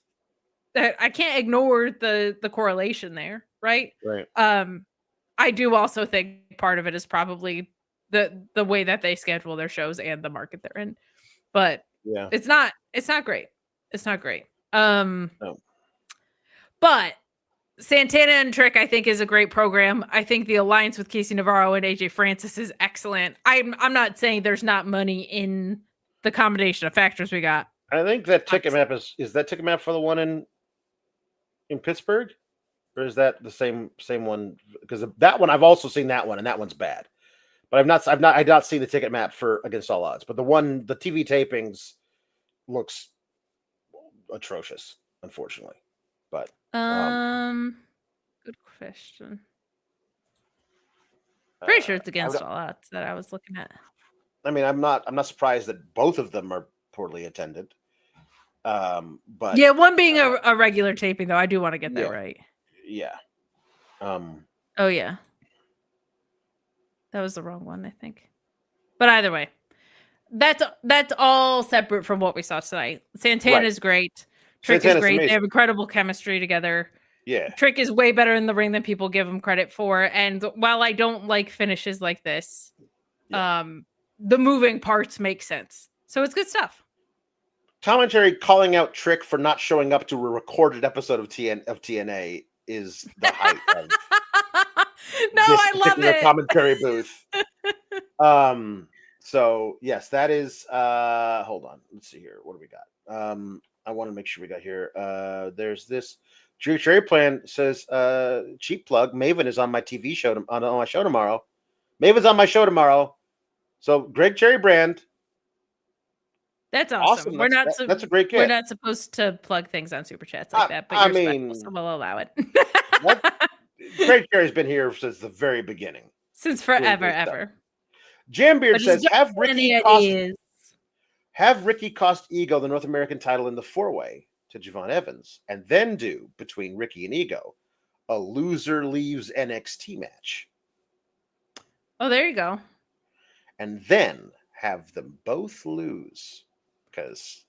I can't ignore the correlation there, right? Right. I do also think part of it is probably the way that they schedule their shows and the market they're in, but yeah, it's not great. It's not great. No. But Santana and Trick, I think, is a great program. I think the alliance with Casey Navarro and AJ Francis is excellent. I'm not saying there's not money in the combination of factors we got. I think that ticket map is that ticket map for the one in Pittsburgh, or is that the same one? Because that one I've also seen that one, and that one's bad. But I've not seen the ticket map for Against All Odds. But the TV tapings looks atrocious, unfortunately. But good question. Pretty sure it's Against All Odds that I was looking at. I mean, I'm not surprised that both of them are poorly attended. But yeah, one being a regular taping, though. I do want to get that right. Yeah. Oh yeah. That was the wrong one, I think. But either way, that's all separate from what we saw tonight. Santana's great. Trick is great. Amazing. They have incredible chemistry together. Yeah. Trick is way better in the ring than people give him credit for. And while I don't like finishes like this, the moving parts make sense. So it's good stuff. Commentary calling out Trick for not showing up to a recorded episode of TNA is the height of no, I love it. Commentary booth. So yes, that is hold on. Let's see here. What do we got? I want to make sure we got here. There's this Cherry Plan says cheap plug. Maven is on my TV show on my show tomorrow. Maven's on my show tomorrow. So Greg Cherry Brand. That's awesome. That's a great get. We're not supposed to plug things on super chats like that, but so we'll allow it. Greg Cherry's been here since the very beginning. Since forever. Jambeard says, have Ricky cost Ego the North American title in the 4-way to Javon Evans, and then do, between Ricky and Ego, a loser leaves NXT match. Oh, there you go. And then have them both lose, because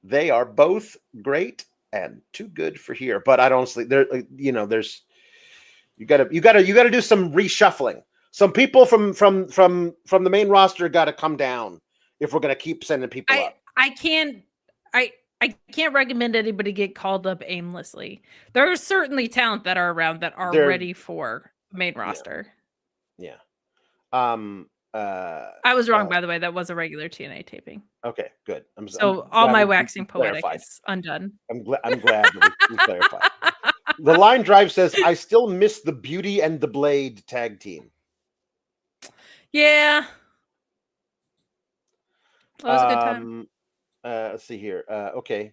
they are both great and too good for here. But I don't see there. There's you gotta do some reshuffling. Some people from the main roster got to come down if we're gonna keep sending people up. I can't recommend anybody get called up aimlessly. There are certainly talent that are around that are ready for main roster. Yeah. I was wrong, by the way. That was a regular TNA taping. Okay, good. All my waxing poetic is undone. I'm glad that we clarified. The Line Drive says, I still miss the Beauty and the Blade tag team. Yeah. That was a good time. Let's see here. Okay.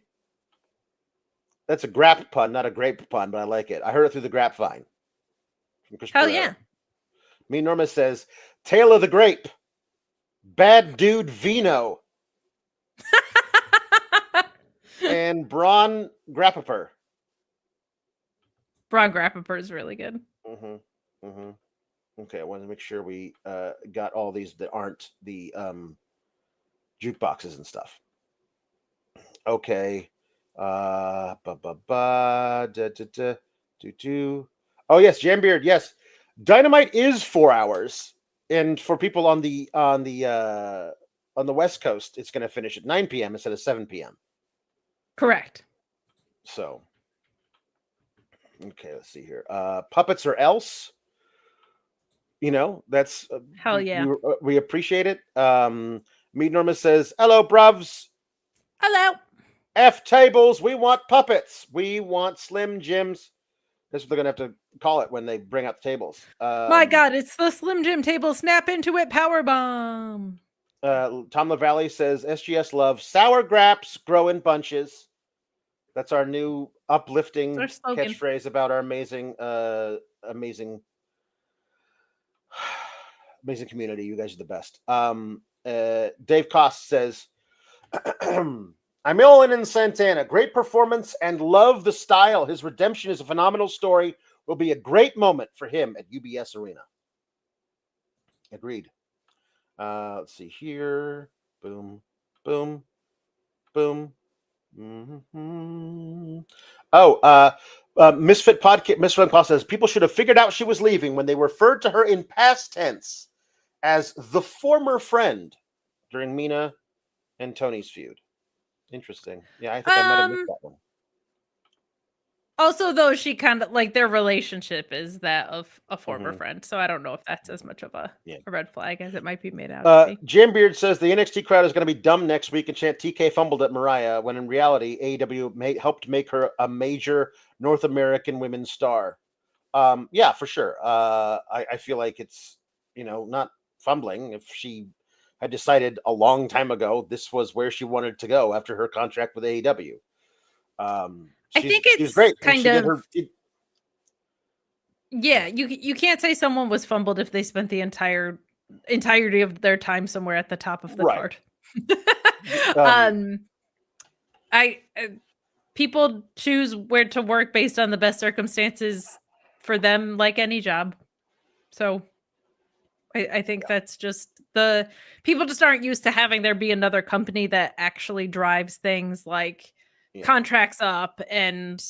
That's a grap pun, not a grape pun, but I like it. I heard it through the grapevine. Hell yeah. Me Norma says, Tail of the Grape, Bad Dude Vino, and Braun Grappaper. Braun Grappaper is really good. Okay, I wanted to make sure we got all these that aren't the jukeboxes and stuff. Okay. Oh yes, Jambeard. Yes, Dynamite is 4 hours, and for people on the West Coast, it's going to finish at 9 p.m. instead of 7 p.m. Correct. So, okay, let's see here. Puppets or else. That's hell yeah. We appreciate it. Meet Norma says, "Hello, bruvs. Hello. F tables. We want puppets. We want Slim Jims." That's what they're gonna have to call it when they bring out the tables. My God, it's the Slim Jim table. Snap into it, power bomb. Tom LaValle says, "SGS loves sour graps grow in bunches." That's our new uplifting catchphrase about our amazing community. You guys are the best. Dave Koss says, I'm all in Santana. Great performance and love the style. His redemption is a phenomenal story. Will be a great moment for him at UBS Arena. Agreed. Let's see here. Boom, boom, boom. Misfit Podcast. Misfit Podcast says people should have figured out she was leaving when they referred to her in past tense as the former friend during Mina and Tony's feud. Interesting. Yeah, I think I might have missed that one. Also, though, she kind of like their relationship is that of a former friend, so I don't know if that's as much of a red flag as it might be made out to be. Jim Beard says the NXT crowd is going to be dumb next week and chant TK fumbled at Mariah, when in reality AEW helped make her a major North American women's star. Yeah, for sure. I feel like it's not fumbling if she had decided a long time ago this was where she wanted to go after her contract with AEW. I think She's it's great. kind She did of her. yeah. You can't say someone was fumbled if they spent the entirety of their time somewhere at the top of the Right. card. Um, People choose where to work based on the best circumstances for them, like any job. So I think that's just the people just aren't used to having there be another company that actually drives things like contracts up, and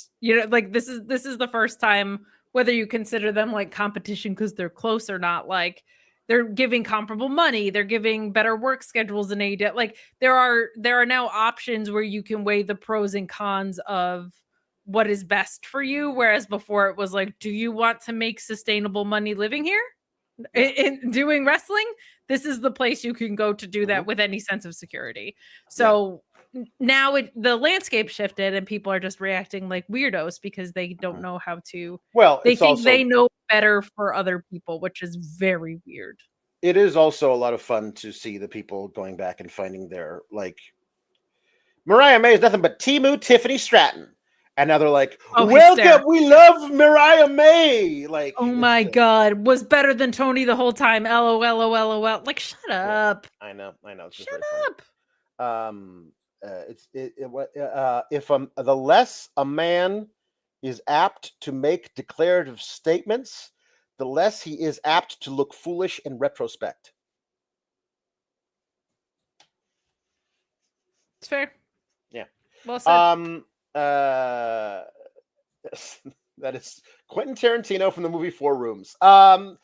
like this is the first time, whether you consider them like competition because they're close or not, like they're giving comparable money, they're giving better work schedules than AEW. Like there are now options where you can weigh the pros and cons of what is best for you, whereas before it was like, do you want to make sustainable money living here? In doing wrestling, this is the place you can go to do that with any sense of security. So now the landscape shifted and people are just reacting like weirdos because they don't know how to. Well, they think they know better for other people, which is very weird. It is also a lot of fun to see the people going back and finding their, like, Mariah May is nothing but Temu Tiffany Stratton. And now they're like, welcome, hysterical. We love Mariah May. Like, oh my God, was better than Tony the whole time. LOL. Like, shut up. I know. It's just shut up. If the less a man is apt to make declarative statements, the less he is apt to look foolish in retrospect. It's fair. Yeah. Well said. That is Quentin Tarantino from the movie Four Rooms. And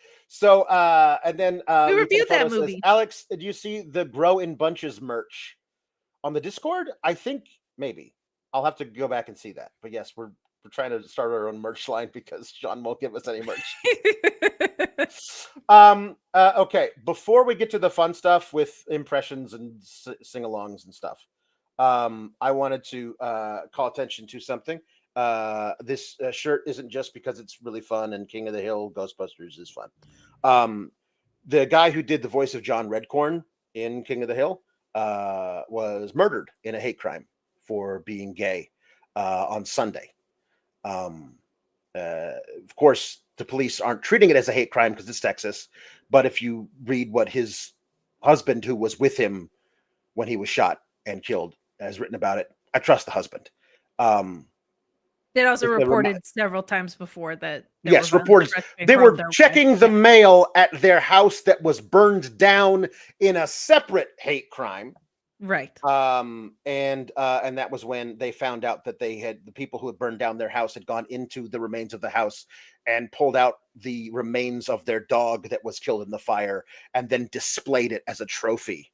then we reviewed that movie. Says, Alex, did you see the Grow in Bunches merch on the Discord? I think maybe I'll have to go back and see that. But yes, we're trying to start our own merch line because Sean won't give us any merch. Okay, before we get to the fun stuff with impressions and sing-alongs and stuff, I wanted to call attention to something. This shirt isn't just because it's really fun and King of the Hill Ghostbusters is fun. The guy who did the voice of John Redcorn in King of the Hill was murdered in a hate crime for being gay on Sunday. Of course, the police aren't treating it as a hate crime because it's Texas. But if you read what his husband, who was with him when he was shot and killed, has written about it, I trust the husband. It also reported several times before that. Reported they were checking the mail at their house that was burned down in a separate hate crime. Right. And that was when they found out that the people who had burned down their house had gone into the remains of the house and pulled out the remains of their dog that was killed in the fire and then displayed it as a trophy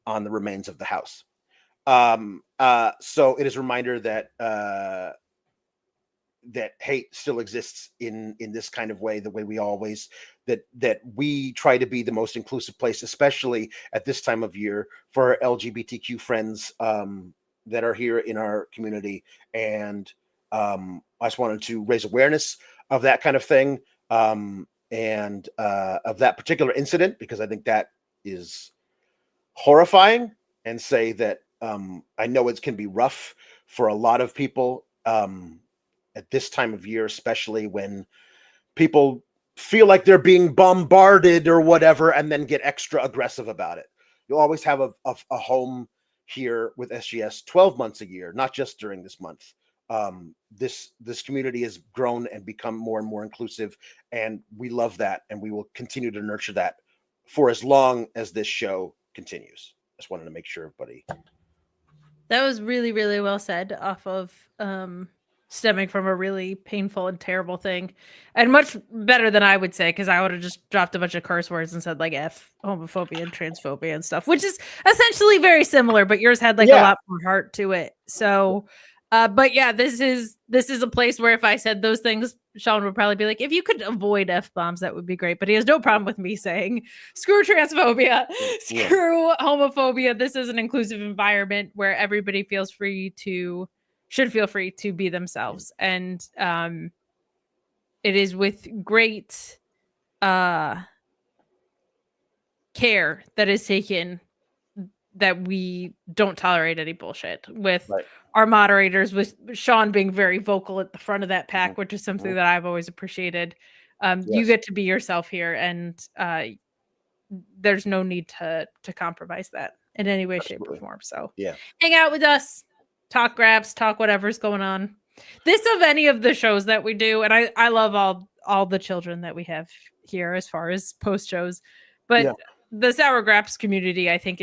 on the remains of the house. So it is a reminder that that hate still exists in this kind of way, the way we always that we try to be the most inclusive place, especially at this time of year, for our LGBTQ friends that are here in our community. And I just wanted to raise awareness of that kind of thing, and of that particular incident, because I think that is horrifying, and say that I know it can be rough for a lot of people at this time of year, especially when people feel like they're being bombarded or whatever, and then get extra aggressive about it. You'll always have a home here with SGS 12 months a year, not just during this month. This community has grown and become more and more inclusive, and we love that, and we will continue to nurture that for as long as this show continues. Just wanted to make sure everybody. That was really, really well said, off of stemming from a really painful and terrible thing, and much better than I would say, because I would have just dropped a bunch of curse words and said like F, homophobia and transphobia and stuff, which is essentially very similar, but yours had like a lot more heart to it. So but yeah, this is a place where if I said those things, Sean would probably be like, if you could avoid F-bombs, that would be great. But he has no problem with me saying, screw transphobia, screw homophobia. This is an inclusive environment where everybody should feel free to be themselves. And it is with great care that is taken that we don't tolerate any bullshit with our moderators, with Sean being very vocal at the front of that pack, which is something that I've always appreciated. You get to be yourself here, and there's no need to compromise that in any way, shape, or form. So hang out with us, talk grabs, talk whatever's going on. This of any of the shows that we do, and I love all the children that we have here as far as post shows, but the Sour Graps community, I think,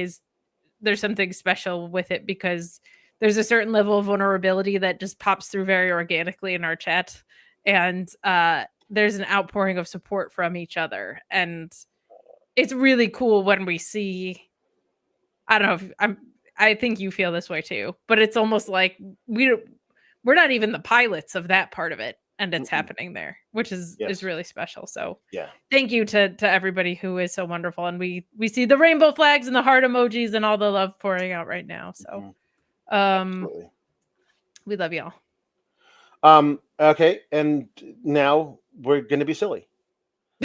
there's something special with it because there's a certain level of vulnerability that just pops through very organically in our chat, and there's an outpouring of support from each other, and it's really cool when we see. I don't know if I think you feel this way too, but it's almost like we're not even the pilots of that part of it, and it's happening there, which is really special. So thank you to everybody who is so wonderful, and we see the rainbow flags and the heart emojis and all the love pouring out right now. So we love y'all. Okay, and now we're gonna be silly.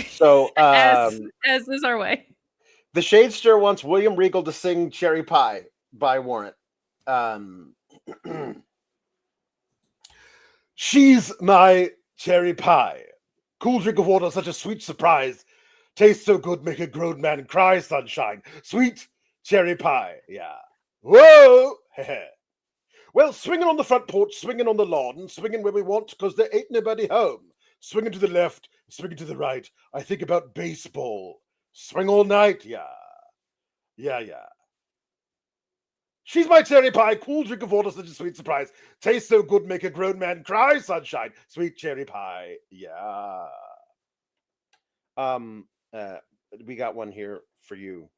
So as is our way. The Shadester wants William Regal to sing Cherry Pie by Warrant. She's my cherry pie. Cool drink of water, such a sweet surprise. Tastes so good, make a grown man cry, sunshine. Sweet cherry pie. Yeah. Whoa! Well, swinging on the front porch, swinging on the lawn, swinging where we want, because there ain't nobody home. Swinging to the left, swinging to the right. I think about baseball. Swing all night. Yeah. She's my cherry pie, cool drink of water, such a sweet surprise. Tastes so good, make a grown man cry, sunshine. Sweet cherry pie. Yeah. We got one here for you,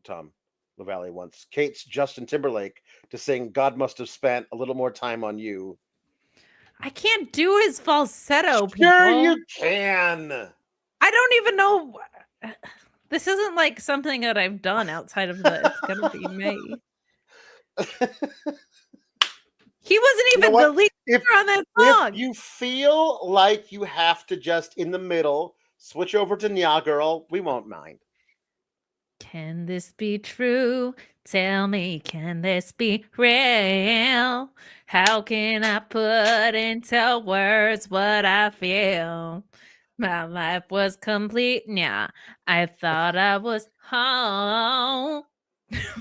Tom LaValle wants Kate's Justin Timberlake to sing God Must Have Spent a Little More Time on You. I can't do his falsetto, Sure people. you can. I don't even know. This isn't like something that I've done outside of the It's Gonna Be Me. He wasn't even the lead singer on that song. If you feel like you have to just in the middle switch over to Nya Girl, we won't mind. Can this be true? Tell me, can this be real? How can I put into words what I feel? My life was complete. Yeah, I thought I was home.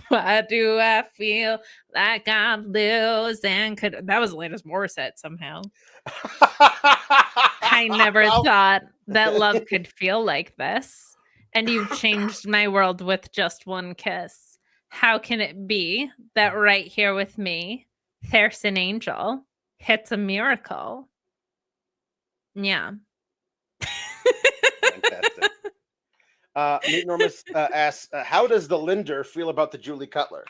Why do I feel like I'm losing? That was Alanis Morissette somehow. I never thought that love could feel like this. And you've changed my world with just one kiss. How can it be that right here with me, there's an angel? It's a miracle. Yeah. Fantastic. Meet Normus asks, how does the Linder feel about the Julie Cutler?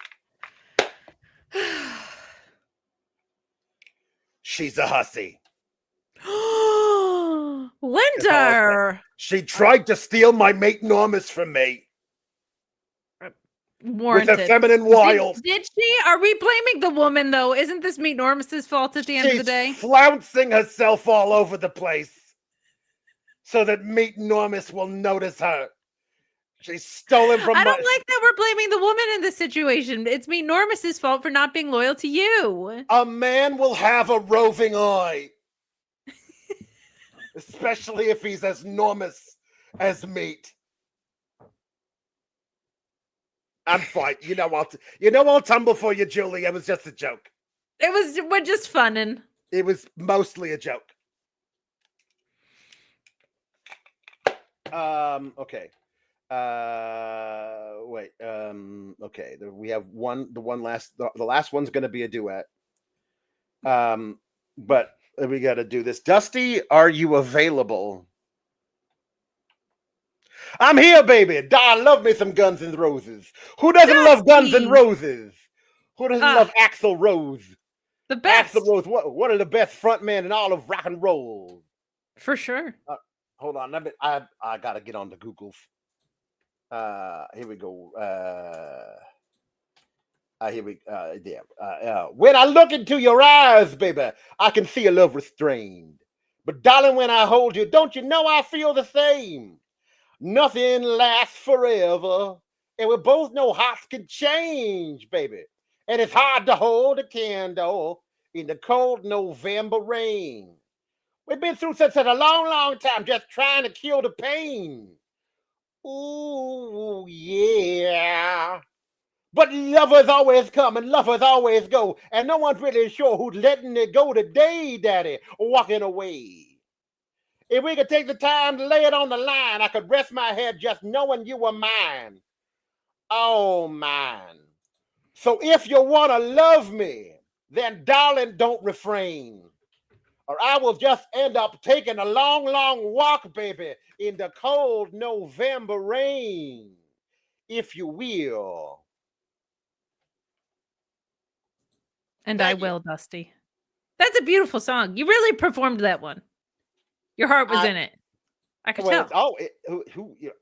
She's a hussy. Linder! She tried to steal my mate Normus from me. Warranted. With her feminine wiles. Did she? Are we blaming the woman, though? Isn't this Meet Normus's fault at the end of the day? She's flouncing herself all over the place so that Meet Normus will notice her. She's stolen from I don't like that we're blaming the woman in this situation. It's Meet Normus's fault for not being loyal to you. A man will have a roving eye. Especially if he's as enormous as Meat. I'm fine. I'll tumble for you, Julie. It was just a joke. We're just funning. It was mostly a joke. Okay. Wait. Okay. We have the last one's going to be a duet. But we got to do this. Dusty, are you available? I'm here, baby. I love me some Guns N' Roses. Who doesn't love Guns N' Roses? Who doesn't love Axl Rose? The best. Axl Rose, one of the best frontmen in all of rock and roll. For sure. Hold on. I got to get on the Google. Here we go. When I look into your eyes, baby, I can see a love restrained. But darling, when I hold you, don't you know I feel the same? Nothing lasts forever. And we both know hearts can change, baby. And it's hard to hold a candle in the cold November rain. We've been through such a long, long time just trying to kill the pain. Ooh, yeah. But lovers always come and lovers always go. And no one's really sure who's letting it go today, Daddy, walking away. If we could take the time to lay it on the line, I could rest my head just knowing you were mine. Oh, man. So if you want to love me, then darling, don't refrain. Or I will just end up taking a long, long walk, baby, in the cold November rain, if you will. And Thank I you. will, Dusty. That's a beautiful song. You really performed that one. Your heart was in it. I could tell.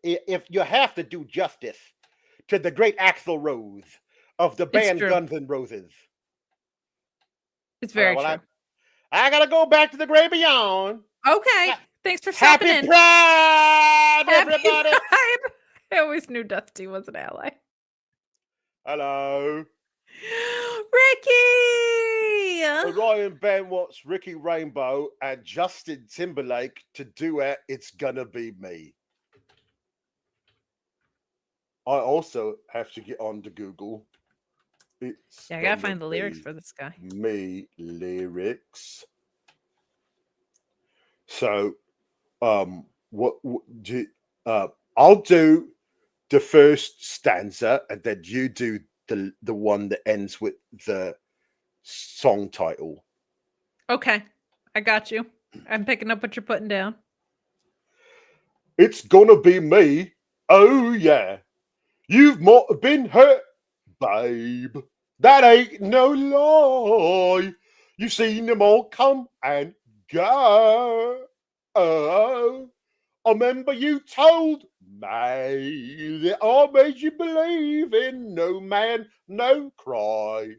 If you have to do justice to the great Axl Rose of the band true. Guns N' Roses. It's very Well, true. I gotta go back to the great beyond. Okay. Thanks for stopping Happy in. Pride, Happy everybody. Pride. I always knew Dusty was an ally. Hello. Ricky! Ryan Ben wants Ricky Rainbow and Justin Timberlake to duet It's Gonna Be Me. I also have to get on to Google. I gotta find the lyrics for this guy. Me lyrics. So, I'll do the first stanza, and then you do the one that ends with the song title. Okay. I got you. I'm picking up what you're putting down. It's gonna be me. Oh, yeah. You've more been hurt, babe. That ain't no lie. You've seen them all come and go. Oh, I remember you told me that I made you believe in no man, no cry.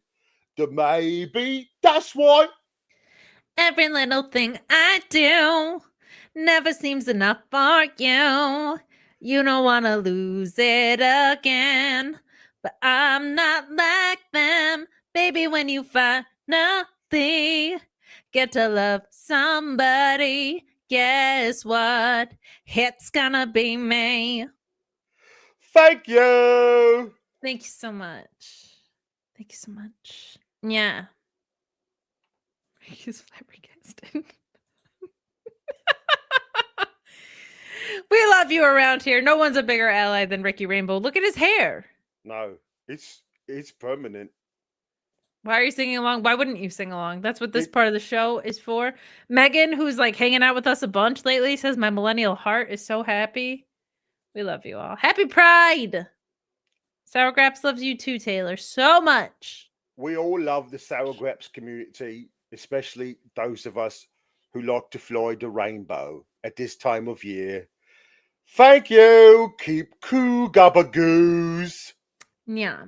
The maybe that's why. Every little thing I do never seems enough for you. You don't want to lose it again. But I'm not like them. Baby, when you finally get to love somebody, guess what? It's gonna be me. Thank you. Thank you so much. Thank you so much. Yeah. He's flabbergasted. We love you around here. No one's a bigger ally than Ricky Rainbow. Look at his hair. No, it's permanent. Why are you singing along? Why wouldn't you sing along? That's what this part of the show is for. Megan, who's like hanging out with us a bunch lately, says my millennial heart is so happy. We love you all. Happy Pride. Sour Graps loves you too, Taylor, so much. We all love the Sour Graps community, especially those of us who like to fly the rainbow at this time of year. Thank you. Keep cool, gabagoos. Yeah.